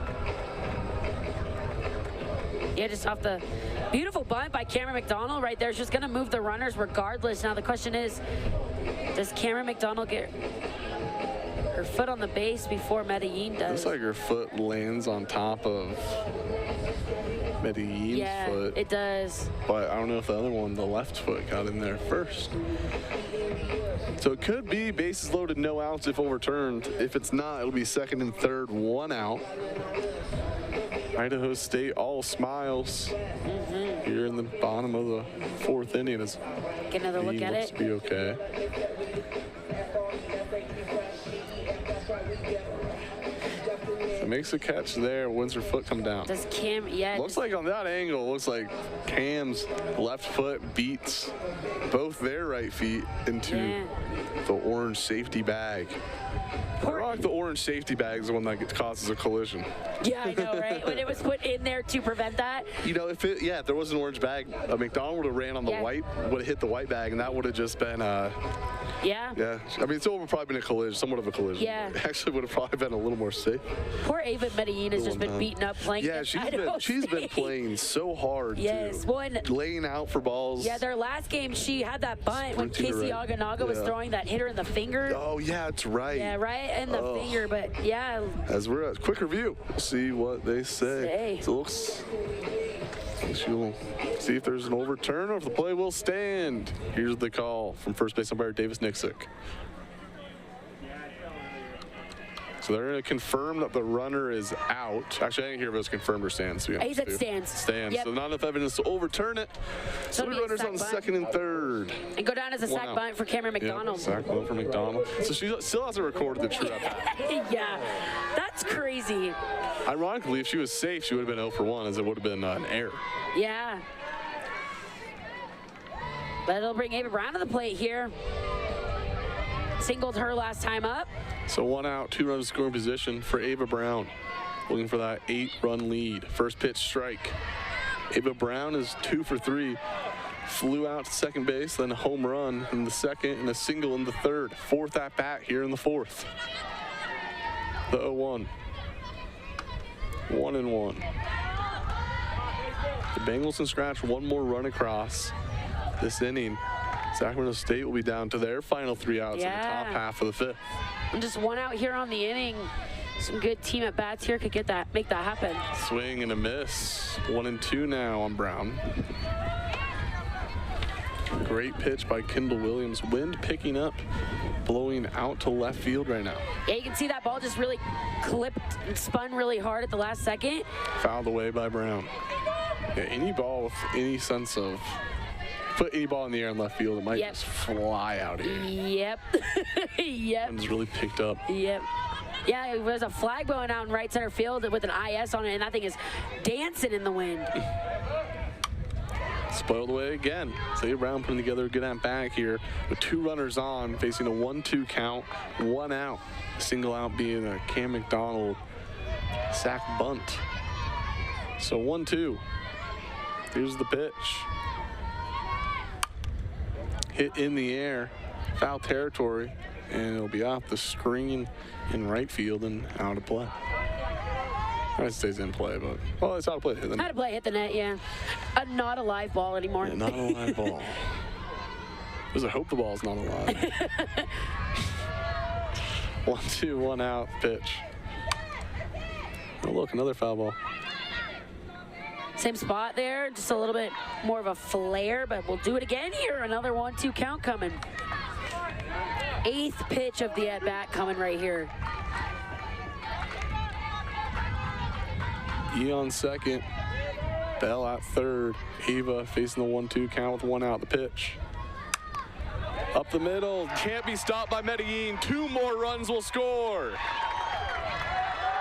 Yeah, just off the beautiful bunt by Cameron McDonald right there. She's going to move the runners regardless. Now the question is, does Cameron McDonald get her foot on the base before Medellin does? Looks like her foot lands on top of Medellin's foot. Yeah, it does. But I don't know if the other one, the left foot, got in there first. So it could be bases loaded, no outs if overturned. If it's not, it'll be second and third, 1 out. Idaho State all smiles here in the bottom of the 4th inning. Get another look at it. Looks to be okay. If it makes a catch there, when's her foot come down? Does Cam, yeah. Looks like on that angle, looks like Cam's left foot beats both their right feet into the orange safety bag. The orange safety bag is the one that causes a collision. Yeah, I know, right? When it was put in there to prevent that. You know, if there was an orange bag, McDonald would have ran on the white, would have hit the white bag, and that would have just been yeah. Yeah. I mean, it still would have probably been a collision, somewhat of a collision. Yeah. It actually would have probably been a little more safe. Poor Ava Medellin has just been beaten up playing. Yeah, she's been playing so hard. Yes, laying out for balls. Yeah, their last game, she had that bunt when Casey Aganaga was throwing that hitter in the finger. Oh, yeah, that's right. Yeah, right in the finger, but yeah. As we're at quick review, we'll see what they say. So it looks. She'll see if there's an overturn or if the play will stand. Here's the call from first base umpire Davis Nixick. So they're going to confirm that the runner is out. Actually, I didn't hear if it was confirmed or stands. He said stands. Stands. Yep. So not enough evidence to overturn it. So the runners on second and third. And go down as a sack bunt for Cameron McDonald. Yeah, sack bunt for McDonald. So she still hasn't recorded the true up. Yeah, that's crazy. Ironically, if she was safe, she would have been 0 for 1, as it would have been an error. Yeah. But it'll bring Ava Brown to the plate here. Singled her last time up. So 1 out, 2 runs scoring position for Ava Brown. Looking for that 8-run lead. First pitch strike. Ava Brown is 2 for 3. Flew out to second base, then a home run in the second and a single in the third. 4th at bat here in the 4th. The 0-1. 1-1. The Bengals can scratch one more run across this inning. Sacramento State will be down to their final 3 outs in the top half of the 5th. And just 1 out here on the inning. Some good team at bats here could make that happen. Swing and a miss. 1-2 now on Brown. Great pitch by Kendall Williams. Wind picking up, blowing out to left field right now. Yeah, you can see that ball just really clipped and spun really hard at the last second. Fouled away by Brown. Yeah, any ball with any sense of, put any ball in the air in left field, it might just fly out of here. Yep. Yep. And it's really picked up. Yep. Yeah, there's a flag going out in right center field with an IS on it, and that thing is dancing in the wind. Spoiled away again. Xavier Brown putting together a good at-bat here with 2 runners on, facing a 1-2 count, 1 out. Single out being a Cam McDonald sack bunt. So 1-2. Here's the pitch. Hit in the air, foul territory, and it'll be off the screen in right field and out of play. It stays in play, but, well, it's out of play. Out of play, hit the net, yeah. Not a live ball anymore. Yeah, not a live ball. There's a hope the ball's not alive. 1-2, 1 out, pitch. Oh, look, another foul ball. Same spot there, just a little bit more of a flare, but we'll do it again here. Another 1-2 count coming. 8th pitch of the at-bat coming right here. E on second, Bell at third, Ava facing the 1-2 count with 1 out. The pitch. Up the middle, can't be stopped by Medellin. 2 more runs will score.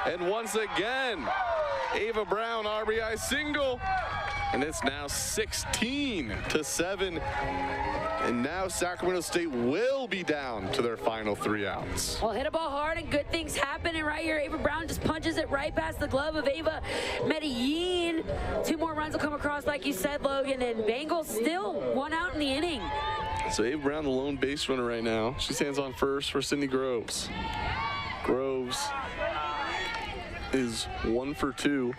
And once again, Ava Brown RBI single. And it's now 16-7. And now Sacramento State will be down to their final 3 outs. Well, hit a ball hard and good things happen. And right here, Ava Brown just punches it right past the glove of Ava Medellin. 2 more runs will come across, like you said, Logan. And Bengals still 1 out in the inning. So Ava Brown, the lone base runner right now. She stands on first for Sydney Groves. Groves is 1 for 2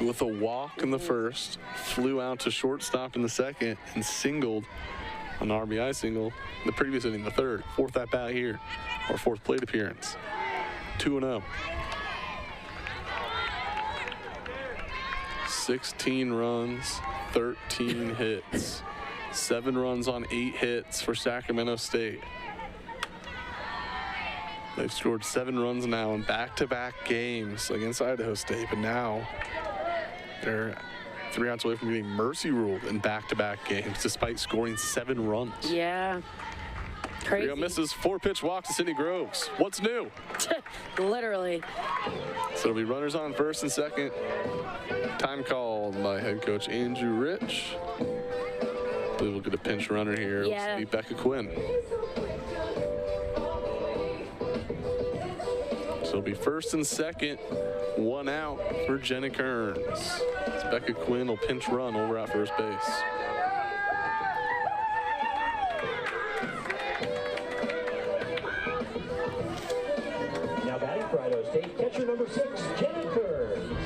with a walk in the first, flew out to shortstop in the second, and singled an RBI single in the previous inning, the third. 4th at bat here, or 4th plate appearance. 2-0. 16 runs, 13 hits. 7 runs on 8 hits for Sacramento State. They've scored 7 runs now in back-to-back games against Idaho State, but now they're 3 outs away from getting mercy ruled in back-to-back games, despite scoring 7 runs. Yeah. Crazy. 3-0 misses, 4-pitch walk to Sydney Groves. What's new? Literally. So it'll be runners on first and second. Time called by head coach Andrew Rich. I believe we'll get a pinch runner here. Yeah. It'll be Becca Quinn. So it'll be first and second, 1 out for Jenna Kearns. Becca Quinn will pinch run over at first base. Now batting for Idaho State, catcher number 6, Jenna Kearns.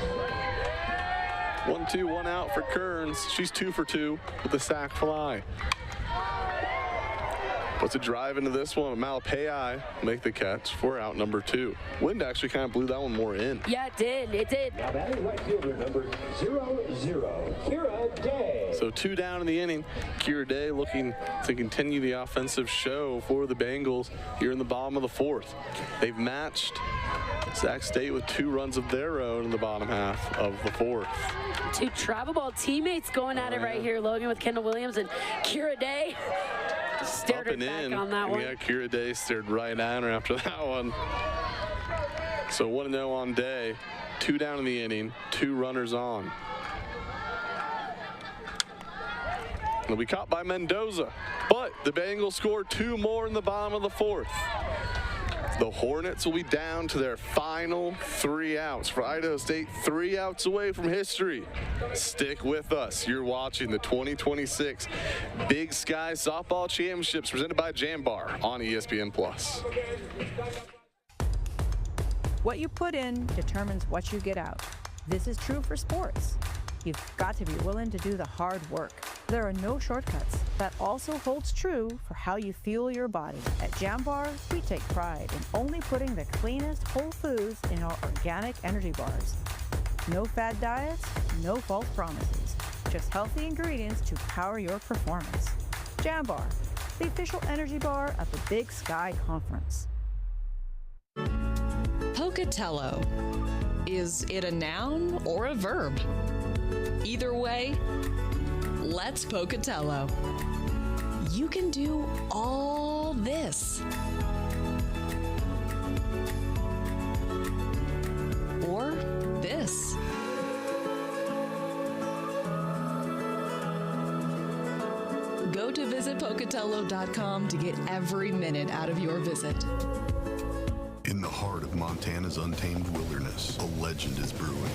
1-2, 1 out for Kearns. She's 2 for 2 with a sac fly. Puts a drive into this one. Malapei make the catch for out number 2. Wind actually kind of blew that one more in. Yeah, it did. It did. Now batting right fielder number 00, Kira Day. So 2 down in the inning. Kira Day looking to continue the offensive show for the Bengals here in the bottom of the 4th. They've matched Sac State with 2 runs of their own in the bottom half of the 4th. 2 travel ball teammates going at it right here, Logan, with Kendall Williams and Kira Day. Stared Up and back in. on that one. Yeah, Kira Day stared right at her after that one. So 1-0 on Day. 2 down in the inning, 2 runners on. It'll be caught by Mendoza, but the Bengals scored 2 more in the bottom of the 4th. The Hornets will be down to their final 3 outs. For Idaho State, 3 outs away from history. Stick with us. You're watching the 2026 Big Sky Softball Championships presented by Jambar on ESPN+. What you put in determines what you get out. This is true for sports. You've got to be willing to do the hard work. There are no shortcuts. That also holds true for how you fuel your body. At Jam Bar, we take pride in only putting the cleanest whole foods in our organic energy bars. No fad diets, no false promises. Just healthy ingredients to power your performance. Jam Bar, the official energy bar of the Big Sky Conference. Pocatello. Is it a noun or a verb? Either way, let's Pocatello. You can do all this. Or this. Go to visitpocatello.com to get every minute out of your visit. In the heart of Montana's untamed wilderness, a legend is brewing.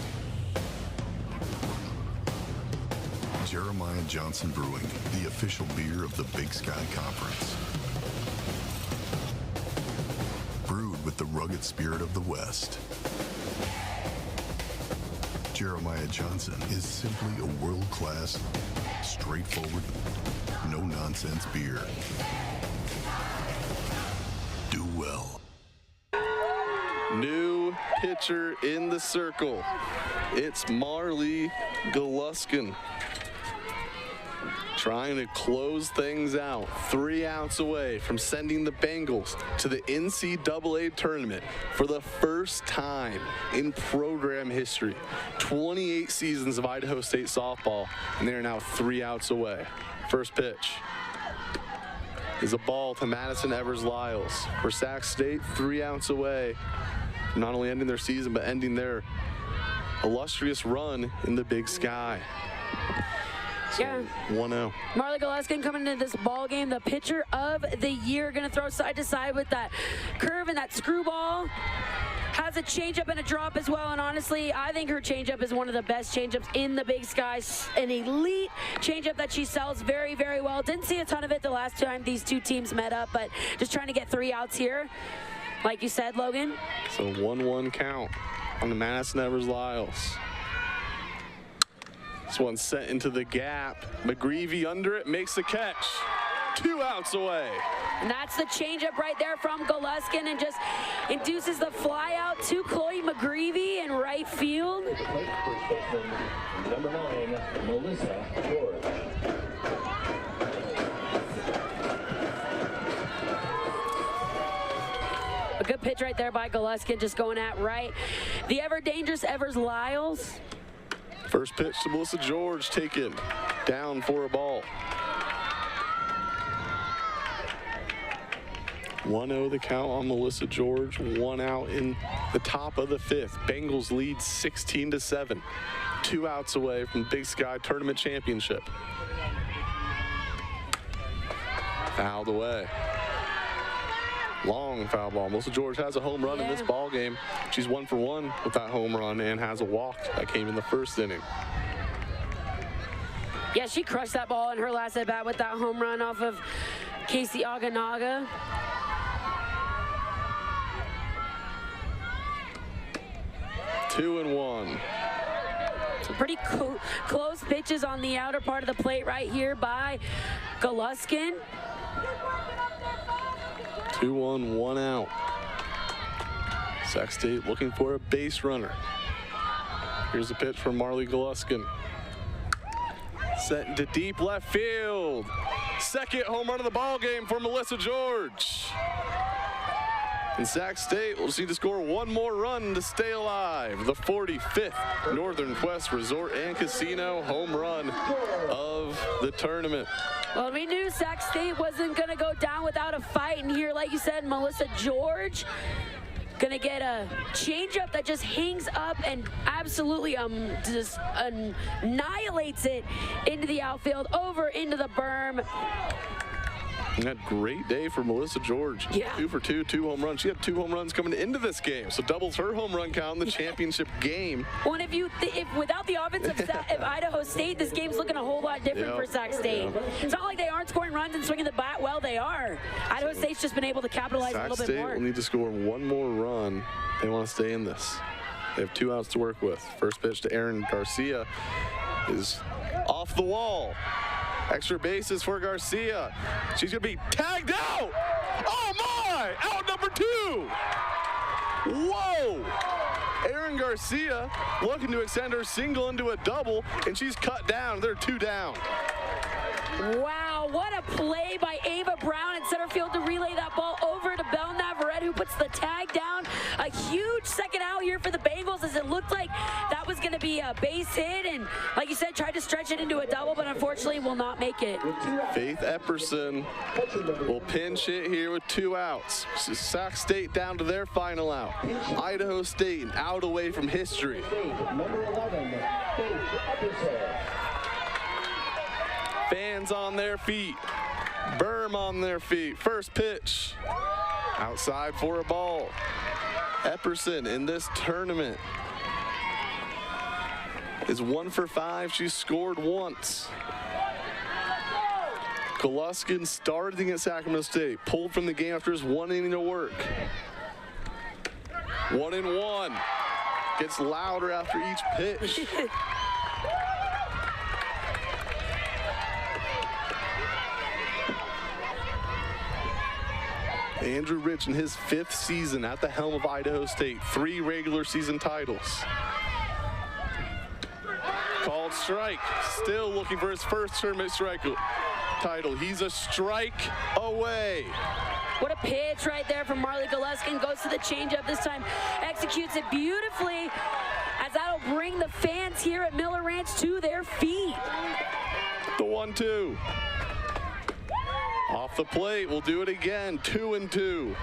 Jeremiah Johnson Brewing, the official beer of the Big Sky Conference. Brewed with the rugged spirit of the West, Jeremiah Johnson is simply a world-class, straightforward, no-nonsense beer. Do well. New pitcher in the circle. It's Marley Goluskin. Trying to close things out, 3 outs away from sending the Bengals to the NCAA tournament for the first time in program history. 28 seasons of Idaho State softball, and they are now 3 outs away. First pitch is a ball to Madison Evers-Lyles. For Sac State, 3 outs away, not only ending their season, but ending their illustrious run in the Big Sky. Yeah. 1-0. Marley Goluskin coming into this ball game, the pitcher of the year, going to throw side to side with that curve and that screwball. Has a changeup and a drop as well, and honestly, I think her changeup is one of the best changeups in the Big Sky. An elite changeup that she sells very, very well. Didn't see a ton of it the last time these two teams met up, but just trying to get 3 outs here, like you said, Logan. So 1-1 count on the Madison Evers-Lyles. This one's sent into the gap. McGreevy under it, makes the catch. 2 outs away. And that's the changeup right there from Goluskin, and just induces the fly out to Chloe McGreevy in right field. Number 9, Melissa George. A good pitch right there by Goluskin, just going at right. The ever dangerous Evers-Lyles. First pitch to Melissa George, taken down for a ball. 1-0 the count on Melissa George, 1 out in the top of the 5th. Bengals lead 16-7, 2 outs away from Big Sky Tournament Championship. Fouled away. Long foul ball. Melissa George has a home run in this ball game. She's 1 for 1 with that home run and has a walk that came in the first inning. Yeah, she crushed that ball in her last at bat with that home run off of Casey Aganaga. Two and 1. Some pretty close pitches on the outer part of the plate right here by Goluskin. 2-1, 1 out. Sac State looking for a base runner. Here's a pitch from Marley Goluskin. Set into deep left field. Second home run of the ball game for Melissa George. And Sac State will see to score 1 more run to stay alive. The 45th Northern Quest Resort and Casino home run of the tournament. Well, we knew Sac State wasn't going to go down without a fight. And here, like you said, Melissa George going to get a changeup that just hangs up and absolutely just annihilates it into the outfield, over into the berm. And that great day for Melissa George. Yeah. 2 for 2, 2 home runs. She had 2 home runs coming into this game, so doubles her home run count in the championship game. Well, and if without the offensive set of Idaho State, this game's looking a whole lot different for Sac State. It's not like they aren't scoring runs and swinging the bat. Well, they are. Idaho State's just been able to capitalize a little bit more. Sac State will need to score one more run. They want to stay in this. They have 2 outs to work with. First pitch to Erin Garcia is off the wall. Extra bases for Garcia. She's going to be tagged out. Oh, my! Out number 2. Whoa! Erin Garcia looking to extend her single into a double, and she's cut down. They're 2 down. Wow, what a play by Ava Brown in center field to relay that ball over to Belle Navarrete, who puts the tag down. A huge second out here for the Bengals, as it looked like that was going to be a base hit, and like you said, tried to stretch it into a double, but unfortunately will not make it. Faith Epperson will pinch hit here with 2 outs. Sac State down to their final out. Idaho State an out away from history. Number 11, Faith Epperson. Fans on their feet. Berm on their feet. First pitch. Outside for a ball. Epperson in this tournament is 1 for 5. She's scored once. Goluskin starting at Sacramento State. Pulled from the game after his 1 inning of work. 1-1. Gets louder after each pitch. Andrew Rich in his 5th season at the helm of Idaho State. 3 regular season titles. Called strike. Still looking for his first tournament strike title. He's a strike away. What a pitch right there from Marley Goluskin. Goes to the changeup this time. Executes it beautifully, as that'll bring the fans here at Miller Ranch to their feet. The 1-2. Off the plate, we'll do it again. 2-2.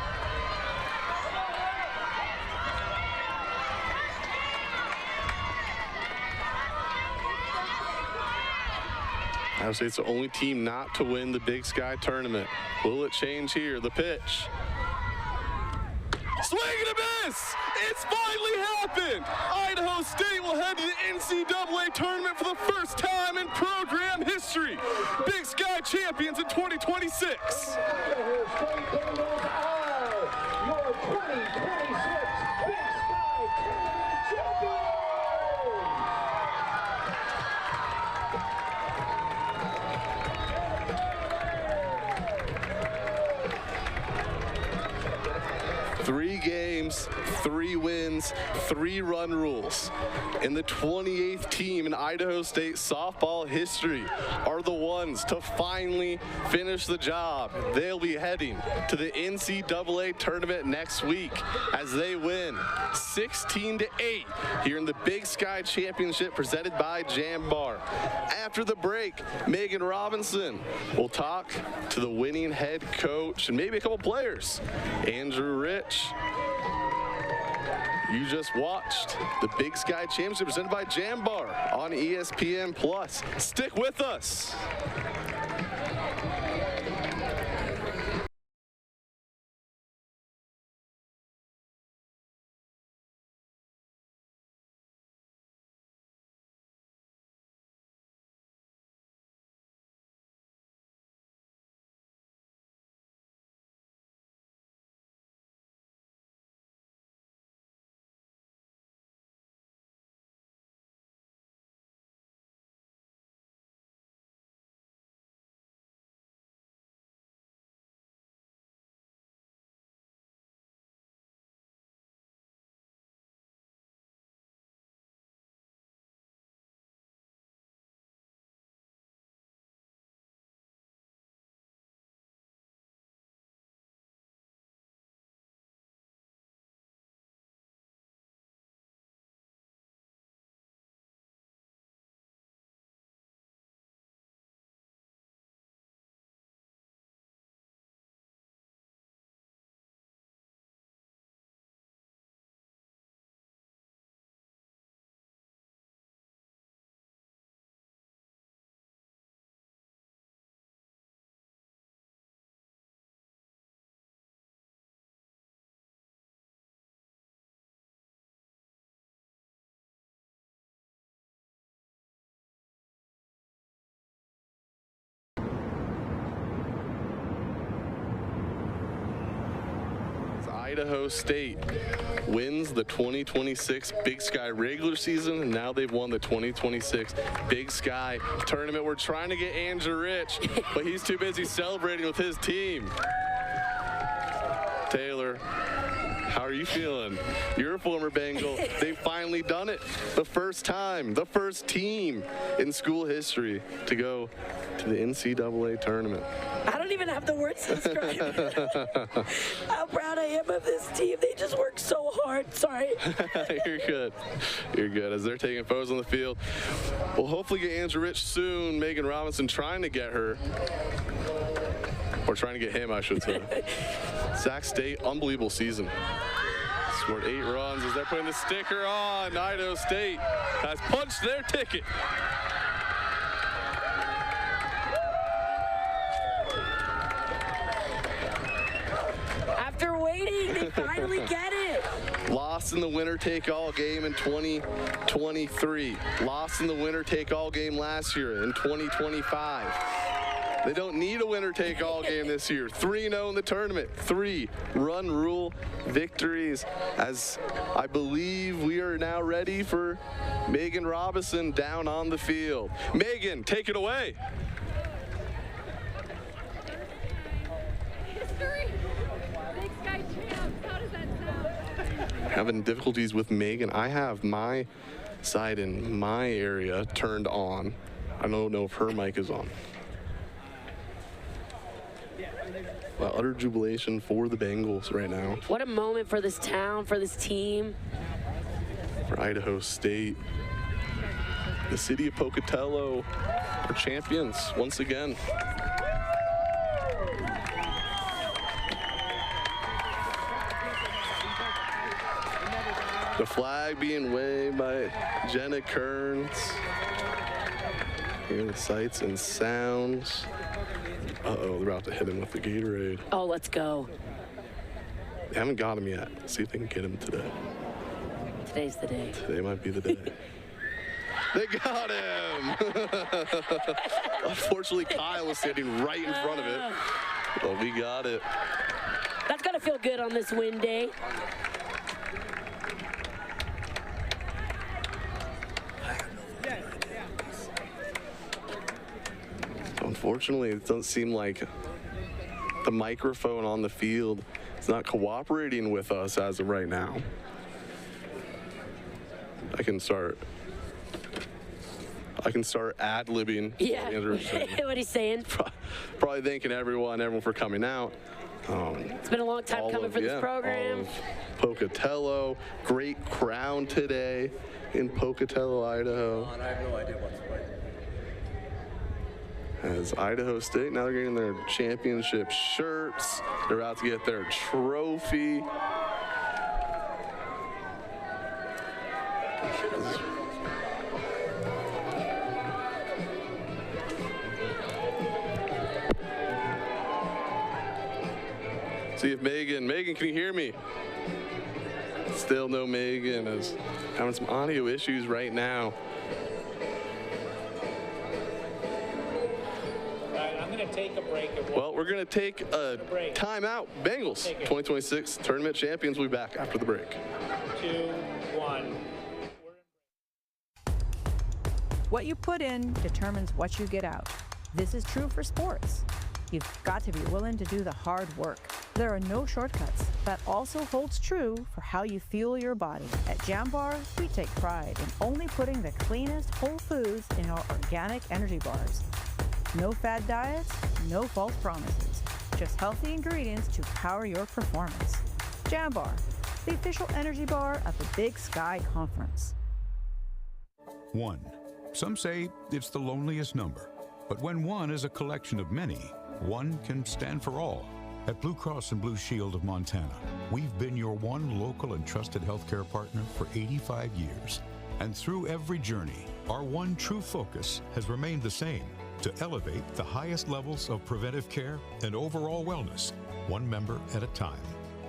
Idaho State's the only team not to win the Big Sky tournament. Will it change here? The pitch. Swing and a miss! It's finally happened! Idaho State will head to the NCAA tournament for the first time in program history. Big Sky champions in 2026. Idaho State Bengals are your 2026 Big Sky Tournament champions! 3 games, 3 wins, 3-run rules. And the 28th team in Idaho State softball history are the ones to finally finish the job. They'll be heading to the NCAA tournament next week as they win 16-8 here in the Big Sky Championship presented by Jambar. After the break, Megan Robinson will talk to the winning head coach and maybe a couple players. Andrew Rich. You just watched the Big Sky Championship presented by Jambar on ESPN+. Stick with us. Idaho State wins the 2026 Big Sky regular season, and now they've won the 2026 Big Sky tournament. We're trying to get Andrew Rich, but he's too busy celebrating with his team. Taylor, how are you feeling? You're a former Bengal. They've finally done it. The first time, the first team in school history to go to the NCAA tournament. I don't even have the words to describe how proud I am of this team. They just work so hard. Sorry. You're good. You're good. As they're taking photos on the field, we'll hopefully get Andrew Rich soon. Megan Robinson trying to get her. Or trying to get him, I should say. Sac State, unbelievable season. Scored 8 runs as they're putting the sticker on. Idaho State has punched their ticket. After waiting, they finally get it. Lost in the winner-take-all game in 2023. Lost in the winner-take-all game last year in 2025. They don't need a winner-take-all game this year. 3-0 in the tournament. 3 run rule victories. As I believe we are now ready for Megan Robinson down on the field. Megan, take it away. History. Big Sky champs. How does that sound? Having difficulties with Megan. I have my side in my area turned on. I don't know if her mic is on. Utter jubilation for the Bengals right now. What a moment for this town, for this team. For Idaho State. The city of Pocatello are champions once again. The flag being waved by Jenna Kearns. Hear the sights and sounds. Uh-oh, they're about to hit him with the Gatorade. Oh, let's go. They haven't got him yet. See if they can get him today. Today's the day. Today might be the day. They got him! Unfortunately, Kyle was standing right in front of it. But we got it. That's got to feel good on this win day. Unfortunately, it doesn't seem like the microphone on the field is not cooperating with us as of right now. I can start ad-libbing. Yeah, what he's saying. Probably thanking everyone for coming out. It's been a long time coming for this program. All of Pocatello, great crowd today in Pocatello, Idaho. I have no idea what's playing. As Idaho State, now they're getting their championship shirts. They're about to get their trophy. See if Megan, can you hear me? Still no Megan, is having some audio issues right now. Take a break. Well, we're going to take a timeout. Bengals, 2026 tournament champions. We'll be back after the break. 2, 1. What you put in determines what you get out. This is true for sports. You've got to be willing to do the hard work. There are no shortcuts. That also holds true for how you fuel your body. At Jambar, we take pride in only putting the cleanest whole foods in our organic energy bars. No fad diets, no false promises. Just healthy ingredients to power your performance. Jambar, the official energy bar of the Big Sky Conference. 1. Some say it's the loneliest number. But when one is a collection of many, one can stand for all. At Blue Cross and Blue Shield of Montana, we've been your one local and trusted healthcare partner for 85 years. And through every journey, our one true focus has remained the same: to elevate the highest levels of preventive care and overall wellness, one member at a time,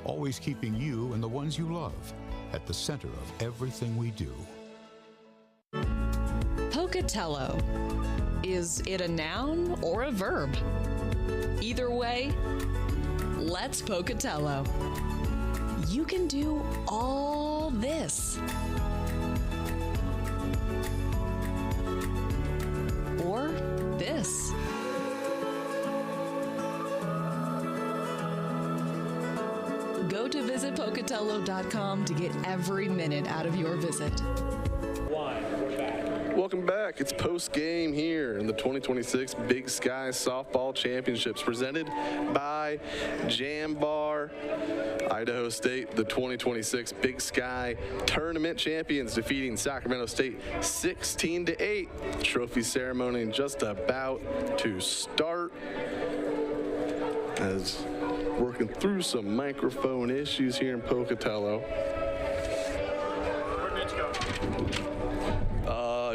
always keeping you and the ones you love at the center of everything we do. Pocatello. Is it a noun or a verb? Either way, let's Pocatello. can do all this. Or this. Go to visitpocatello.com to get every minute out of your visit. We're back. Welcome back. It's post-game here in the 2026 Big Sky Softball Championships presented by Jambar. Idaho State, the 2026 Big Sky Tournament champions, defeating Sacramento State 16-8. Trophy ceremony just about to start. As working through some microphone issues here in Pocatello. Where'd Mitch go?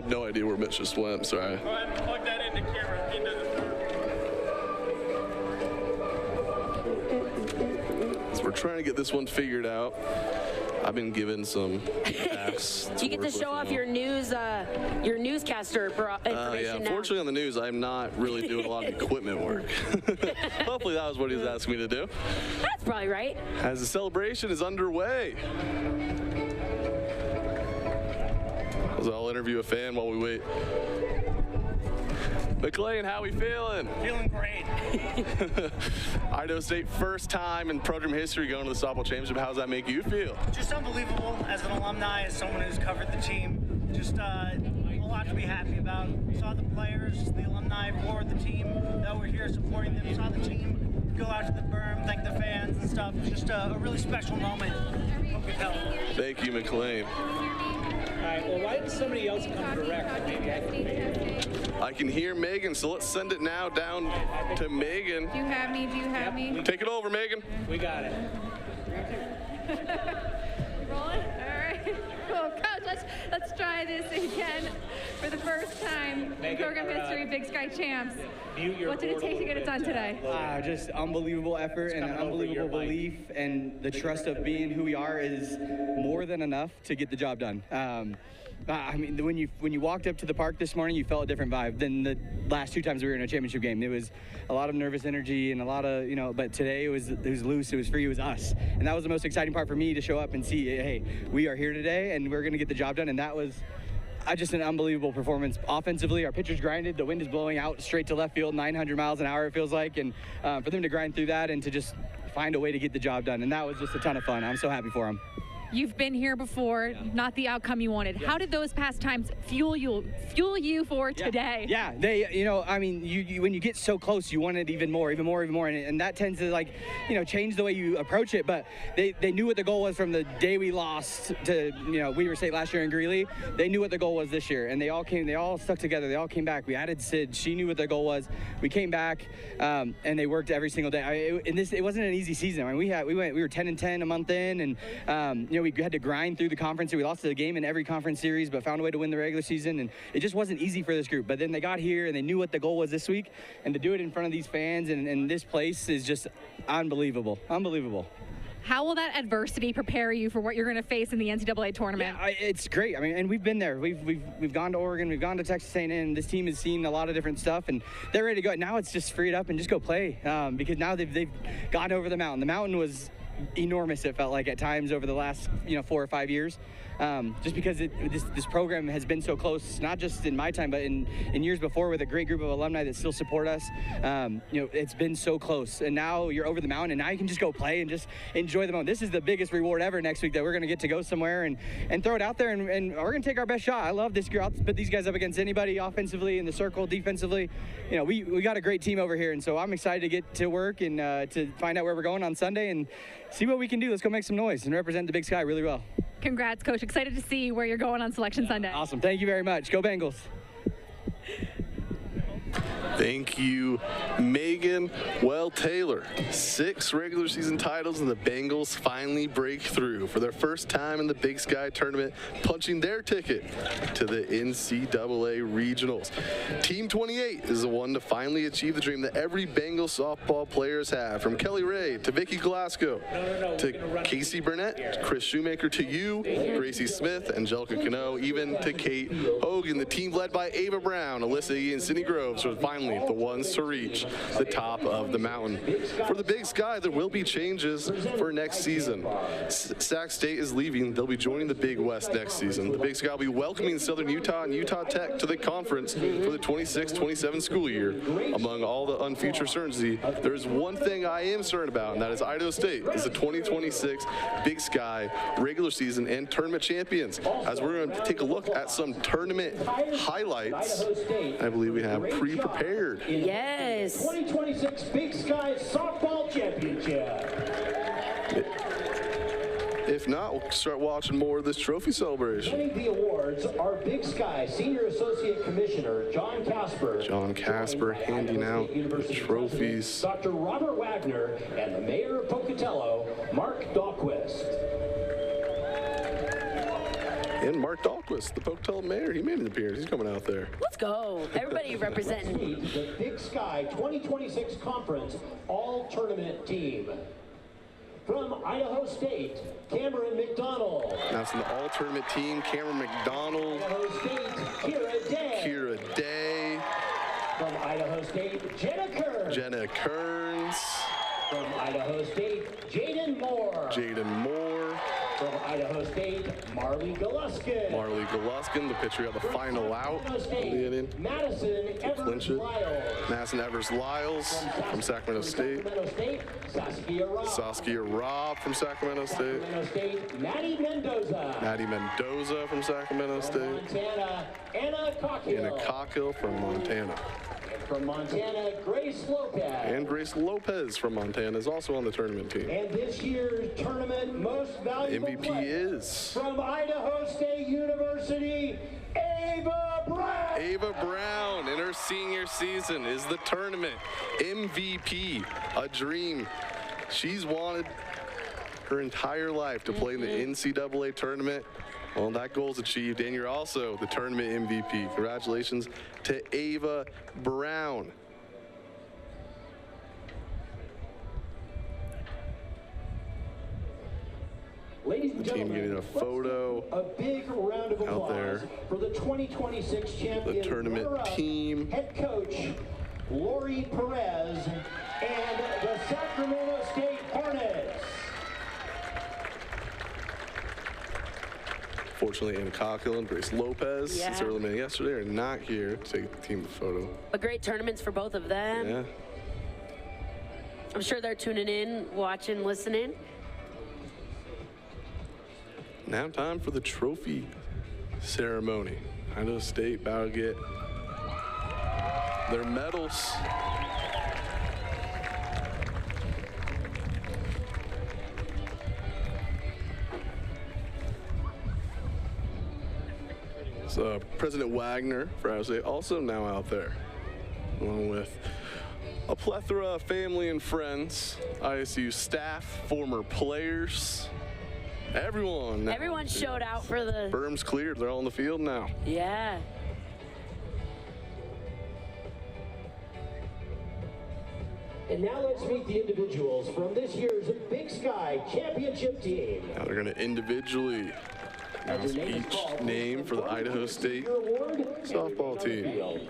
No idea where Mitch just went, sorry. Go ahead and plug that into camera, into the So we're trying to get this one figured out. I've been given some tasks. You get to show off your newscaster information yeah, now. unfortunately on the news, I'm not really doing a lot of equipment work. Hopefully that was what he was asking me to do. That's probably right. As the celebration is underway. So I'll interview a fan while we wait. McLean, how we feeling? Feeling great. Idaho State, first time in program history going to the softball championship. How does that make you feel? Just unbelievable. As an alumni, as someone who's covered the team, just a lot to be happy about. Saw the players, the alumni for the team that were here supporting them. Saw the team go out to the berm, thank the fans and stuff. Just a really special moment. Thank you, McLean. All right, well, why didn't somebody else come direct? Maybe I can I can hear Megan, so let's send it now down to Megan. Do you have me? Do you have me? Take it over, Megan. We got it. Rolling? All right. Cool. Coach, let's try this again for the first time in program history, Big Sky champs. What did it take to get it done today? Just unbelievable effort and an unbelievable belief, and the trust of being who we are is more than enough to get the job done. I mean, when you walked up to the park this morning, you felt a different vibe than the last two times we were in a championship game. It was a lot of nervous energy and a lot of, but today it was loose, it was free, it was us. And that was the most exciting part for me, to show up and see, hey, we are here today and we're going to get the job done. And that was just an unbelievable performance. Offensively, our pitchers grinded. The wind is blowing out straight to left field, 900 miles an hour, it feels like. And for them to grind through that and to just find a way to get the job done. And that was just a ton of fun. I'm so happy for them. You've been here before, not the outcome you wanted. How did those past times fuel you for today? Yeah, they, I mean, you when you get so close, you want it even more, and that tends to change the way you approach it. But they knew what the goal was from the day we lost to Weber State last year in Greeley. They knew what the goal was this year, and they all stuck together. They all came back. We added Sid. She knew what the goal was. We came back, and they worked every single day. It wasn't an easy season. I mean, we were 10-10 a month in, and we had to grind through the conference. We lost the game in every conference series, but found a way to win the regular season, and it just wasn't easy for this group. But then they got here, and they knew what the goal was this week, and to do it in front of these fans and this place is just unbelievable. How will that adversity prepare you for what you're going to face in the NCAA tournament? Yeah, it's great. I mean, and we've been there. We've gone to Oregon. We've gone to Texas A&M. This team has seen a lot of different stuff, and they're ready to go. Now it's just free it up and just go play, because now they've gone over the mountain. The mountain was enormous, it felt like, at times over the last 4 or 5 years, just because this program has been so close, not just in my time but in years before, with a great group of alumni that still support us. It's been so close, and now you're over the mountain, and now you can just go play and just enjoy the moment. This is the biggest reward ever next week, that we're going to get to go somewhere and throw it out there, and we're going to take our best shot. I love this group. I'll put these guys up against anybody offensively in the circle, defensively. We got a great team over here, and so I'm excited to get to work and to find out where we're going on Sunday and see what we can do. Let's go make some noise and represent the Big Sky really well. Congrats, Coach. Excited to see where you're going on Selection Sunday. Awesome. Thank you very much. Go Bengals. Thank you, Megan. Well, Taylor, 6 regular season titles, and the Bengals finally break through for their first time in the Big Sky tournament, punching their ticket to the NCAA regionals. Team 28 is the one to finally achieve the dream that every Bengals softball players have, from Kelly Ray to Vicky Glasgow to Casey Burnett, Chris Shoemaker to you, Gracie Smith, Angelica Cano, even to Kate Hogan. The team led by Ava Brown, Alyssa E, and Sydney Groves was finally only the ones to reach the top of the mountain. For the Big Sky, there will be changes for next season. Sac State is leaving. They'll be joining the Big West next season. The Big Sky will be welcoming Southern Utah and Utah Tech to the conference for the 26-27 school year. Among all the unfuture certainty, there is one thing I am certain about, and that is Idaho State is the 2026 Big Sky regular season and tournament champions. As we're going to take a look at some tournament highlights, I believe we have pre-prepared. Yes. 2026 Big Sky Softball Championship. If not, we'll start watching more of this trophy celebration. Winning the awards are Big Sky Senior Associate Commissioner John Casper. John Casper handing out the trophies. Dr. Robert Wagner and the Mayor of Pocatello, Mark Dahlquist. And Mark Dahlquist, the Pocatello mayor, he made an appearance. He's coming out there. Let's go. Everybody representing. The Big Sky 2026 Conference All-Tournament Team. From Idaho State, Cameron McDonald. That's the all-tournament team, Cameron McDonald. Idaho State, Kira Day. Kira Day. From Idaho State, Jenna Kearns. Jenna Kearns. From Idaho State, Jaden Moore. Jaden Moore. From Idaho State, Marley Galuskin. Marley Galuskin, the pitcher got the final out. Madison Evers Lyles from Sacramento State. Saskia Robb from Sacramento State. Maddie Mendoza. Maddie Mendoza from Sacramento State. Montana, Anna Cockhill. Anna Cockhill from Montana. From Montana, Grace Lopez. And Grace Lopez from Montana is also on the tournament team. And this year's tournament most valuable MVP is from Idaho State University, Ava Brown. Ava Brown in her senior season is the tournament MVP, a dream she's wanted her entire life to play in the NCAA tournament. Well, that goal is achieved, and you're also the tournament MVP. Congratulations to Ava Brown. Ladies and gentlemen, team getting a photo a big round of applause out there for the 2026 champion, the tournament team, head coach Lori Perez, and the Sacramento State Hornets. Fortunately, Anna Cockhill and Grace Lopez, since early man yesterday, are not here to take the team photo. But great tournaments for both of them. Yeah. I'm sure they're tuning in, watching, listening. Now time for the trophy ceremony. Idaho State about to get their medals. So President Wagner for Idaho State also now out there, along with a plethora of family and friends, ISU staff, former players, everyone. Everyone showed out for the... Berm's cleared. They're all in the field now. Yeah. And now let's meet the individuals from this year's Big Sky Championship team. Now they're going to individually announce each name for the Idaho State softball team.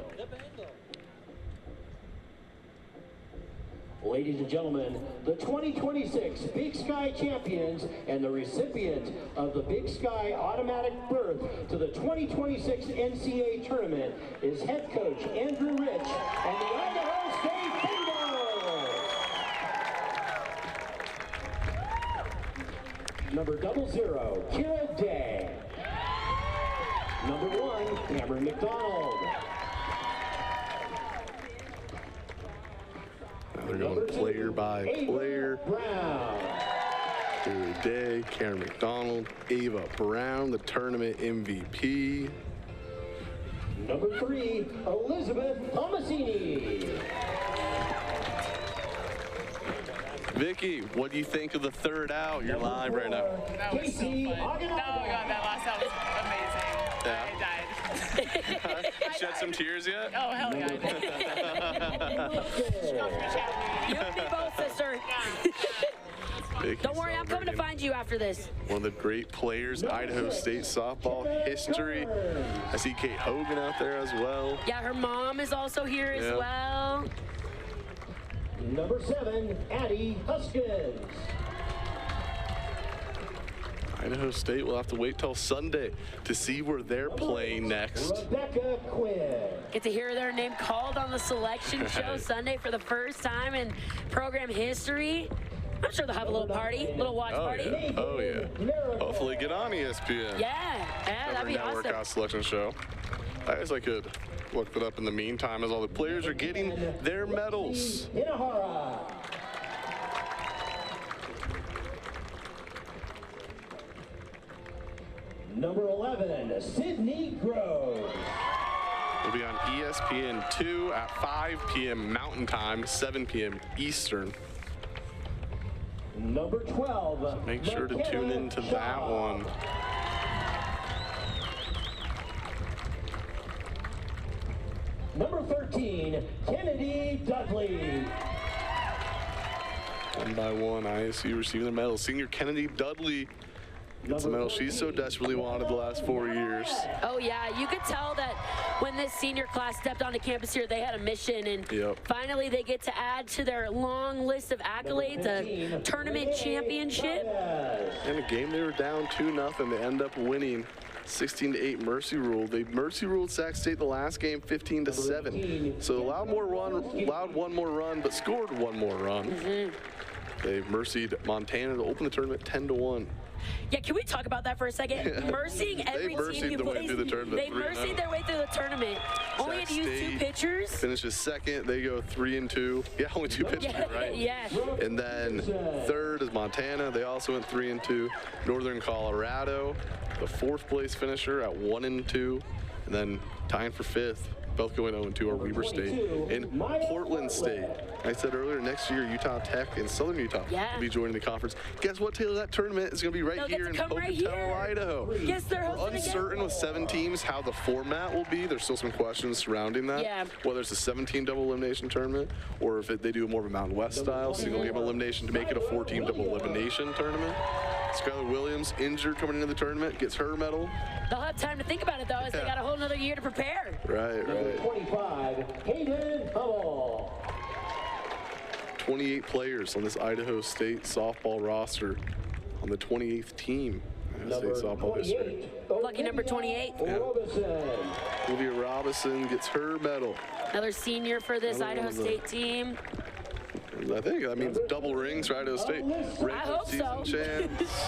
Ladies and gentlemen, the 2026 Big Sky champions and the recipient of the Big Sky automatic berth to the 2026 NCAA tournament is head coach Andrew Rich and the Idaho State Bengals. Number 00, Kira Day. Number 1, Cameron McDonald. They're going player by player. Kira Day, Cameron McDonald, Ava Brown, the tournament MVP. Number 3, Elizabeth Tomasini. Vicky, what do you think of the third out? You're live right now. That was so fun. Oh my God, that last out was amazing. Yeah. I died. Shed some tears yet? Oh, hell yeah, I did. You and me both, sister. Yeah. It's Don't worry, I'm coming to find you after this. One of the great players in Idaho State softball history. I see Kate Hogan out there as well. Yeah, her mom is also here as well. Number 7, Addie Huskins. Idaho State will have to wait till Sunday to see where they're playing next. Rebecca Quinn. Get to hear their name called on the selection show Sunday for the first time in program history. I'm sure they'll have a little party, a little watch party. Yeah. Oh, yeah. Hopefully get on ESPN. Yeah, that'd be awesome. Workout selection show. I guess I could look that up in the meantime as all the players are getting their medals. Inahara. Number 11, Sydney Groves. Will be on ESPN 2 at 5 p.m. Mountain Time, 7 p.m. Eastern. Number 12, so make sure to tune into that one. Number 13, Kennedy Dudley. One by one, ISU receiving the medal. Senior Kennedy Dudley gets the medal she so desperately wanted the last 4 years. Oh, yeah. You could tell that when this senior class stepped onto campus here, they had a mission, and finally they get to add to their long list of accolades a tournament championship. In a game they were down 2-0, they end up winning 16-8 mercy rule. They mercy ruled Sac State the last game 15-7. So allowed one more run, but scored one more run. They mercied Montana to open the tournament 10-1. Yeah, can we talk about that for a second? Mercying every team you play. They mercied their way through the tournament. Only had to use 2 pitchers. Finishes second. They go 3-2. Yeah, only 2 pitchers, right? Yeah. And then third is Montana. They also went 3-2. Northern Colorado, the 4th place finisher at 1-2. And then tying for 5th. Both going 0-2 are Weber State and Portland State. I said earlier, next year, Utah Tech and Southern Utah will be joining the conference. Guess what, Taylor? That tournament is going to be right here in Pocatello, Idaho. Yes, they're We're uncertain with 7 teams how the format will be. There's still some questions surrounding that. Yeah. Whether it's a 17 double elimination tournament or if they do more of a Mountain West style single game elimination to make it a 4-team double elimination tournament. Skylar Williams, injured coming into the tournament, gets her medal. They'll have time to think about it, though, as they got a whole nother year to prepare. Right. 25, Hayden Hummel. 28 players on this Idaho State softball roster on the 28th team. State softball history. Lucky number 28. Olivia Robinson gets her medal. Another senior for this Idaho State team. I think that means double rings for Idaho State. I hope so. Champs,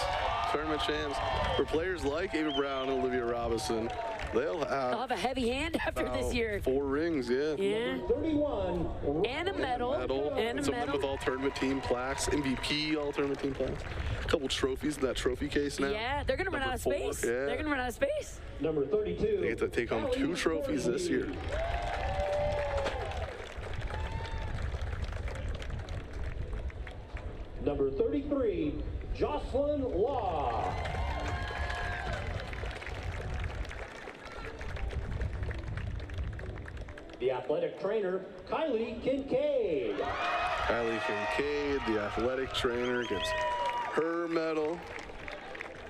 tournament champs. For players like Ava Brown and Olivia Robinson, they'll have a heavy hand after this year. 4 rings, yeah. And a medal. Some of them with all tournament team plaques, MVP all tournament team plaques. A couple trophies in that trophy case now. Yeah, they're going to run out of space. Yeah. They're going to run out of space. Number 32. They get to take home 2 trophies this year. Number 33, Jocelyn Law. The athletic trainer, Kylie Kincaid. Kylie Kincaid, the athletic trainer, gets her medal.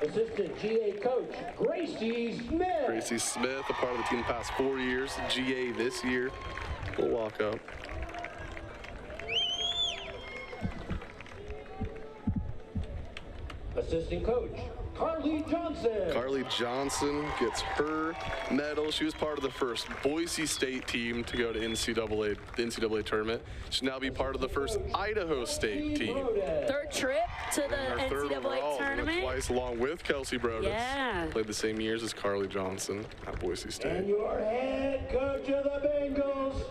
Assistant GA coach, Gracie Smith. Gracie Smith, a part of the team the past 4 years, GA this year. We'll walk up. Assistant coach, Carly Johnson. Carly Johnson gets her medal. She was part of the first Boise State team to go to the NCAA tournament. She'll now be part of the first Idaho State team. 3rd trip to the NCAA tournament. Twice along with Kelsey Brodus. Yeah. Played the same years as Carly Johnson at Boise State. And your head coach of the Bengals,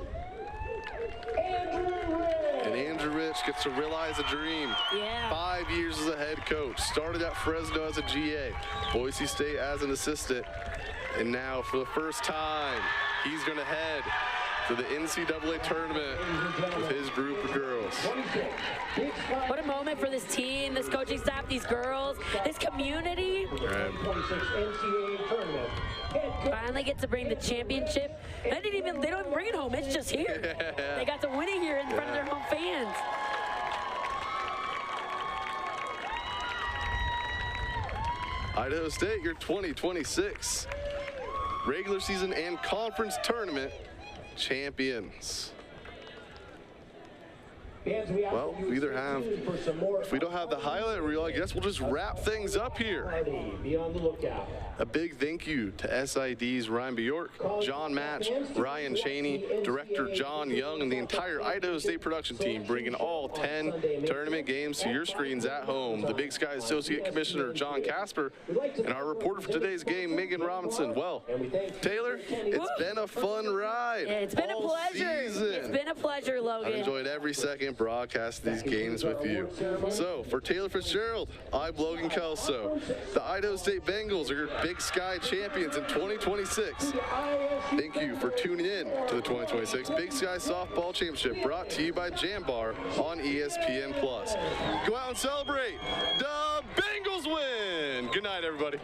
Andrew Rich. And Andrew Rich gets to realize a dream. Yeah. 5 years as a head coach. Started at Fresno as a GA. Boise State as an assistant. And now, for the first time, he's going to head to the NCAA tournament with his group of girls. What a moment for this team, this coaching staff, these girls, this community. Right. Finally get to bring the championship. They don't even bring it home, it's just here. Yeah. They got to win it here in front of their home fans. Idaho State, your 2026 regular season and conference tournament champions. Well, we either have, if we don't have the highlight reel, I guess we'll just wrap things up here. Be on the lookout. A big thank you to SID's Ryan Bjork, John Match, Ryan Cheney, Director John Young, and the entire Idaho State production team, bringing all 10 tournament games to your screens at home. The Big Sky Associate Commissioner John Casper, and our reporter for today's game, Megan Robinson. Well, Taylor, it's been a fun ride. It's been a pleasure. Season. It's been a pleasure, Logan. I've enjoyed every second broadcast these games with you. So, for Taylor Fitzgerald, I'm Logan Kelso. The Idaho State Bengals are your Big Sky champions in 2026. Thank you for tuning in to the 2026 Big Sky Softball Championship, brought to you by Jambar on ESPN+. Go out and celebrate. The Bengals win. Good night, everybody.